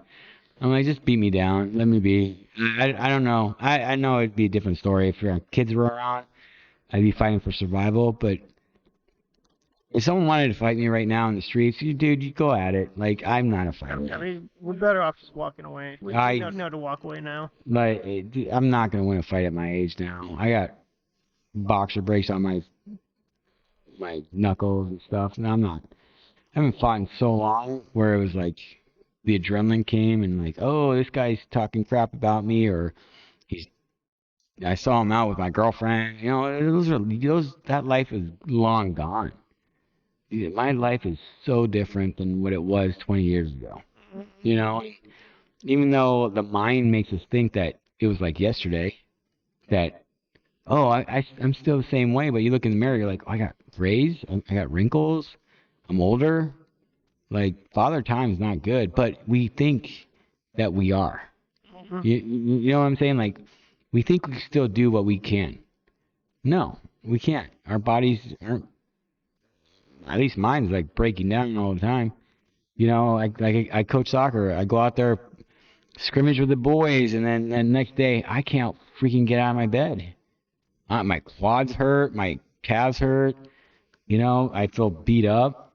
Speaker 1: I'm like, just beat me down. Let me be. I don't know. I know it'd be a different story if your kids were around. I'd be fighting for survival. But if someone wanted to fight me right now in the streets, dude, you go at it. Like, I'm not a
Speaker 2: I
Speaker 1: fighter.
Speaker 2: mean, we're better off just walking away. We know to walk away now.
Speaker 1: Like, I'm not gonna win a fight at my age now. I got boxer breaks on my knuckles and stuff, and I haven't fought in so long where it was like the adrenaline came and like, oh, this guy's talking crap about me, or I saw him out with my girlfriend. You know, that life is long gone. My life is so different than what it was 20 years ago. You know, even though the mind makes us think that it was like yesterday, that oh, I'm still the same way. But you look in the mirror, you're like, oh, I got rays, I got wrinkles, I'm older. Like, Father Time's not good, but we think that we are. You know what I'm saying? Like, we think we still do what we can. No, we can't. Our bodies aren't, at least mine's like breaking down all the time. You know, like I coach soccer. I go out there, scrimmage with the boys, and then the next day I can't freaking get out of my bed. My quads hurt, my calves hurt. You know, I feel beat up.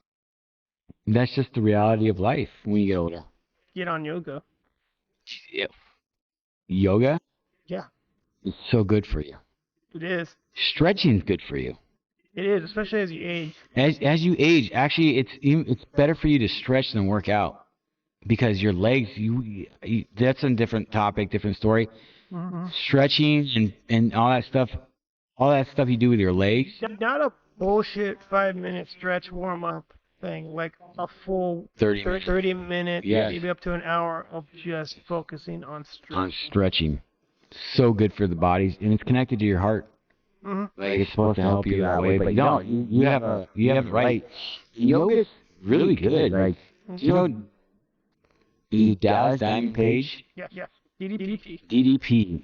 Speaker 1: That's just the reality of life when you get older.
Speaker 2: Get on yoga.
Speaker 1: Yeah. Yoga
Speaker 2: Yeah,
Speaker 1: is so good for you.
Speaker 2: it is.
Speaker 1: Stretching's good for you.
Speaker 2: It is, especially as you age.
Speaker 1: As you age, actually, it's better for you to stretch than work out because your legs. You that's a different topic, different story. Stretching and all that stuff you do with your legs.
Speaker 2: Not a bullshit 5-minute stretch warm up thing, like a full
Speaker 1: 30 minutes.
Speaker 2: 30 minutes,
Speaker 1: Yes.
Speaker 2: maybe up to an hour of just focusing on stretch.
Speaker 1: On stretching, so good for the bodies, and it's connected to your heart. Like it's supposed to help you that way, but no, you have it right. Yoga's really good. Like you know, the Dallas Diamond Page,
Speaker 2: Yeah. DDP.
Speaker 1: DDP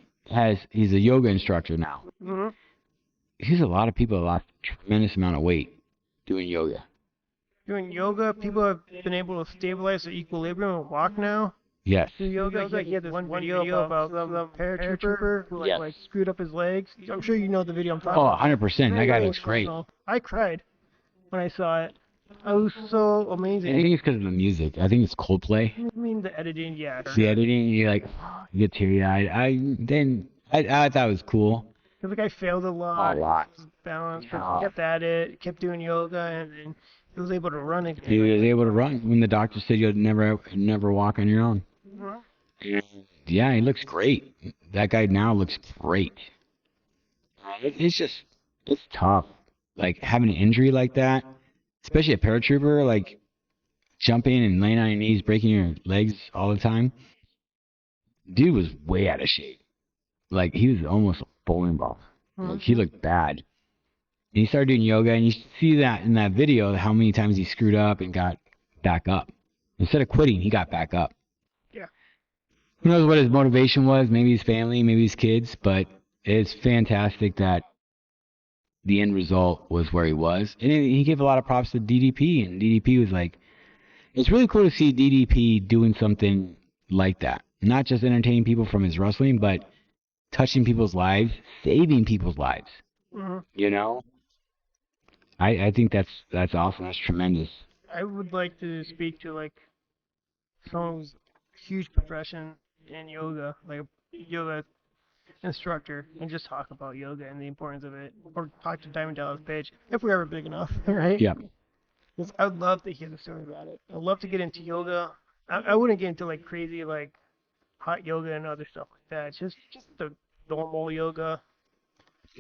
Speaker 1: he's a yoga instructor now.
Speaker 2: Mm-hmm.
Speaker 1: He's a lot of people lost a tremendous amount of weight doing yoga.
Speaker 2: Doing yoga, people have been able to stabilize their equilibrium and walk now.
Speaker 1: Yes.
Speaker 2: Do yoga. He had this one video about some paratrooper who
Speaker 1: Yes.
Speaker 2: like screwed up his legs. I'm sure you know the video I'm talking
Speaker 1: Oh,
Speaker 2: about.
Speaker 1: 100%. That guy looks great.
Speaker 2: I cried when I saw it. It was so
Speaker 1: I
Speaker 2: amazing.
Speaker 1: think it's because of the music. I think it's Coldplay.
Speaker 2: I mean, the editing, yeah.
Speaker 1: The editing, you like, you get teary-eyed. I thought it was cool.
Speaker 2: Because the guy failed a lot.
Speaker 1: A lot.
Speaker 2: Balance, but
Speaker 1: Yeah.
Speaker 2: he kept at it, kept doing yoga, and then he was able to run again.
Speaker 1: He was able to run when the doctor said you'd never walk on your own.
Speaker 2: Mhm.
Speaker 1: Yeah, he looks great. That guy now looks great. It's tough. Like having an injury like that, especially a paratrooper, like jumping and laying on your knees, breaking your legs all the time. Dude was way out of shape. Like he was almost a bowling ball. Like he looked bad. And he started doing yoga, and you see that in that video how many times he screwed up and got back up. Instead of quitting, he got back up.
Speaker 2: Yeah.
Speaker 1: Who knows what his motivation was? Maybe his family, maybe his kids, but it's fantastic that the end result was where he was. And he gave a lot of props to DDP, and DDP was like, it's really cool to see DDP doing something like that. Not just entertaining people from his wrestling, but touching people's lives, saving people's lives.
Speaker 2: Mhm.
Speaker 1: You know? I think that's awesome. That's tremendous.
Speaker 2: I would like to speak to like someone who's a huge profession in yoga, like a yoga instructor, and just talk about yoga and the importance of it, or talk to Diamond Dallas Page if we're ever big enough, right?
Speaker 1: Yeah.
Speaker 2: Because I would love to hear the story about it. I'd love to get into yoga. I wouldn't get into like crazy like hot yoga and other stuff like that. Just the normal yoga.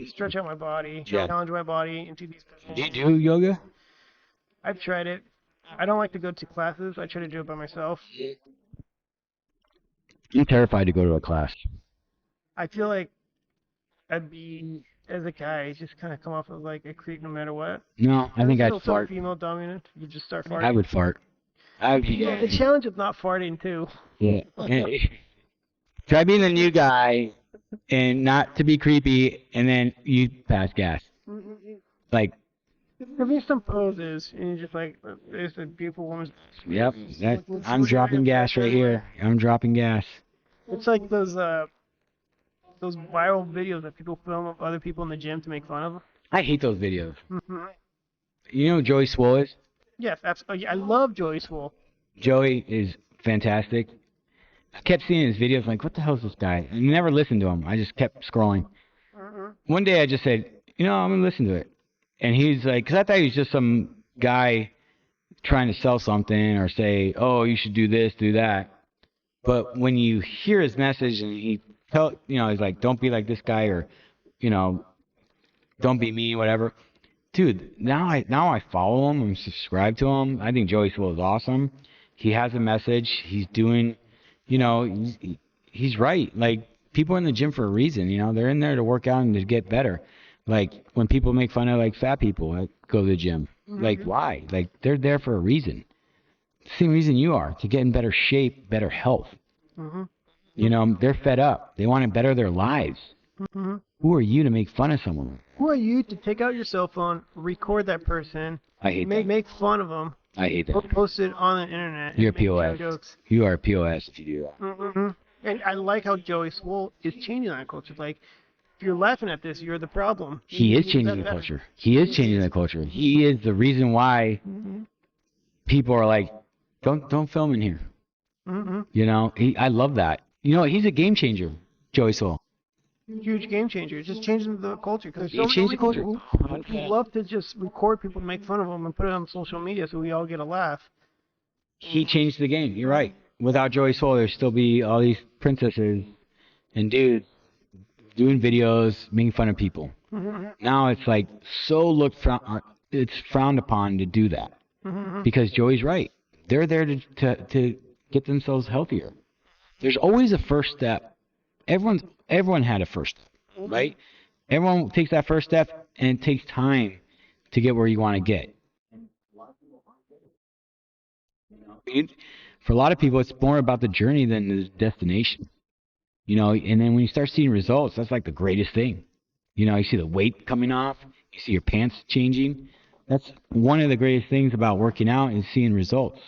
Speaker 2: Stretch out my body,
Speaker 1: Yeah.
Speaker 2: challenge my body into these
Speaker 1: Do you
Speaker 2: positions.
Speaker 1: do yoga?
Speaker 2: I've tried it. I don't like to go to classes. I try to do it by myself.
Speaker 1: I'm terrified to go to a class.
Speaker 2: I feel like I'd be, as a guy, just kind of come off as like a creep no matter what.
Speaker 1: No, I think I'd
Speaker 2: Still so
Speaker 1: fart.
Speaker 2: female dominant. You just start farting.
Speaker 1: I would fart. I would be.
Speaker 2: The challenge of not farting too.
Speaker 1: Yeah. Try being the new guy and not to be creepy, and then you pass gas. Like,
Speaker 2: There'll be some poses, and you're just like, there's a beautiful woman's.
Speaker 1: yep, I'm dropping gas right here. I'm dropping gas.
Speaker 2: It's like those viral videos that people film of other people in the gym to make fun of.
Speaker 1: I hate those videos.
Speaker 2: Mhm.
Speaker 1: You know who Joey Swole is?
Speaker 2: Yes, absolutely. I love Joey Swole.
Speaker 1: Joey is fantastic. I kept seeing his videos, like, what the hell is this guy? And I never listened to him. I just kept scrolling. One day I just said, I'm going to listen to it. And he's like, because I thought he was just some guy trying to sell something or say, oh, you should do this, do that. But when you hear his message and he's like, don't be like this guy, or, don't be me, whatever. Dude, now I follow him. I'm subscribed to him. I think Joey Swole is awesome. He has a message. He's doing, he's right. Like, people are in the gym for a reason. You know, they're in there to work out and to get better. Like when people make fun of like fat people that go to the gym, like why? Like they're there for a reason. Same reason you are, to get in better shape, better health.
Speaker 2: Mm-hmm.
Speaker 1: You know, they're fed up. They want to better their lives.
Speaker 2: Mm-hmm.
Speaker 1: Who are you to make fun of someone?
Speaker 2: Who are you to take out your cell phone, record that person,
Speaker 1: I hate that.
Speaker 2: make fun of them,
Speaker 1: I hate that.
Speaker 2: post it on the internet?
Speaker 1: You're a
Speaker 2: and make
Speaker 1: POS.
Speaker 2: jokes?
Speaker 1: You are a POS if you do that.
Speaker 2: Mm-hmm. And I like how Joey Swole is changing that culture. Like, if you're laughing at this, you're the problem.
Speaker 1: He is changing the culture. He is changing the culture. He is the reason why people are like, don't film in here.
Speaker 2: Mm-hmm.
Speaker 1: You know, I love that. You know, he's a game changer, Joey Soul.
Speaker 2: Huge game changer. Just changing the culture. Because
Speaker 1: He changed the culture.
Speaker 2: who love to just record people, make fun of them, and put it on social media so we all get a laugh.
Speaker 1: He changed the game. You're right. Without Joey Soul, there'd still be all these princesses and dudes doing videos, making fun of people.
Speaker 2: Mm-hmm.
Speaker 1: Now it's like it's frowned upon to do that
Speaker 2: Mm-hmm.
Speaker 1: because Joey's right. They're there to get themselves healthier. There's always a first step. Everyone had a first step, right? Everyone takes that first step, and it takes time to get where you want to get. For a lot of people, it's more about the journey than the destination. You know, and then when you start seeing results, that's like the greatest thing. You know, you see the weight coming off, you see your pants changing. That's one of the greatest things about working out is seeing results.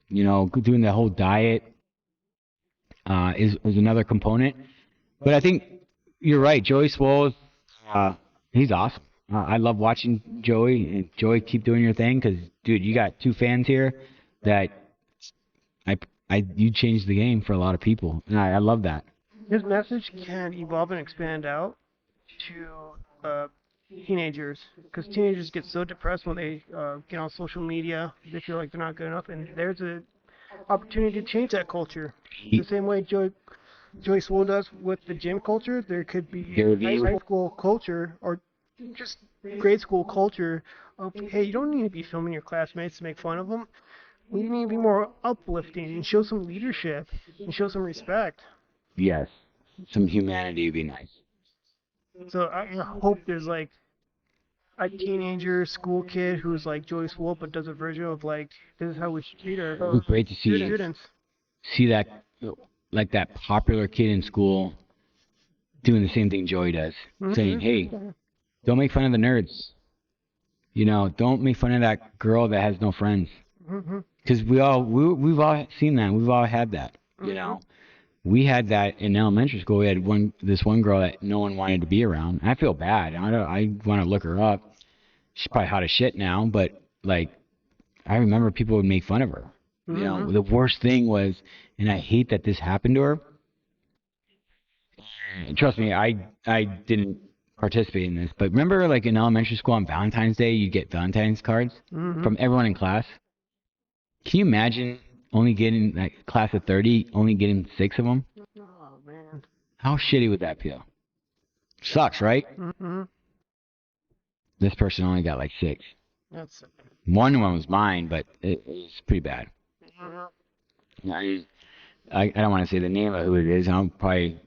Speaker 1: You know, doing the whole diet is another component. But I think you're right. Joey Swole, he's awesome. I love watching Joey. And Joey, keep doing your thing because, dude, you got two fans here that you changed the game for a lot of people. And I love that.
Speaker 2: His message can evolve and expand out to teenagers, because teenagers get so depressed when they get on social media. They feel like they're not good enough, and there's an opportunity to change that culture. The same way Joey Swole does with the gym culture, there could be high school culture or just grade school culture of, hey, you don't need to be filming your classmates to make fun of them. We need to be more uplifting and show some leadership and show some respect.
Speaker 1: Yes. Some humanity would be nice.
Speaker 2: So I hope there's like a teenager school kid who's like Joey Swole but does a version of like, this is how we should treat our
Speaker 1: It would be great to
Speaker 2: students.
Speaker 1: See that, like that popular kid in school doing the same thing Joey does. Saying, hey, don't make fun of the nerds. You know, don't make fun of that girl that has no friends. Because we've all seen that. We've all had that. You know, we had that in elementary school. We had this one girl that no one wanted to be around. I feel bad. I want to look her up. She's probably hot as shit now, but like, I remember people would make fun of her. You know, the worst thing was, and I hate that this happened to her. Trust me, I didn't participate in this, but remember, like in elementary school on Valentine's Day, you get Valentine's cards from everyone in class. Can you imagine only getting like class of 30, only getting 6 of them?
Speaker 2: Oh man,
Speaker 1: how shitty would that feel? Sucks, right? This person only got like 6.
Speaker 2: That's
Speaker 1: One was mine, but it was pretty bad. I don't want to say the name of who it is. I'm probably,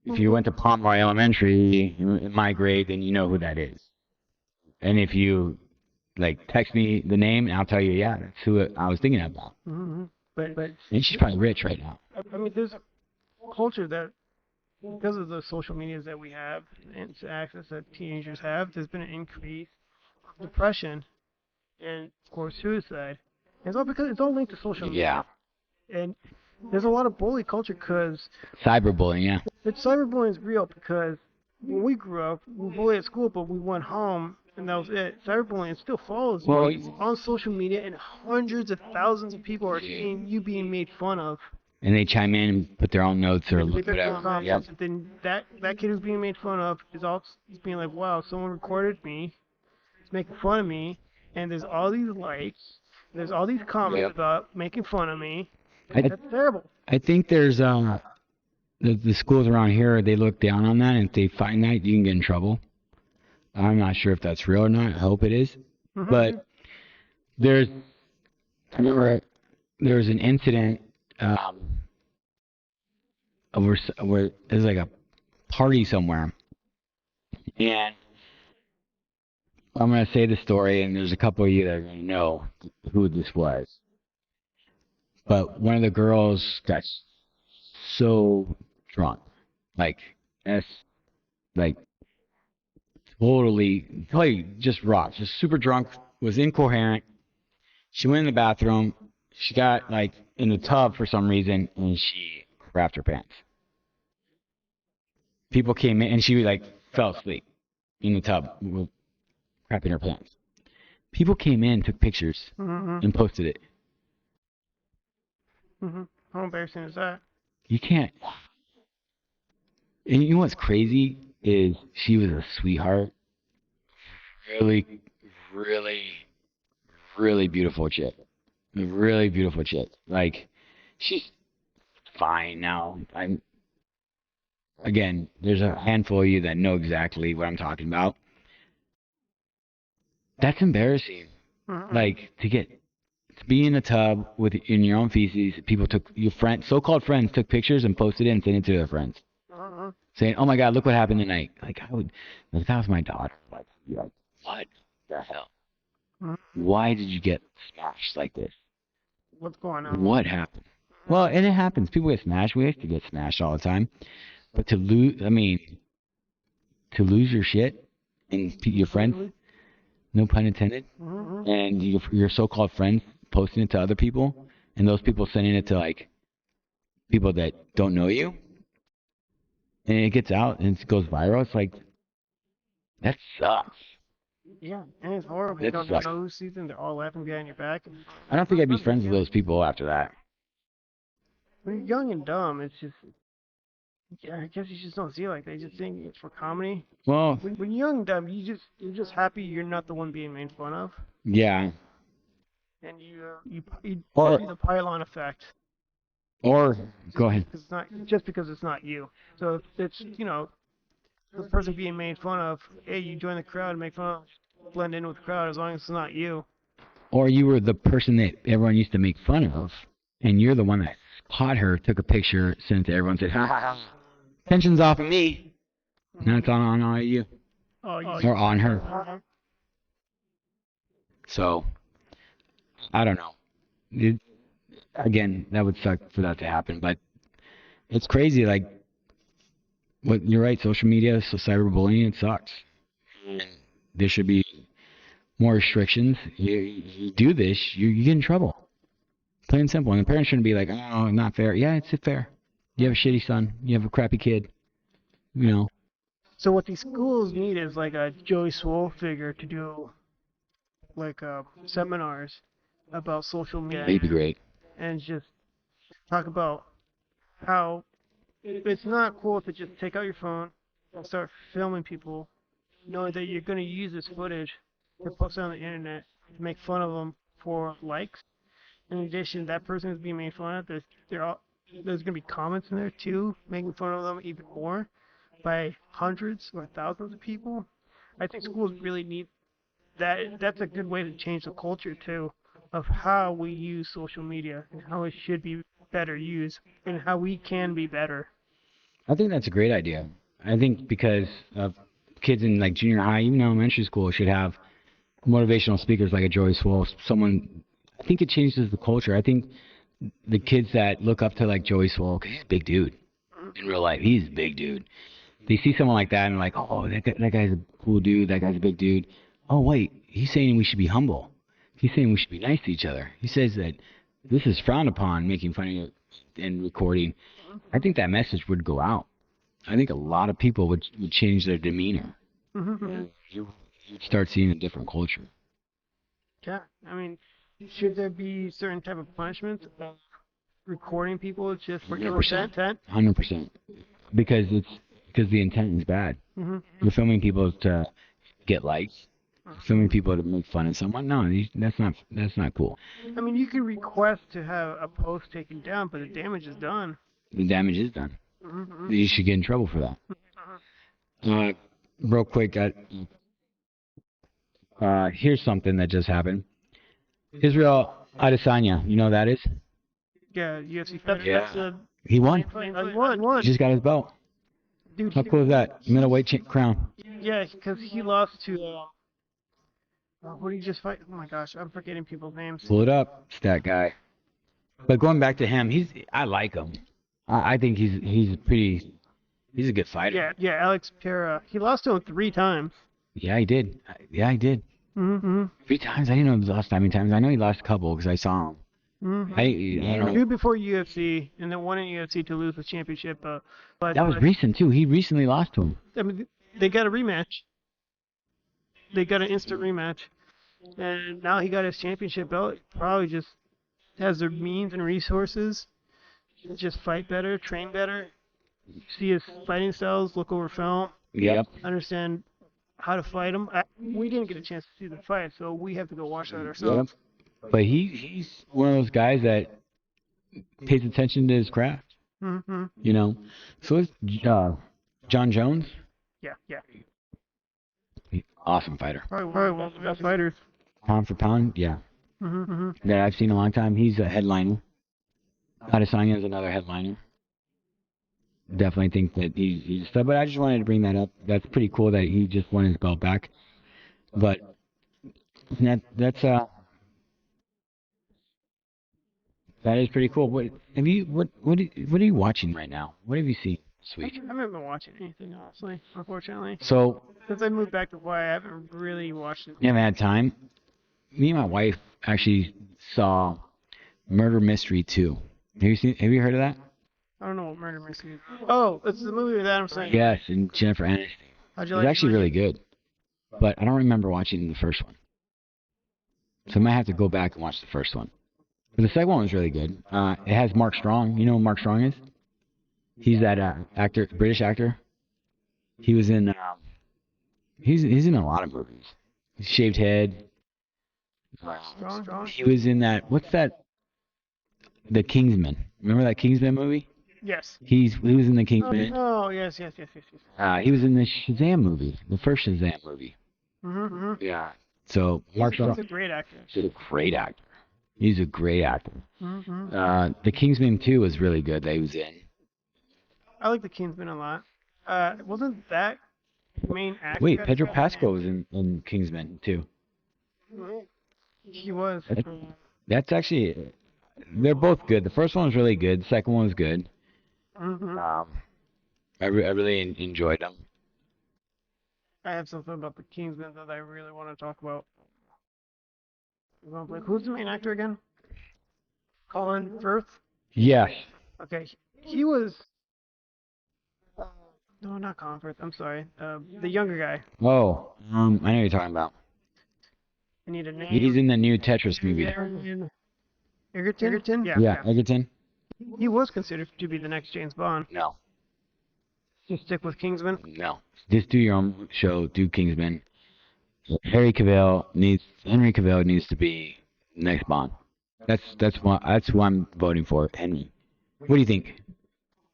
Speaker 1: if you went to Pomeroy Elementary in my grade, then you know who that is. And if you like text me the name, and I'll tell you, yeah, that's who I was thinking about.
Speaker 2: But
Speaker 1: And she's probably rich right now.
Speaker 2: I mean, there's a culture that, because of the social medias that we have and access that teenagers have, there's been an increase of depression and, of course, suicide. And it's all because it's all linked to social media.
Speaker 1: Yeah.
Speaker 2: And there's a lot of bully culture because
Speaker 1: Cyberbullying, yeah.
Speaker 2: cyberbullying is real, because when we grew up, we bullied at school, but we went home and that was it. Cyberbullying still follows you on social media, and hundreds of thousands of people are seeing you being made fun of.
Speaker 1: And they chime in and put their own notes or whatever.
Speaker 2: Yep. Then that kid who's being made fun of is also being like, wow, someone recorded me, is making fun of me, and there's all these likes, there's all these comments about making fun of me. That's terrible.
Speaker 1: I think there's the schools around here, they look down on that, and if they find that, you can get in trouble. I'm not sure if that's real or not. I hope it is. But I remember there was an incident where there's like a party somewhere, and I'm gonna say the story, and there's a couple of you that are gonna know who this was. But one of the girls got so drunk, like that's like totally just rocked, just super drunk, was incoherent. She went in the bathroom. She got like in the tub for some reason, and she crapped her pants. People came in, and she like fell asleep in the tub with crapping her pants. People came in, took pictures,
Speaker 2: Mm-hmm.
Speaker 1: and posted it.
Speaker 2: Mm-hmm. How embarrassing is that?
Speaker 1: You can't. And you know what's crazy is she was a sweetheart. Really, really, really beautiful chick. Really beautiful chick. Like, she's fine now. Again, there's a handful of you that know exactly what I'm talking about. That's embarrassing.
Speaker 2: Mm-hmm.
Speaker 1: Like, to be in a tub in your own feces, people took, your so-called friends took pictures and posted it and sent it to their friends.
Speaker 2: Uh-huh.
Speaker 1: Saying, "Oh my God, look what happened tonight." Like if that was my daughter. Like, you're like, what the hell?
Speaker 2: Mm-hmm.
Speaker 1: Why did you get smashed like this?
Speaker 2: What's going on?
Speaker 1: What happened? Well, and it happens. People get smashed. We used to get smashed all the time. But to lose your shit and your friends, no pun intended,
Speaker 2: Mm-hmm.
Speaker 1: and your so-called friends posting it to other people, and those people sending it to like people that don't know you, and it gets out and it goes viral. It's like, that sucks.
Speaker 2: Yeah, and it's horrible. You
Speaker 1: It
Speaker 2: don't
Speaker 1: sucks.
Speaker 2: know who's sees them. They're all laughing behind your back.
Speaker 1: I don't think I'd be friends with those people after that.
Speaker 2: When you're young and dumb, it's just, yeah, I guess you just don't see it like that. You just think it's for comedy.
Speaker 1: Well,
Speaker 2: When you're young and dumb, you're just happy you're not the one being made fun of,
Speaker 1: yeah.
Speaker 2: and you
Speaker 1: Or-
Speaker 2: see the pylon effect.
Speaker 1: Or go ahead.
Speaker 2: Because it's not just because it's not you. So if it's the person being made fun of. Hey, you join the crowd and make fun of, blend in with the crowd as long as it's not you.
Speaker 1: Or you were the person that everyone used to make fun of, and you're the one that caught her, took a picture, sent it to everyone, said, "Ha ha ha, tension's off of me." Now it's on all of you,
Speaker 2: Oh,
Speaker 1: or on her. So, I don't know. Again, that would suck for that to happen, but it's crazy. Like, you're right. Social media, so cyberbullying, it sucks. There should be more restrictions. You do this, you get in trouble. Plain and simple. And the parents shouldn't be like, "Oh, not fair." Yeah, it's fair. You have a shitty son. You have a crappy kid. You know.
Speaker 2: So what these schools need is like a Joey Swoll figure to do like seminars about social media.
Speaker 1: That'd be great.
Speaker 2: And just talk about how it's not cool to just take out your phone and start filming people, knowing that you're going to use this footage to post it on the internet to make fun of them for likes. In addition, that person is being made fun of. There's going to be comments in there too, making fun of them even more by hundreds or thousands of people. I think schools really need that. That's a good way to change the culture too, of how we use social media and how it should be better used and how we can be better.
Speaker 1: I think that's a great idea. I think because of kids in like junior high, even elementary school, should have motivational speakers like a Joey Swoll. I think it changes the culture. I think the kids that look up to like Joey Swoll, because he's a big dude in real life. He's a big dude. They see someone like that and like, "Oh, that guy's a cool dude. That guy's a big dude." Oh, wait, he's saying we should be humble. He's saying we should be nice to each other. He says that this is frowned upon, making fun of you and recording. I think that message would go out. I think a lot of people would change their demeanor.
Speaker 2: Mm-hmm.
Speaker 1: You'd start seeing a different culture.
Speaker 2: Yeah, I mean, should there be certain type of punishments of recording people just for
Speaker 1: 100%.
Speaker 2: intent?
Speaker 1: 100%. Because the intent is bad.
Speaker 2: Mm-hmm.
Speaker 1: You're filming people to get likes. Filming people to make fun of someone. No, that's not cool.
Speaker 2: I mean, you can request to have a post taken down, but the damage is done.
Speaker 1: The damage is done.
Speaker 2: Mm-hmm.
Speaker 1: You should get in trouble for that. Real quick, here's something that just happened. Israel Adesanya, you know who that is?
Speaker 2: Yeah, UFC fighter.
Speaker 1: Yeah.
Speaker 2: That's a
Speaker 1: He won.
Speaker 2: He won.
Speaker 1: He just got his belt.
Speaker 2: Dude,
Speaker 1: How cool is that? Middleweight crown.
Speaker 2: yeah, because he lost to what did he just fight? Oh my gosh, I'm forgetting people's names.
Speaker 1: Pull it up. It's that guy. But going back to him, I like him. I think he's a good fighter.
Speaker 2: Yeah, Alex Pereira. He lost to him 3 times.
Speaker 1: Yeah, he did. Yeah, he did.
Speaker 2: Mm-hmm.
Speaker 1: 3 times. I didn't know he lost that many times. I know he lost a couple because I saw him.
Speaker 2: Mm-hmm.
Speaker 1: I don't know.
Speaker 2: 2 before UFC, and then 1 in UFC to lose the championship. But
Speaker 1: That was recent too. He recently lost to him.
Speaker 2: I mean, they got a rematch. They got an instant rematch, and now he got his championship belt. Probably just has the means and resources to just fight better, train better, see his fighting styles, look over film,
Speaker 1: Yep.
Speaker 2: understand how to fight him. We didn't get a chance to see the fight, so we have to go watch that ourselves.
Speaker 1: Yep. But he's one of those guys that pays attention to his craft.
Speaker 2: Mm-hmm.
Speaker 1: You know. So is John Jones.
Speaker 2: Yeah.
Speaker 1: Awesome fighter.
Speaker 2: Probably one of the best fighters.
Speaker 1: Pound for pound, yeah.
Speaker 2: Mm-hmm.
Speaker 1: That I've seen in a long time. He's a headliner. Adesanya is another headliner. Definitely think that he's stuff. But I just wanted to bring that up. That's pretty cool that he just won his belt back. But that's that is pretty cool. What are you watching right now? What have you seen this
Speaker 2: I
Speaker 1: week?
Speaker 2: haven't been watching anything, honestly, unfortunately.
Speaker 1: So
Speaker 2: Since I moved back to Hawaii, I haven't really watched it.
Speaker 1: you haven't had time. Me and my wife actually saw Murder Mystery 2. Have you heard of that?
Speaker 2: I don't know what Murder Mystery is. Oh, it's the movie with Adam Sandler.
Speaker 1: Yes, and Jennifer Aniston.
Speaker 2: How'd
Speaker 1: It
Speaker 2: you
Speaker 1: was
Speaker 2: like
Speaker 1: actually really good, but I don't remember watching the first one. So I might have to go back and watch the first one. But the second one was really good. It has Mark Strong. You know who Mark Strong is? He's that actor, British actor. He was in. He's in a lot of movies. Shaved head.
Speaker 2: Strong?
Speaker 1: He was in that. What's that? The Kingsman. Remember that Kingsman movie?
Speaker 2: Yes.
Speaker 1: He was in the Kingsman.
Speaker 2: Oh, yes.
Speaker 1: He was in the Shazam movie, the first Shazam movie.
Speaker 2: Mm-hmm.
Speaker 1: Yeah. So Mark
Speaker 2: He's
Speaker 1: Strong
Speaker 2: a great actor.
Speaker 1: is a great actor. He's a great actor.
Speaker 2: Mm-hmm.
Speaker 1: The Kingsman 2 was really good that he was in.
Speaker 2: I like the Kingsman a lot. Wasn't that main actor?
Speaker 1: Wait, Pedro Pascal was in Kingsman 2.
Speaker 2: He was.
Speaker 1: That's actually, they're both good. The first one was really good. The second one was good.
Speaker 2: Mm-hmm.
Speaker 1: I really enjoyed them.
Speaker 2: I have something about the Kingsman that I really want to talk about. Who's the main actor again? Colin Firth?
Speaker 1: Yes.
Speaker 2: Okay, he was. No, not Colin Firth. I'm sorry. The younger guy.
Speaker 1: Oh, I know what you're talking about.
Speaker 2: I need a name.
Speaker 1: He's in the new Tetris movie.
Speaker 2: Egerton?
Speaker 1: Yeah, Egerton?
Speaker 2: He was considered to be the next James Bond.
Speaker 1: No.
Speaker 2: Just stick with Kingsman.
Speaker 1: No. Just do your own show. Do Kingsman. Henry Cavill needs to be next Bond. That's who I'm voting for. Henry. What do you think?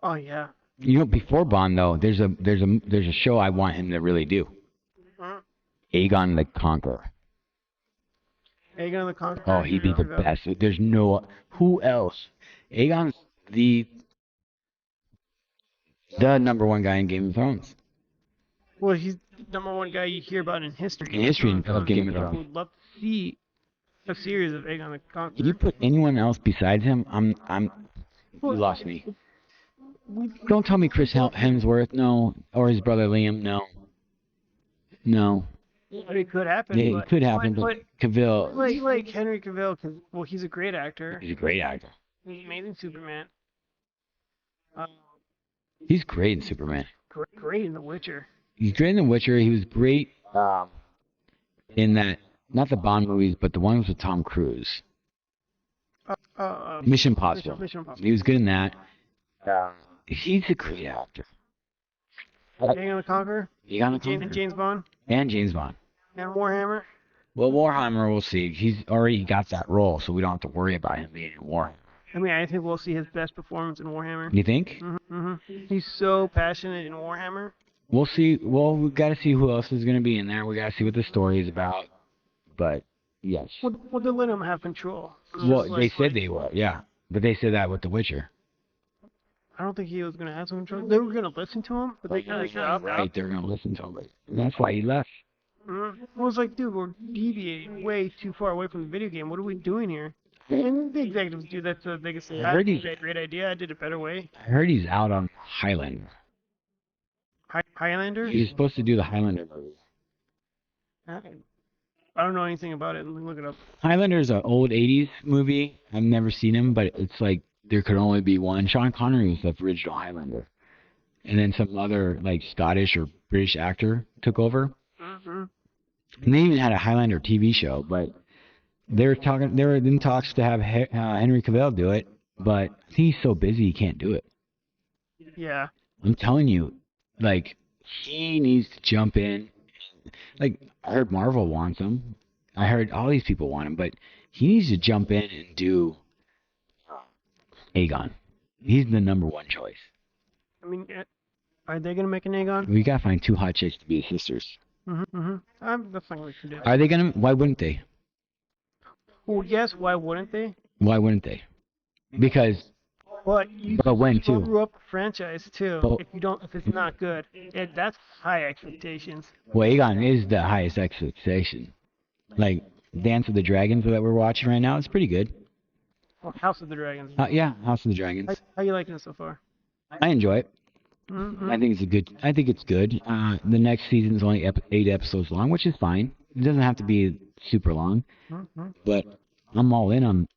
Speaker 2: Oh yeah.
Speaker 1: You know, before Bond though, there's a show I want him to really do. Aegon the Conqueror.
Speaker 2: Aegon the Conqueror.
Speaker 1: Oh, he'd be the best. There's no who else. Aegon's the number one guy in Game of Thrones.
Speaker 2: Well, he's the number one guy you hear about in history.
Speaker 1: In history of Game of
Speaker 2: I
Speaker 1: Thrones.
Speaker 2: would love to see a series of Aegon the Conqueror.
Speaker 1: If you put anyone else besides him, you lost me. Don't tell me Chris Hemsworth, no, or his brother Liam, no.
Speaker 2: It could happen.
Speaker 1: Yeah, it could happen, but Cavill,
Speaker 2: Like Henry Cavill, well, he's a great actor.
Speaker 1: he's a great actor.
Speaker 2: He's amazing Superman.
Speaker 1: He's great in Superman.
Speaker 2: Great in The Witcher.
Speaker 1: He's great in The Witcher. He was great in that, not the Bond movies, but the ones with Tom Cruise. Mission Impossible.
Speaker 2: Mission Impossible.
Speaker 1: He was good in that. He's a great actor.
Speaker 2: Aegon the Conqueror.
Speaker 1: Aegon the Conqueror.
Speaker 2: And James Bond.
Speaker 1: And James Bond.
Speaker 2: And Warhammer.
Speaker 1: Well, Warhammer, we'll see. He's already got that role, so we don't have to worry about him being in Warhammer.
Speaker 2: I mean, I think we'll see his best performance in Warhammer.
Speaker 1: You think?
Speaker 2: Mm-hmm. He's so passionate in Warhammer.
Speaker 1: We'll see. Well, we got to see who else is going to be in there. We got to see what the story is about. But yes.
Speaker 2: Well, they let him have control.
Speaker 1: Well, they said they were, yeah. But they said that with The Witcher.
Speaker 2: I don't think he was gonna have some control. They were gonna listen to him, but they kind of stopped.
Speaker 1: Right, they're gonna listen to him, but that's why he left.
Speaker 2: It was like, dude, we're deviating way too far away from the video game. What are we doing here? And the executives do that so they can say,
Speaker 1: I heard he's-
Speaker 2: great idea, I did it better way.
Speaker 1: I heard he's out on Highlander.
Speaker 2: Highlander?
Speaker 1: He's supposed to do the Highlander movie.
Speaker 2: I don't know anything about it. Let me look it up.
Speaker 1: Highlander's an old '80s movie. I've never seen him, but it's like there could only be one. Sean Connery was the original Highlander, and then some other like Scottish or British actor took over.
Speaker 2: Mm-hmm.
Speaker 1: And they even had a Highlander TV show, but they were in talks to have Henry Cavill do it, but he's so busy he can't do it.
Speaker 2: Yeah.
Speaker 1: I'm telling you, like, he needs to jump in. Like, I heard Marvel wants him. I heard all these people want him, but he needs to jump in and do Aegon. He's the number one choice.
Speaker 2: I mean, are they gonna make an Aegon?
Speaker 1: We gotta find two hot chicks to be his sisters.
Speaker 2: That's not what we should do.
Speaker 1: Are they gonna? Why wouldn't they?
Speaker 2: Well, yes. Why wouldn't they?
Speaker 1: Why wouldn't they? Because,
Speaker 2: But
Speaker 1: when
Speaker 2: you
Speaker 1: too?
Speaker 2: grew up a franchise too.
Speaker 1: But-
Speaker 2: If it's not good, that's high expectations.
Speaker 1: Well, Aegon is the highest expectation. Like, Dance of the Dragons that we're watching right now, it's pretty good.
Speaker 2: Well, House of the Dragons.
Speaker 1: Yeah, House of the Dragons.
Speaker 2: How you liking it so far?
Speaker 1: I enjoy it.
Speaker 2: Mm-hmm.
Speaker 1: I think it's good. The next season is only 8 episodes long, which is fine. It doesn't have to be super long.
Speaker 2: Mm-hmm.
Speaker 1: But I'm all in on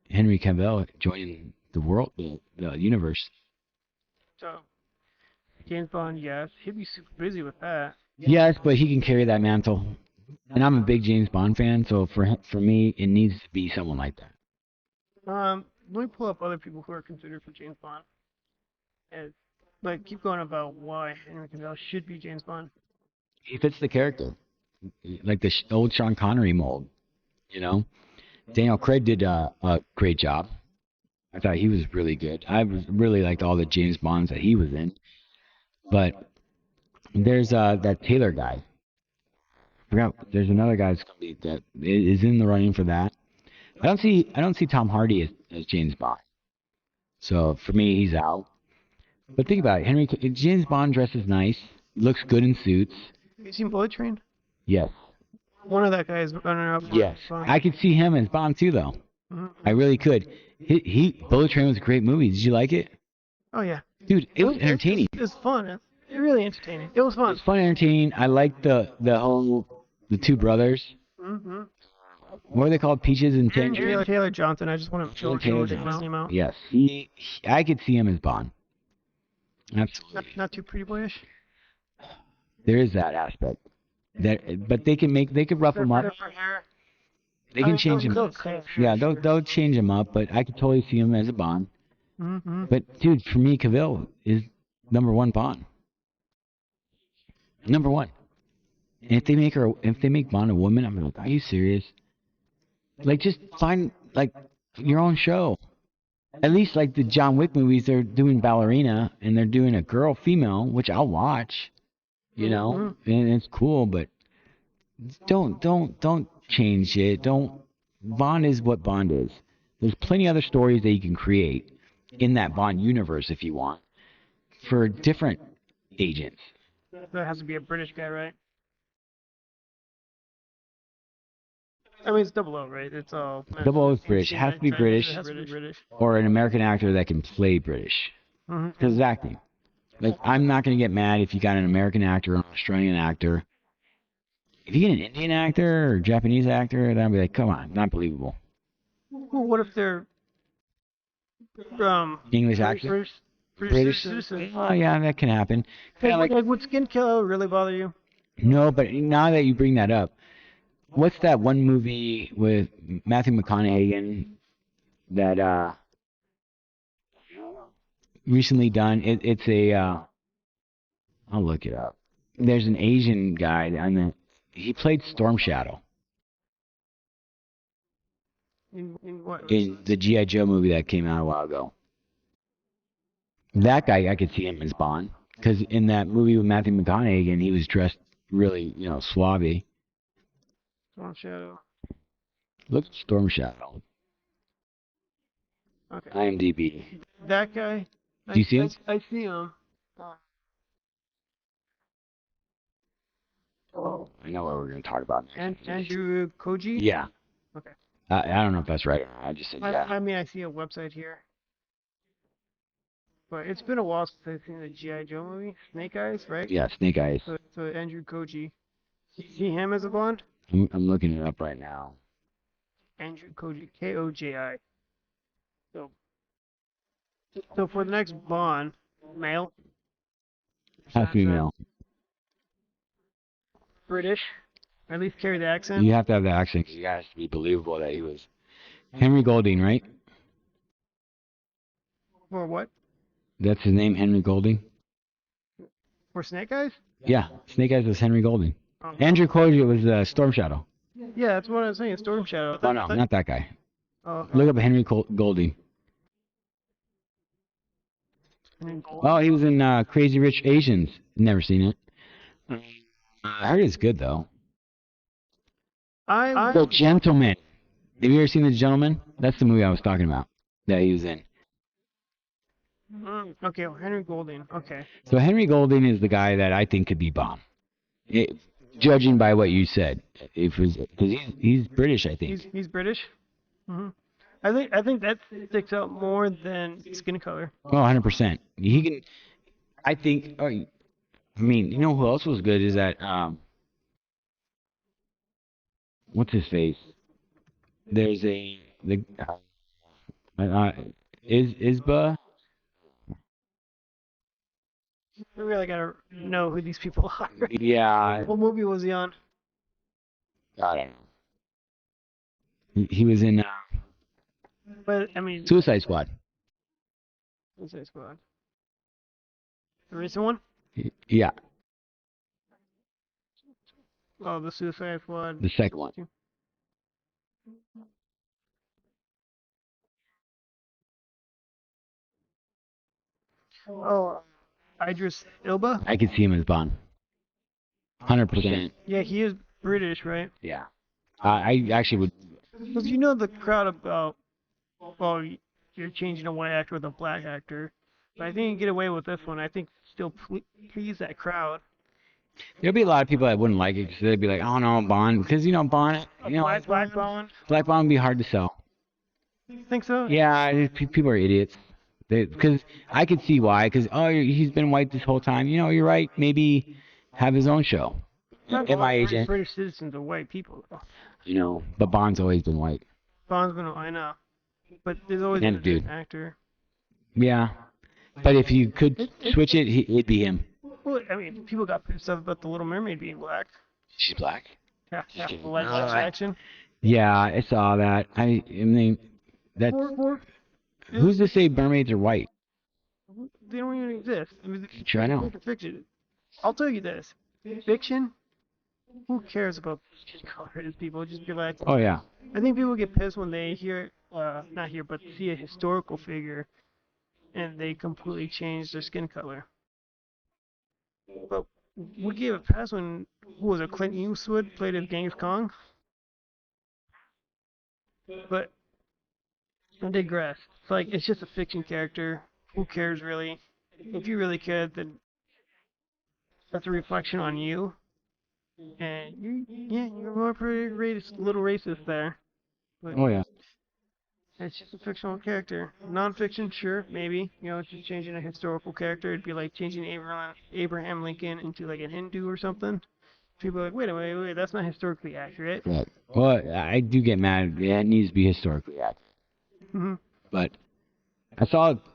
Speaker 1: Henry Cavill joining the world, the universe.
Speaker 2: So, James Bond, yes, he'd be super busy with that.
Speaker 1: Yes, but he can carry that mantle. And I'm a big James Bond fan, so for me, it needs to be someone like that.
Speaker 2: Let me pull up other people who are considered for James Bond. And, keep going about why Henry Cavill should be James Bond.
Speaker 1: He fits the character, like the old Sean Connery mold. You know, Daniel Craig did a great job. I thought he was really good. I really liked all the James Bonds that he was in. But there's that Taylor guy. I forgot. There's another guy that is in the running for that. I don't see Tom Hardy as James Bond. So for me, he's out. But think about it. James Bond dresses nice, looks good in suits.
Speaker 2: Have you seen Bullet Train?
Speaker 1: Yes.
Speaker 2: One of that guys running up.
Speaker 1: Yes. I could see him as Bond too, though.
Speaker 2: Mm-hmm.
Speaker 1: I really could. Bullet Train was a great movie. Did you like it?
Speaker 2: Oh yeah.
Speaker 1: Dude, it was entertaining.
Speaker 2: It was fun. It was really entertaining. It was
Speaker 1: It
Speaker 2: fun.
Speaker 1: was fun and entertaining. I liked the two brothers.
Speaker 2: Mm-hmm.
Speaker 1: What are they called? Peaches and Tangerine?
Speaker 2: Taylor Johnson. I just want to show
Speaker 1: Taylor
Speaker 2: his
Speaker 1: Johnson.
Speaker 2: name out.
Speaker 1: Yes. I could see him as Bond. Absolutely.
Speaker 2: Not too pretty boyish.
Speaker 1: There is that aspect. But they could rough him up. They can change him. Yeah, they'll change him up. But I could totally see him as a Bond.
Speaker 2: Mm-hmm.
Speaker 1: But dude, for me, Cavill is number one Bond. Number one. And if they make Bond a woman, I'm like, are you serious? Like, just find your own show. At least like the John Wick movies, they're doing ballerina and they're doing a girl female, which I'll watch. You know, and it's cool, but don't change it. Bond is what Bond is. There's plenty other stories that you can create in that Bond universe if you want for different agents.
Speaker 2: That has to be a British guy, right? I mean, it's 00, right? It's all.
Speaker 1: 00 is British. It has to be British.
Speaker 2: It has to be British.
Speaker 1: Or an American actor that can play British.
Speaker 2: Mm-hmm.
Speaker 1: Because it's acting. Like, I'm not going to get mad if you got an American actor or an Australian actor. If you get an Indian actor or Japanese actor, then I'll be like, come on, not believable.
Speaker 2: Well, what if they're
Speaker 1: English actor?
Speaker 2: British citizens?
Speaker 1: Oh, yeah, that can happen. Kinda like,
Speaker 2: Would skin color really bother you?
Speaker 1: no, but now that you bring that up, what's that one movie with Matthew McConaughey that recently done? It's a I'll look it up. There's an Asian guy he played Storm Shadow
Speaker 2: In what?
Speaker 1: in the G.I. Joe movie that came out a while ago. That guy, I could see him as Bond, because in that movie with Matthew McConaughey, and he was dressed really, suave.
Speaker 2: Storm Shadow.
Speaker 1: Look at Storm Shadow.
Speaker 2: Okay.
Speaker 1: IMDb.
Speaker 2: That guy
Speaker 1: Do you see him?
Speaker 2: I see him.
Speaker 1: I know what we're going to talk about
Speaker 2: And
Speaker 1: next.
Speaker 2: Andrew Koji?
Speaker 1: Yeah.
Speaker 2: Okay.
Speaker 1: I don't know if that's right. I just said yeah.
Speaker 2: I mean, I see a website here. But it's been a while since I've seen the G.I. Joe movie. Snake Eyes, right?
Speaker 1: Yeah, Snake Eyes.
Speaker 2: So Andrew Koji. See him as a Bond?
Speaker 1: I'm looking it up right now.
Speaker 2: Andrew Koji. Koji. So for the next Bond, male?
Speaker 1: Has to be male.
Speaker 2: British? At least carry the accent?
Speaker 1: You have to have the accent. It has to be believable that he was Henry Golding, right?
Speaker 2: For what?
Speaker 1: That's his name, Henry Golding.
Speaker 2: For Snake Eyes?
Speaker 1: Yeah, Snake Eyes was Henry Golding.
Speaker 2: Oh.
Speaker 1: Andrew Koji was Storm Shadow.
Speaker 2: Yeah, that's what I was saying. Storm Shadow.
Speaker 1: Oh no, not that guy.
Speaker 2: Oh,
Speaker 1: Look up Henry Golding. Oh, he was in Crazy Rich Asians. Never seen it. I heard it's good though. The Gentleman. Have you ever seen The Gentleman? That's the movie I was talking about that he was in.
Speaker 2: Okay, well, Henry Golding. Okay.
Speaker 1: So Henry Golding is the guy that I think could be Bond. Judging by what you said, because he's British, I think.
Speaker 2: He's British. I think that sticks out more than skin color.
Speaker 1: Oh, 100%. He can. I think. Oh, I mean, you know who else was good is that what's his face? There's Isba.
Speaker 2: We really gotta know who these people are.
Speaker 1: Yeah.
Speaker 2: What movie was he on?
Speaker 1: I don't know. He was in
Speaker 2: But I mean,
Speaker 1: Suicide Squad.
Speaker 2: Suicide Squad. The recent one?
Speaker 1: Yeah,
Speaker 2: Oh, the Suicide Squad.
Speaker 1: the second one.
Speaker 2: Oh, Idris Elba.
Speaker 1: I could see him as Bond. 100%.
Speaker 2: Yeah, he is British, right?
Speaker 1: Yeah. I actually would.
Speaker 2: Because you know the crowd about, well, you're changing a white actor with a black actor. But I think you get away with this one. I think still please that crowd.
Speaker 1: There'll be a lot of people that wouldn't like it because they'd be like, "Oh no, Bond," because Bond.
Speaker 2: Black Bond.
Speaker 1: Black Bond would be hard to sell.
Speaker 2: Think so?
Speaker 1: Yeah, people are idiots. Because I could see why. Because he's been white this whole time. You're right. Maybe have his own show.
Speaker 2: Not
Speaker 1: Am I
Speaker 2: all
Speaker 1: agent?
Speaker 2: British citizens are white people.
Speaker 1: But Bond's always been white.
Speaker 2: Bond's been, I know. But there's always
Speaker 1: And
Speaker 2: been a
Speaker 1: dude.
Speaker 2: different actor.
Speaker 1: Yeah. But if you could switch it, it'd be him.
Speaker 2: Well, I mean, people got pissed off about the Little Mermaid being black.
Speaker 1: She's black.
Speaker 2: Yeah, live action.
Speaker 1: Yeah, I saw that. I mean, that's. Who's to say mermaids are white?
Speaker 2: They don't even exist. I mean,
Speaker 1: Sure, I know.
Speaker 2: they're fiction. I'll tell you this: fiction. Who cares about skin color? Is people just be like?
Speaker 1: Oh yeah.
Speaker 2: I think people get pissed when they not hear, but see a historical figure, and they completely change their skin color. But we gave a pass when who was it? Clint Eastwood played as Genghis Khan. But I digress. It's like it's just a fiction character. Who cares really? If you really cared, then that's a reflection on you. And you're more pretty little racist there. But
Speaker 1: Oh yeah.
Speaker 2: it's just a fictional character. Non-fiction, sure, maybe. It's just changing a historical character. It'd be like changing Abraham Lincoln into like a Hindu or something. People are like, wait, that's not historically accurate.
Speaker 1: Right. Well, I do get mad. It needs to be historically accurate. But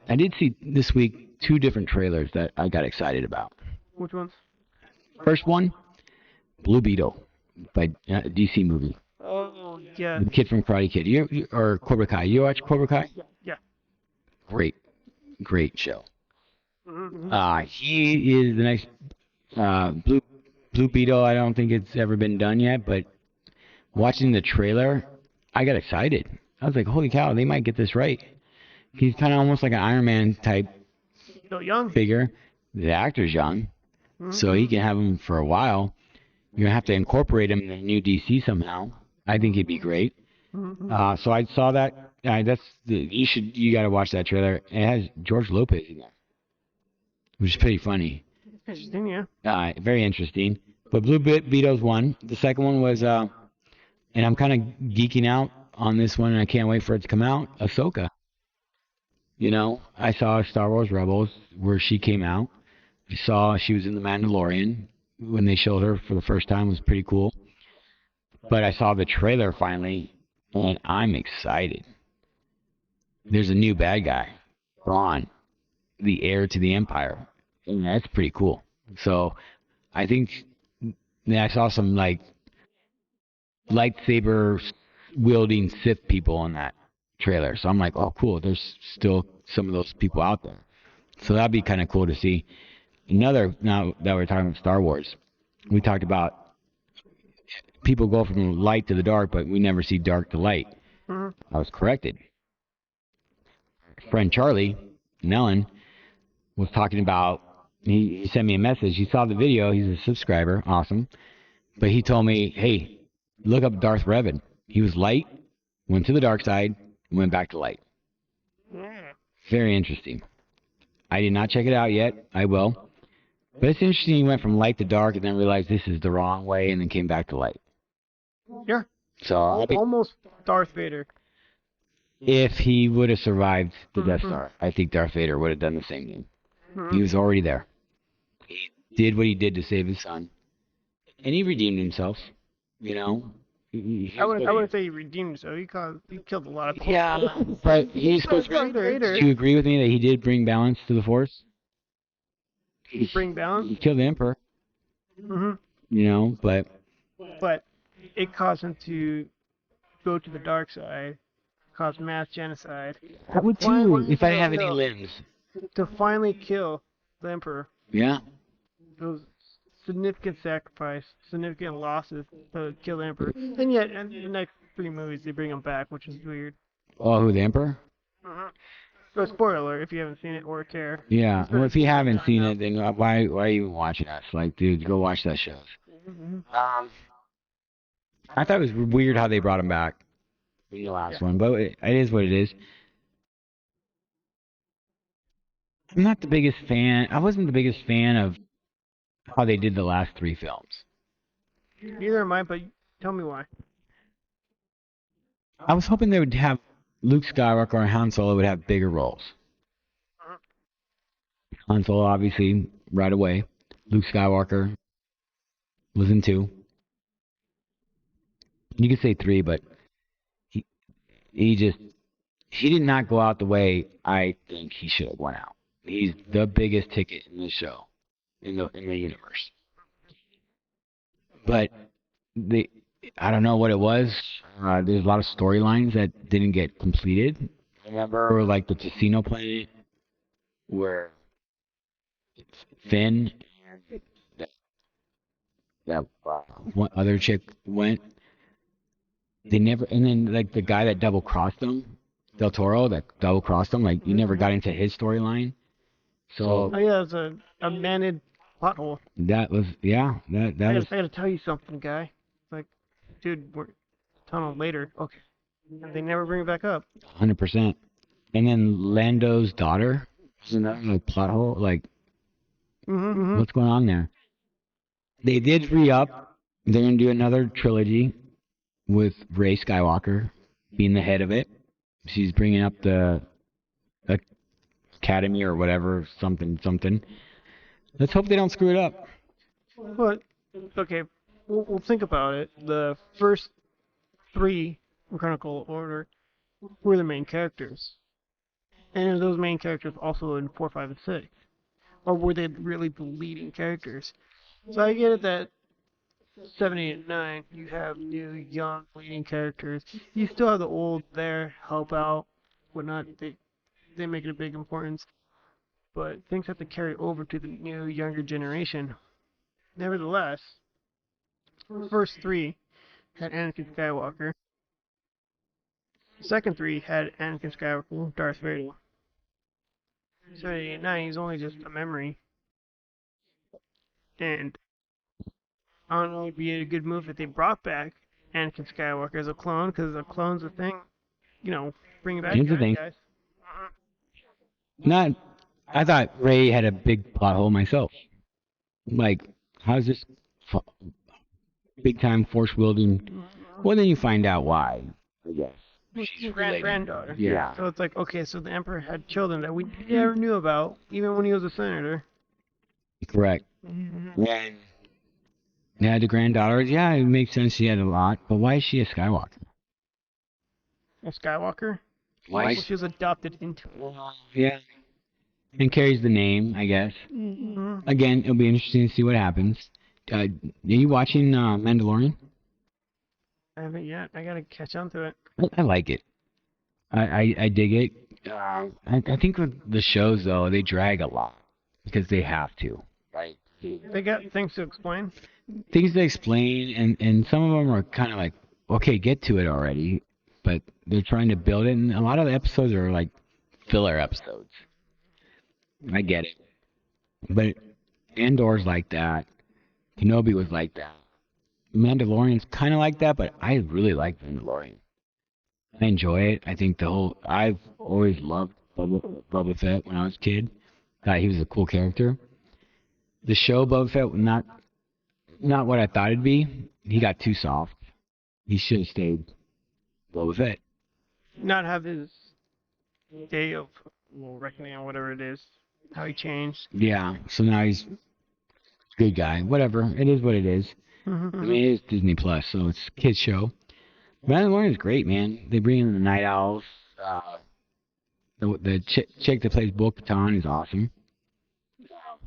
Speaker 1: I did see this week 2 different trailers that I got excited about.
Speaker 2: Which ones?
Speaker 1: First one, Blue Beetle, by DC movie.
Speaker 2: Oh, yeah.
Speaker 1: The kid from Karate Kid. Or Cobra Kai. You watch Cobra Kai?
Speaker 2: Yeah.
Speaker 1: Great show.
Speaker 2: Mm-hmm.
Speaker 1: He is the next Blue Beetle. I don't think it's ever been done yet, but watching the trailer, I got excited. I was like, holy cow, they might get this right. He's kind of almost like an Iron Man type
Speaker 2: Still young.
Speaker 1: figure. The actor's young, so he can have him for a while. You're going to have to incorporate him in the new DC somehow. I think he'd be great. So I saw that. You got to watch that trailer. It has George Lopez in there. which is pretty funny.
Speaker 2: Interesting, yeah.
Speaker 1: Very interesting. But Blue Beetle's one. The second one was, and I'm kind of geeking out on this one, and I can't wait for it to come out. Ahsoka. You know, I saw Star Wars Rebels where she came out. I saw she was in The Mandalorian when they showed her for the first time. It was pretty cool. But I saw the trailer finally, and I'm excited. There's a new bad guy, Thrawn, the heir to the Empire, and that's pretty cool. So I think I saw some like lightsaber wielding Sith people in that trailer. So I'm like, oh, cool. There's still some of those people out there. So that'd be kind of cool to see. Another, now that we're talking about Star Wars, we talked about people go from light to the dark, but we never see dark to light. I was corrected. Friend Charlie Nellen was talking about, he sent me a message. He saw the video. He's a subscriber. Awesome. But he told me, hey, look up Darth Revan. He was light, went to the dark side, went back to light. Very interesting. I did not check it out yet. I will. But it's interesting he went from light to dark and then realized this is the wrong way and then came back to light.
Speaker 2: Yeah.
Speaker 1: So
Speaker 2: Almost Darth Vader.
Speaker 1: if he would have survived the Death Star, I think Darth Vader would have done the same thing. He was already there. He did what he did to save his son. And he redeemed himself. You know?
Speaker 2: I wouldn't say he redeemed himself. He killed a lot of people.
Speaker 1: Yeah, but he's supposed to. Do you agree with me that he did bring balance to the Force?
Speaker 2: Bring balance?
Speaker 1: He killed the Emperor. You know, but
Speaker 2: it caused him to go to the dark side, cause mass genocide.
Speaker 1: I would too, if I didn't have any limbs.
Speaker 2: To finally kill the Emperor.
Speaker 1: Yeah.
Speaker 2: It was significant sacrifice, significant losses to kill the Emperor. And yet, in the next 3 movies, they bring him back, which is weird.
Speaker 1: Oh, who, the Emperor?
Speaker 2: So, spoiler alert if you haven't seen it or care.
Speaker 1: Yeah, well, if you haven't seen it, then why are you watching us? Like, dude, go watch that show. I thought it was weird how they brought him back in the last one, but it is what it is. I'm not the biggest fan. I wasn't the biggest fan of how they did the last 3 films.
Speaker 2: Neither am I, but tell me why.
Speaker 1: I was hoping they would have Luke Skywalker and Han Solo would have bigger roles. Han Solo, obviously, right away. Luke Skywalker was in 2. You could say 3, but he did not go out the way I think he should have went out. He's the biggest ticket in the show, in the universe. But I don't know what it was. There's a lot of storylines that didn't get completed. Remember, like the Casino Planet, where Finn and that one other chick went. They never, and then like the guy that double crossed them, Del Toro, that double crossed them. Like you never got into his storyline. So
Speaker 2: oh yeah, it's a managed pothole.
Speaker 1: that was that
Speaker 2: I
Speaker 1: was.
Speaker 2: gotta tell you something, guy. Like, dude, we're tunnel later. Okay. And they never bring it back up.
Speaker 1: 100%. And then Lando's daughter was another like, plot hole. Like, what's going on there? They did re-up. They're going to do another trilogy with Rey Skywalker being the head of it. She's bringing up the Academy or whatever, something. Let's hope they don't screw it up.
Speaker 2: But, okay, we'll think about it. The first 3 in chronological order were the main characters. And those main characters also in 4, 5, and 6. Or were they really the leading characters? So I get it that 7, 8, and 9, you have new, young, leading characters. You still have the old there, help out, whatnot. They make it a big importance. But things have to carry over to the new, younger generation. Nevertheless, the first 3 had Anakin Skywalker. The second 3 had Anakin Skywalker, Darth Vader. 7, 8, and 9, he's only just a memory. And I don't know, it'd be a good move if they brought back Anakin Skywalker as a clone, because a clone's a thing. You know, bring it back.
Speaker 1: Here's the thing.
Speaker 2: Guys.
Speaker 1: Not I thought Ray had a big plot hole myself. Like, how's this big time force wielding? Well, then you find out why. I guess she's related.
Speaker 2: Granddaughter.
Speaker 1: Yeah.
Speaker 2: So it's like, okay, so the emperor had children that we never knew about, even when he was a senator.
Speaker 1: Correct. And yeah, the granddaughters. Yeah, it makes sense. She had a lot, but why is she a Skywalker?
Speaker 2: A Skywalker?
Speaker 1: Why?
Speaker 2: Well, she was adopted into it.
Speaker 1: Yeah. And carries the name, I guess.
Speaker 2: Mm-hmm.
Speaker 1: Again, it'll be interesting to see what happens. Are you watching Mandalorian?
Speaker 2: I haven't yet. I gotta catch on to it.
Speaker 1: I like it. I dig it. I think with the shows though, they drag a lot because they have to. Right.
Speaker 2: They got things to explain.
Speaker 1: Things to explain, and some of them are kind of like, okay, get to it already. But they're trying to build it, and a lot of the episodes are like filler episodes. I get it. But Andor's like that. Kenobi was like that. Mandalorian's kind of like that, but I really like Mandalorian. I enjoy it. I think I've always loved Boba Fett when I was a kid. Thought he was a cool character. The show Boba Fett, not what I thought it'd be. He got too soft. He should have stayed Boba Fett.
Speaker 2: Not have his day of reckoning or whatever it is. How he changed.
Speaker 1: Yeah, so now he's a good guy. Whatever. It is what it is. I mean, it is Disney Plus, so it's a kid's show. Mandalorian is great, man. They bring in the Night Owls. The chick that plays Bo-Katan is awesome.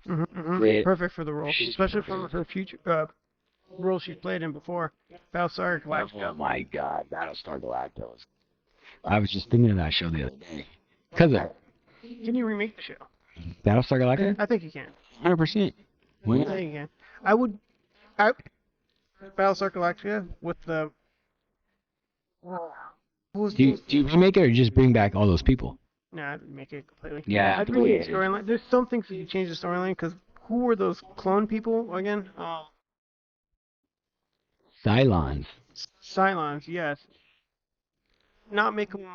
Speaker 1: Great.
Speaker 2: Perfect for the role, especially from her future role she's played in before. Battlestar Galactica.
Speaker 1: Oh my God, Battlestar Galactica. I was just thinking of that show the other day. Cause of
Speaker 2: Can you remake the show?
Speaker 1: Battlestar Galactica.
Speaker 2: I think you can.
Speaker 1: 100%.
Speaker 2: I think you can. Battlestar Galactica with the.
Speaker 1: Do you remake it or just bring back all those people?
Speaker 2: Nah, I'd make it completely.
Speaker 1: Yeah.
Speaker 2: I'd remake the storyline. There's some things that you change the storyline because who were those clone people again?
Speaker 1: Cylons.
Speaker 2: Cylons, yes. Not make them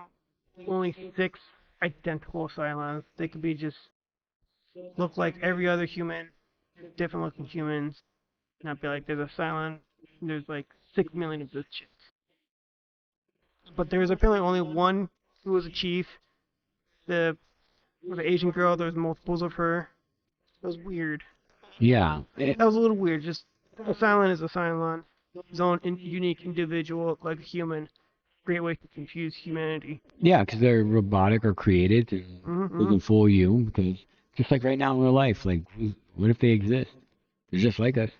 Speaker 2: only 6 identical Cylons. They could be just look like every other human, different looking humans. Not be like there's a Cylon, there's like 6 million of those chicks. But there's apparently only one who was a chief. The Asian girl, there's multiples of her. That was weird.
Speaker 1: Yeah.
Speaker 2: That was a little weird. Just a Cylon is a Cylon. His own unique individual, like a human. Great way to confuse humanity.
Speaker 1: Yeah, because they're robotic or created, and they can fool you. Because just like right now in real life, like what if they exist? They're just like us.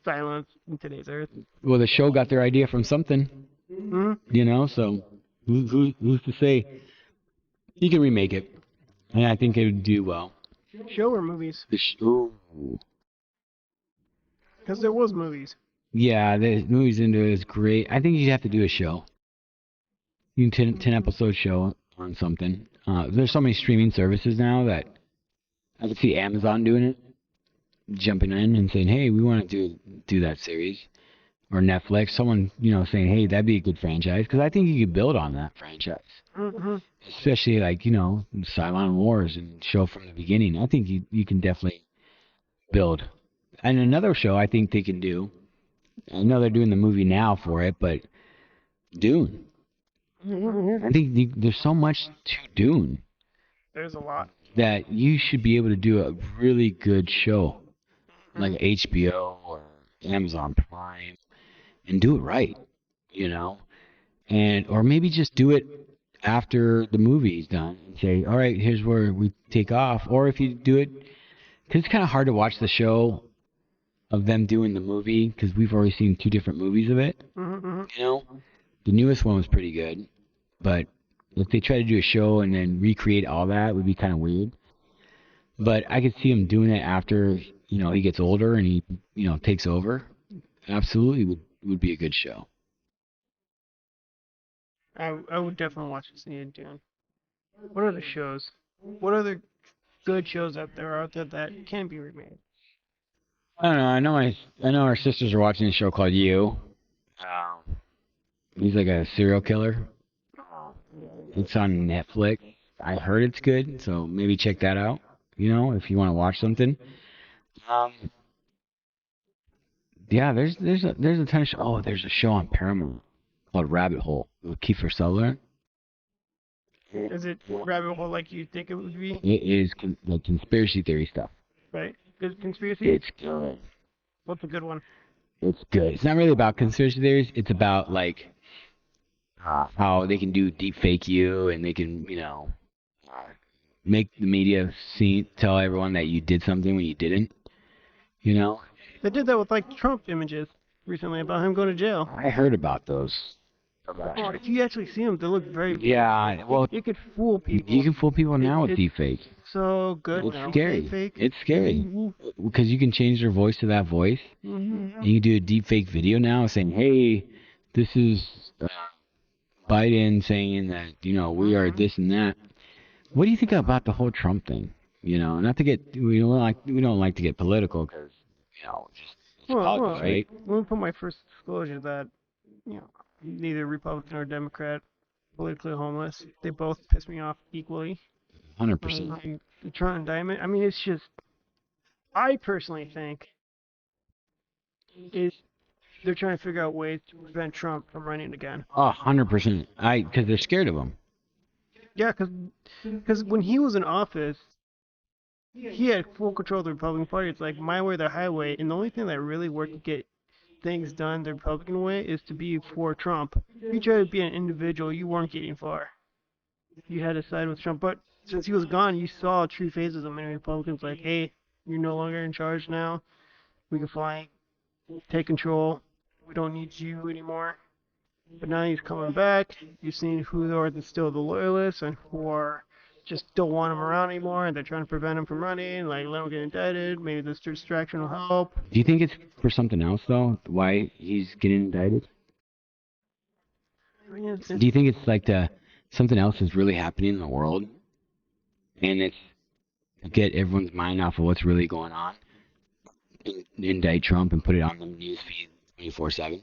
Speaker 2: Silence in today's Earth.
Speaker 1: Well, the show got their idea from something, you know. So who's to say? You can remake it, and I think it would do well.
Speaker 2: Show or movies?
Speaker 1: Ooh.
Speaker 2: Because there was movies.
Speaker 1: Yeah, the movies into it is great. I think you'd have to do a show. You can 10 episode show on something. There's so many streaming services now that I could see Amazon doing it, jumping in and saying, "Hey, we want to do that series," or Netflix. Someone saying, "Hey, that'd be a good franchise," because I think you could build on that franchise. Especially like Cylon Wars and show from the beginning. I think you can definitely build. And another show I think they can do. I know they're doing the movie now for it, but Dune. I think there's so much to Dune.
Speaker 2: There's a lot.
Speaker 1: That you should be able to do a really good show, like HBO or Amazon Prime, and do it right, and or maybe just do it after the movie's done and say, all right, here's where we take off. Or if you do it, because it's kind of hard to watch the show of them doing the movie because we've already seen 2 different movies of it. The newest one was pretty good, but if they try to do a show and then recreate all that, it would be kind of weird. But I could see him doing it after he gets older and he takes over. Absolutely would be a good show.
Speaker 2: I would definitely watch it. See it, Dune. What other shows? What other good shows out there that can be remade?
Speaker 1: I don't know. I know our sisters are watching a show called You. He's like a serial killer. It's on Netflix. I heard it's good, so maybe check that out. if you want to watch something. Um, yeah, there's a ton of there's a show on Paramount called Rabbit Hole with Kiefer Sutherland.
Speaker 2: Is it rabbit hole like you think it would be?
Speaker 1: It is like conspiracy theory stuff.
Speaker 2: Right? Good conspiracy?
Speaker 1: It's good.
Speaker 2: What's a good one?
Speaker 1: It's good. It's not really about conspiracy theories. It's about like how they can do deep fake you, and they can make the media tell everyone that you did something when you didn't.
Speaker 2: They did that with like Trump images recently about him going to jail.
Speaker 1: I heard about those.
Speaker 2: Oh, if you actually see them, they look very.
Speaker 1: Yeah, well,
Speaker 2: It could fool people.
Speaker 1: you can fool people now with deepfake.
Speaker 2: So good.
Speaker 1: It's
Speaker 2: now.
Speaker 1: scary.
Speaker 2: Fake.
Speaker 1: It's scary
Speaker 2: Mm-hmm.
Speaker 1: because you can change their voice to that voice.
Speaker 2: Mm-hmm.
Speaker 1: And you do a deepfake video now saying, "Hey, this is Biden saying that we are this and that." What do you think about the whole Trump thing? Not to get we don't like to get political because it's politics, right?
Speaker 2: Let me put my first disclosure that neither Republican or Democrat, politically homeless. They both piss me off equally.
Speaker 1: 100%.
Speaker 2: The Trump indictment. I mean, it's just. I personally think they're trying to figure out ways to prevent Trump from running again.
Speaker 1: 100%. Because they're scared of him.
Speaker 2: Yeah, because when he was in office, he had full control of the Republican Party. It's like my way or the highway, and the only thing that really worked to get things done the Republican way is to be for Trump. If you try to be an individual, you weren't getting far. You had to side with Trump. But since he was gone, you saw true phases of many Republicans like, hey, you're no longer in charge now. We can finally take control. We don't need you anymore. But now he's coming back. You've seen who are still the loyalists and who are just don't want him around anymore, and they're trying to prevent him from running, like let him get indicted. Maybe this distraction will help.
Speaker 1: Do you think it's for something else though? Why he's getting indicted?
Speaker 2: I mean,
Speaker 1: Do you think it's like something else is really happening in the world, and it's to get everyone's mind off of what's really going on, and indict Trump and put it on the news feed 24/7?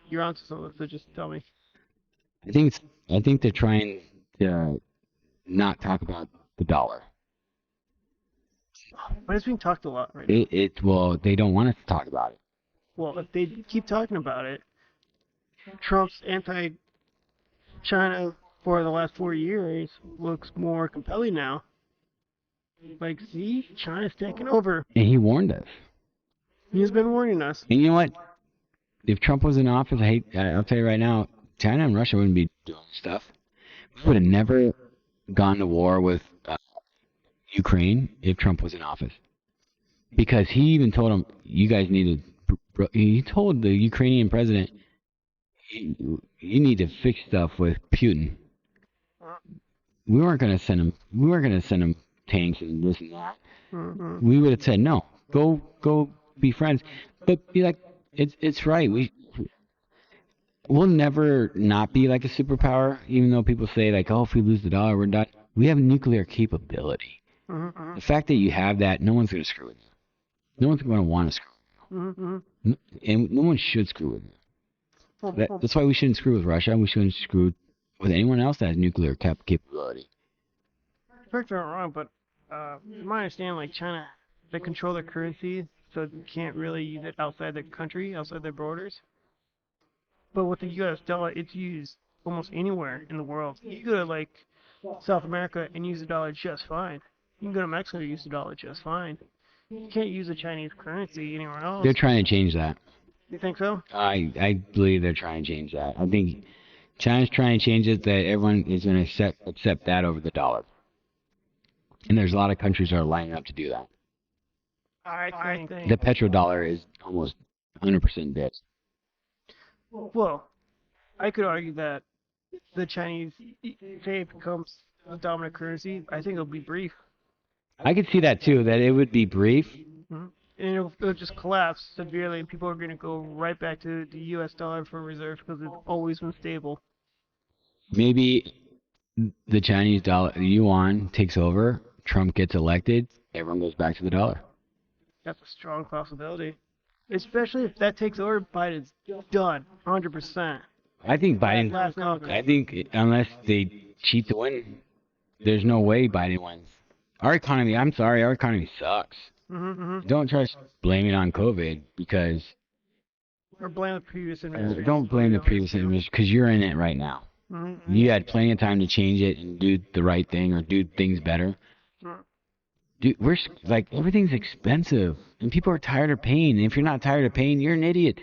Speaker 2: You're onto something, so just tell me.
Speaker 1: I think they're trying to not talk about the dollar.
Speaker 2: But it's being talked a lot right now.
Speaker 1: Well, they don't want us to talk about it.
Speaker 2: Well, if they keep talking about it, Trump's anti-China for the last 4 years looks more compelling now. Like, see, China's taking over.
Speaker 1: And he warned us.
Speaker 2: He's been warning us.
Speaker 1: And you know what? If Trump was in office, I'll tell you right now, China and Russia wouldn't be doing stuff. We would have never gone to war with Ukraine if Trump was in office. Because he even told them, you guys need to, he told the Ukrainian president, you need to fix stuff with Putin. We weren't going to send him tanks and this and that.
Speaker 2: Mm-hmm.
Speaker 1: We would have said, no, go be friends. But be like, it's right. We'll never not be like a superpower, even though people say like, oh, if we lose the dollar, we're done. We have nuclear capability.
Speaker 2: Mm-hmm.
Speaker 1: The fact that you have that, no one's going to screw with you. No one's going to want to screw with you.
Speaker 2: Mm-hmm.
Speaker 1: And no one should screw with you. That's why we shouldn't screw with Russia. We shouldn't screw with anyone else that has nuclear capability.
Speaker 2: Correct or wrong, but from my understanding, like China, they control their currency, so you can't really use it outside the country, outside their borders. But with the U.S. dollar, it's used almost anywhere in the world. You go to like South America and use the dollar just fine. You can go to Mexico and use the dollar just fine. You can't use the Chinese currency anywhere else.
Speaker 1: They're trying to change that.
Speaker 2: You think so?
Speaker 1: I believe they're trying to change that. I think China's trying to change it that everyone is going to accept that over the dollar. And there's a lot of countries that are lining up to do that.
Speaker 2: I think.
Speaker 1: The petrodollar is almost 100% dead.
Speaker 2: Well, I could argue that the Chinese, say it becomes the dominant currency, I think it'll be brief.
Speaker 1: I could see that too, that it would be brief.
Speaker 2: Mm-hmm. And it'll just collapse severely, and people are going to go right back to the U.S. dollar for reserve because it's always been stable.
Speaker 1: Maybe the Chinese dollar, the yuan, takes over, Trump gets elected, everyone goes back to the dollar.
Speaker 2: That's a strong possibility. Especially if that takes over, Biden's done, 100%.
Speaker 1: I think unless they cheat to win, there's no way Biden wins. Our economy, I'm sorry, our economy sucks.
Speaker 2: Mm-hmm.
Speaker 1: Don't try to blame it on COVID because
Speaker 2: Or blame the previous administration.
Speaker 1: don't blame the previous administration because you're in it right now.
Speaker 2: Mm-hmm.
Speaker 1: You had plenty of time to change it and do the right thing or do things better. Dude, like everything's expensive and people are tired of paying. And if you're not tired of paying, you're an idiot.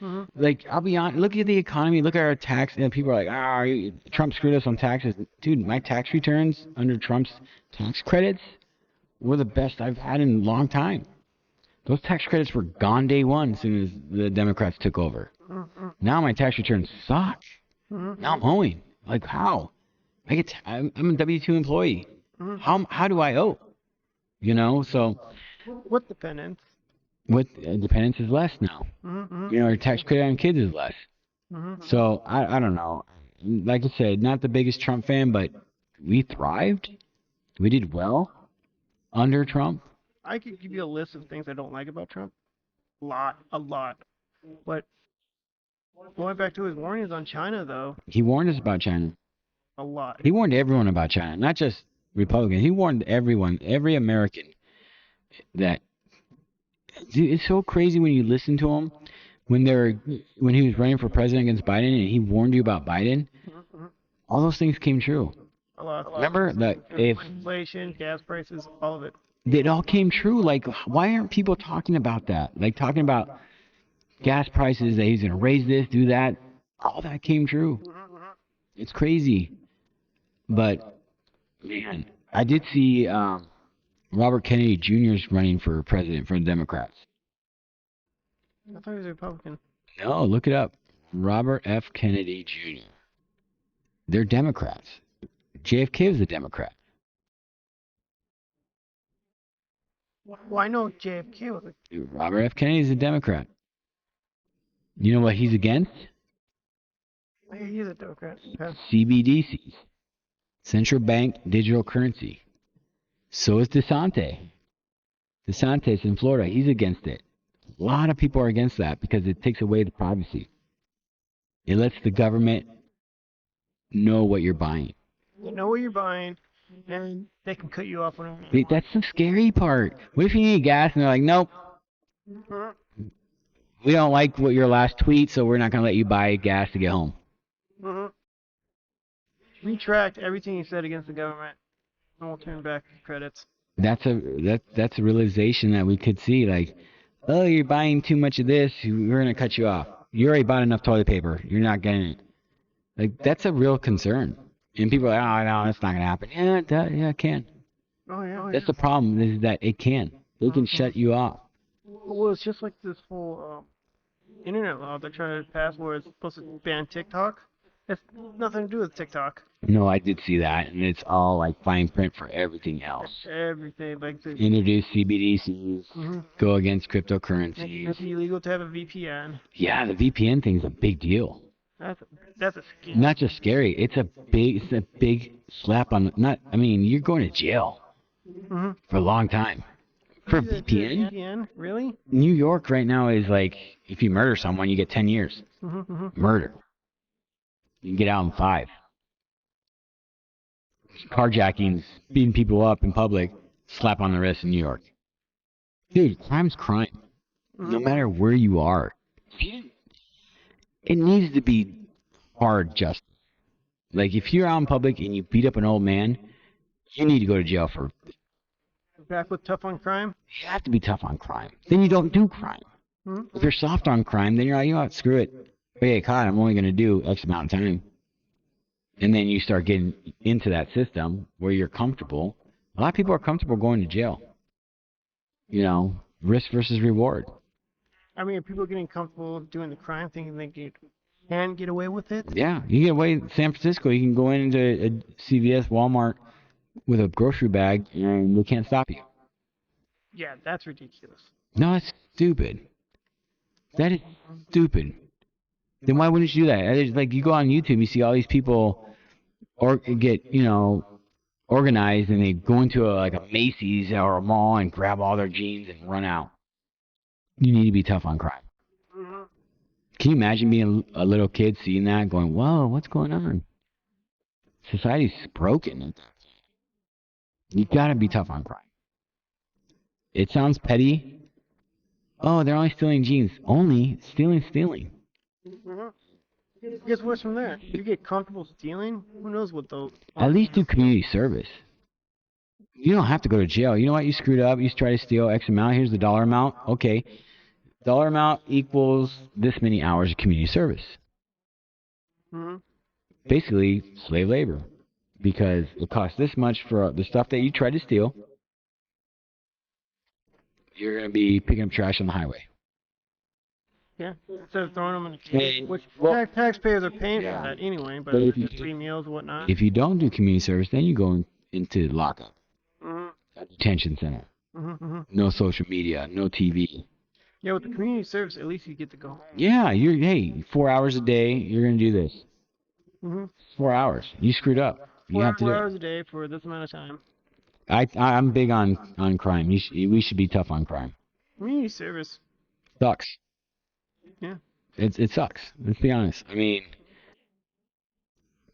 Speaker 2: Mm-hmm.
Speaker 1: Like, I'll be honest, look at the economy, look at our tax, and people are like, Trump screwed us on taxes. Dude, my tax returns under Trump's tax credits were the best I've had in a long time. Those tax credits were gone day one as soon as the Democrats took over. Now my tax returns suck. Now I'm owing. Like, how? I'm a W-2 employee. How do I owe? You know, so
Speaker 2: With dependents.
Speaker 1: with dependence is less now. You know, your tax credit on kids is less. So I don't know. Like I said, not the biggest Trump fan, but we thrived. We did well under Trump.
Speaker 2: I could give you a list of things I don't like about Trump. A lot. But going back to his warnings on China, though,
Speaker 1: He warned us about China.
Speaker 2: a lot.
Speaker 1: He warned everyone about China, not just Republicans. He warned everyone, every American, that. Dude, it's so crazy when you listen to him. When he was running for president against Biden, and he warned you about Biden, all those things came true.
Speaker 2: A lot.
Speaker 1: Remember that if
Speaker 2: Inflation, gas prices, all of it.
Speaker 1: it all came true, like why aren't people talking about that? Like talking about gas prices, that he's gonna raise this, do that. All that came true. It's crazy. But man, I did see Robert Kennedy Jr. is running for president for the Democrats.
Speaker 2: I thought he was a Republican.
Speaker 1: No, look it up. Robert F. Kennedy Jr. They're Democrats. JFK was a Democrat.
Speaker 2: Well, I know JFK was a...
Speaker 1: Robert F. Kennedy is a Democrat. You know what he's against?
Speaker 2: He's a Democrat. Yeah.
Speaker 1: CBDCs. Central bank digital currency. So is DeSantis. DeSantis in Florida, he's against it. A lot of people are against that because it takes away the privacy. It lets the government know what you're buying.
Speaker 2: They know what you're buying, and they can cut you off whenever.
Speaker 1: That's the scary part. What if you need gas and they're like, nope, we don't like what your last tweet, so we're not going to let you buy gas to get home.
Speaker 2: Retract everything you said against the government, and we'll turn back the credits.
Speaker 1: That's a realization that we could see. Like, oh, you're buying too much of this, we're going to cut you off. You already bought enough toilet paper. You're not getting it. Like, that's a real concern. And people are like, oh, no, that's not going to happen. Yeah, it can.
Speaker 2: Oh, yeah.
Speaker 1: That's the problem, is that it can. They can shut you off.
Speaker 2: Well, it's just like this whole internet law they're trying to pass where it's supposed to ban TikTok. It's nothing to do with TikTok.
Speaker 1: No, I did see that, and it's all like fine print for everything else.
Speaker 2: Everything. Like the,
Speaker 1: Introduce CBDCs, go against cryptocurrencies.
Speaker 2: it's illegal to have a VPN.
Speaker 1: Yeah, the VPN thing is a big deal.
Speaker 2: That's a scam.
Speaker 1: Not just scary, it's a big slap on. You're going to jail for a long time for VPN.
Speaker 2: VPN? Really?
Speaker 1: New York right now is like, if you murder someone, you get 10 years. Murder. You can get out in 5. Carjackings, beating people up in public, slap on the wrist in New York. Dude, crime's crime. No matter where you are. It needs to be hard justice. Like, if you're out in public and you beat up an old man, you need to go to jail for...
Speaker 2: Back with tough on crime?
Speaker 1: You have to be tough on crime. Then you don't do crime. If you're soft on crime, then you're like, you know what, screw it. If I get caught, I'm only going to do X amount of time. And then you start getting into that system where you're comfortable. A lot of people are comfortable going to jail. You know, risk versus reward.
Speaker 2: I mean, are people getting comfortable doing the crime, thinking they can get away with it?
Speaker 1: Yeah, you get away in San Francisco. You can go into a CVS, Walmart with a grocery bag, and they can't stop you.
Speaker 2: Yeah, that's ridiculous.
Speaker 1: No, that's stupid. That is stupid. Then why wouldn't you do that? It's like, you go on YouTube, you see all these people or get, organized, and they go into a Macy's or a mall and grab all their jeans and run out. You need to be tough on crime. Can you imagine being a little kid seeing that and going, whoa, what's going on? Society's broken. You gotta be tough on crime. It sounds petty. Oh, they're only stealing jeans. Only stealing.
Speaker 2: Mm-hmm. It gets worse from there. If you get comfortable stealing, who knows what they'll...
Speaker 1: At least do community service. You don't have to go to jail. You know what? You screwed up. You try to steal X amount. Here's the dollar amount. Okay. Dollar amount equals this many hours of community service.
Speaker 2: Mm-hmm.
Speaker 1: Basically, slave labor. Because it costs this much for the stuff that you tried to steal. You're going to be picking up trash on the highway.
Speaker 2: Yeah, instead of throwing them in a
Speaker 1: Hey,
Speaker 2: cage, which
Speaker 1: well,
Speaker 2: taxpayers are paying
Speaker 1: yeah.
Speaker 2: for that anyway, but
Speaker 1: But if
Speaker 2: it's
Speaker 1: you
Speaker 2: free meals and whatnot.
Speaker 1: If you don't do community service, then you go into lockup,
Speaker 2: Mm-hmm.
Speaker 1: a detention center.
Speaker 2: Mm-hmm. Mm-hmm.
Speaker 1: No social media, no TV.
Speaker 2: Yeah, with the community service, at least you get to go home.
Speaker 1: Yeah, hey, 4 hours a day, you're going to do this.
Speaker 2: Mm-hmm.
Speaker 1: 4 hours. You screwed up. You have to do
Speaker 2: 4
Speaker 1: it.
Speaker 2: hours a day for this amount of time.
Speaker 1: I'm big on crime. We should be tough on crime.
Speaker 2: Community service.
Speaker 1: Sucks.
Speaker 2: Yeah.
Speaker 1: It sucks. Let's be honest. I mean,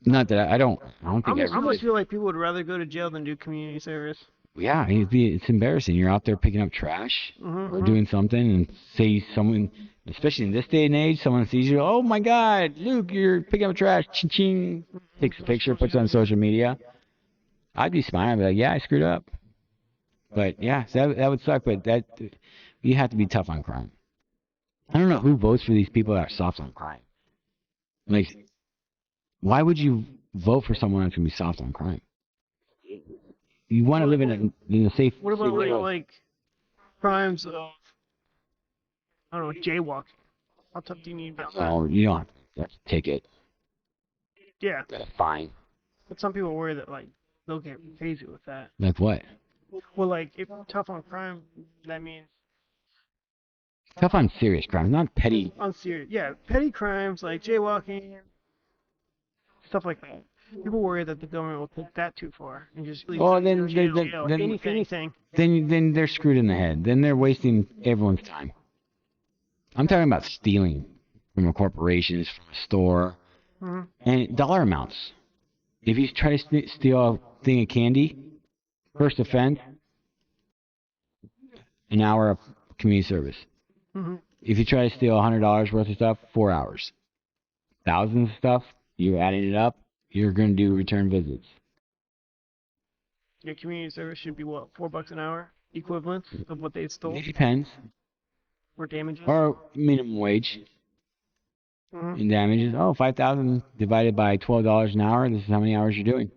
Speaker 1: not that I don't think
Speaker 2: I
Speaker 1: everybody.
Speaker 2: almost feel like people would rather go to jail than do community service.
Speaker 1: Yeah, it's embarrassing. You're out there picking up trash
Speaker 2: Mm-hmm.
Speaker 1: or doing something, and say someone, especially in this day and age, someone sees you. Oh my God, Luke, you're picking up trash. Ching ching. Takes a picture, puts it on social media. I'd be smiling, be like, yeah, I screwed up. But yeah, so that would suck. But you have to be tough on crime. I don't know who votes for these people that are soft on crime. Like, why would you vote for someone that's gonna be soft on crime? You want to live in a safe.
Speaker 2: What about
Speaker 1: safe
Speaker 2: like crimes of, I don't know, jaywalking? How tough do you need to be on that?
Speaker 1: Oh, you don't have to. That's a ticket.
Speaker 2: Yeah,
Speaker 1: That's fine.
Speaker 2: but some people worry that like they'll get crazy with that.
Speaker 1: Like what?
Speaker 2: Well, like if tough on crime, that means
Speaker 1: Tough on serious crimes, not petty.
Speaker 2: on serious, yeah, petty crimes like jaywalking, stuff like that. People worry that the government will take that too far and just leave
Speaker 1: Well,
Speaker 2: them
Speaker 1: then-
Speaker 2: in jail,
Speaker 1: then-
Speaker 2: anything.
Speaker 1: Then they're screwed in the head. Then they're wasting everyone's time. I'm talking about stealing from a corporation, from a store,
Speaker 2: Mm-hmm.
Speaker 1: and dollar amounts. If you try to steal a thing of candy, first offense, an hour of community service.
Speaker 2: Mm-hmm.
Speaker 1: If you try to steal $100 worth of stuff, 4 hours. Thousands of stuff, you're adding it up, you're going to do return visits.
Speaker 2: Your community service should be what, $4 an hour, equivalent of what they stole
Speaker 1: It depends.
Speaker 2: or damages.
Speaker 1: Or minimum wage
Speaker 2: Mm-hmm.
Speaker 1: in damages. Oh, 5,000 divided by $12 an hour. This is how many hours you're doing.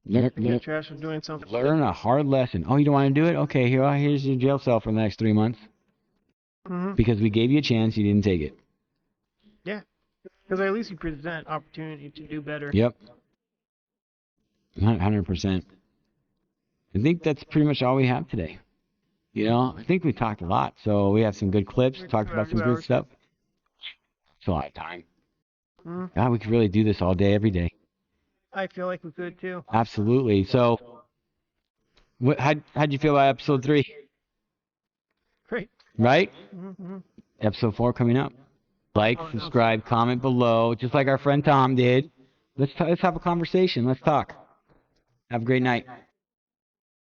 Speaker 2: Get trash for doing something.
Speaker 1: Learn a hard lesson. Oh, you don't want to do it? Okay, here's your jail cell for the next 3 months.
Speaker 2: Mm-hmm.
Speaker 1: Because we gave you a chance, you didn't take it.
Speaker 2: Yeah, because at least you present opportunity to do better.
Speaker 1: Yep. 100%. I think that's pretty much all we have today. You know, I think we talked a lot. So we have some good clips, talked about some good
Speaker 2: hours.
Speaker 1: stuff. It's a lot of time.
Speaker 2: Mm-hmm.
Speaker 1: God, we could really do this all day, every day.
Speaker 2: I feel like we could too.
Speaker 1: Absolutely. So, how'd you feel about episode 3?
Speaker 2: Great.
Speaker 1: Right?
Speaker 2: Mm-hmm.
Speaker 1: Episode 4 coming up. Like, subscribe, comment below, just like our friend Tom did. Let's have a conversation. Let's talk. Have a great night.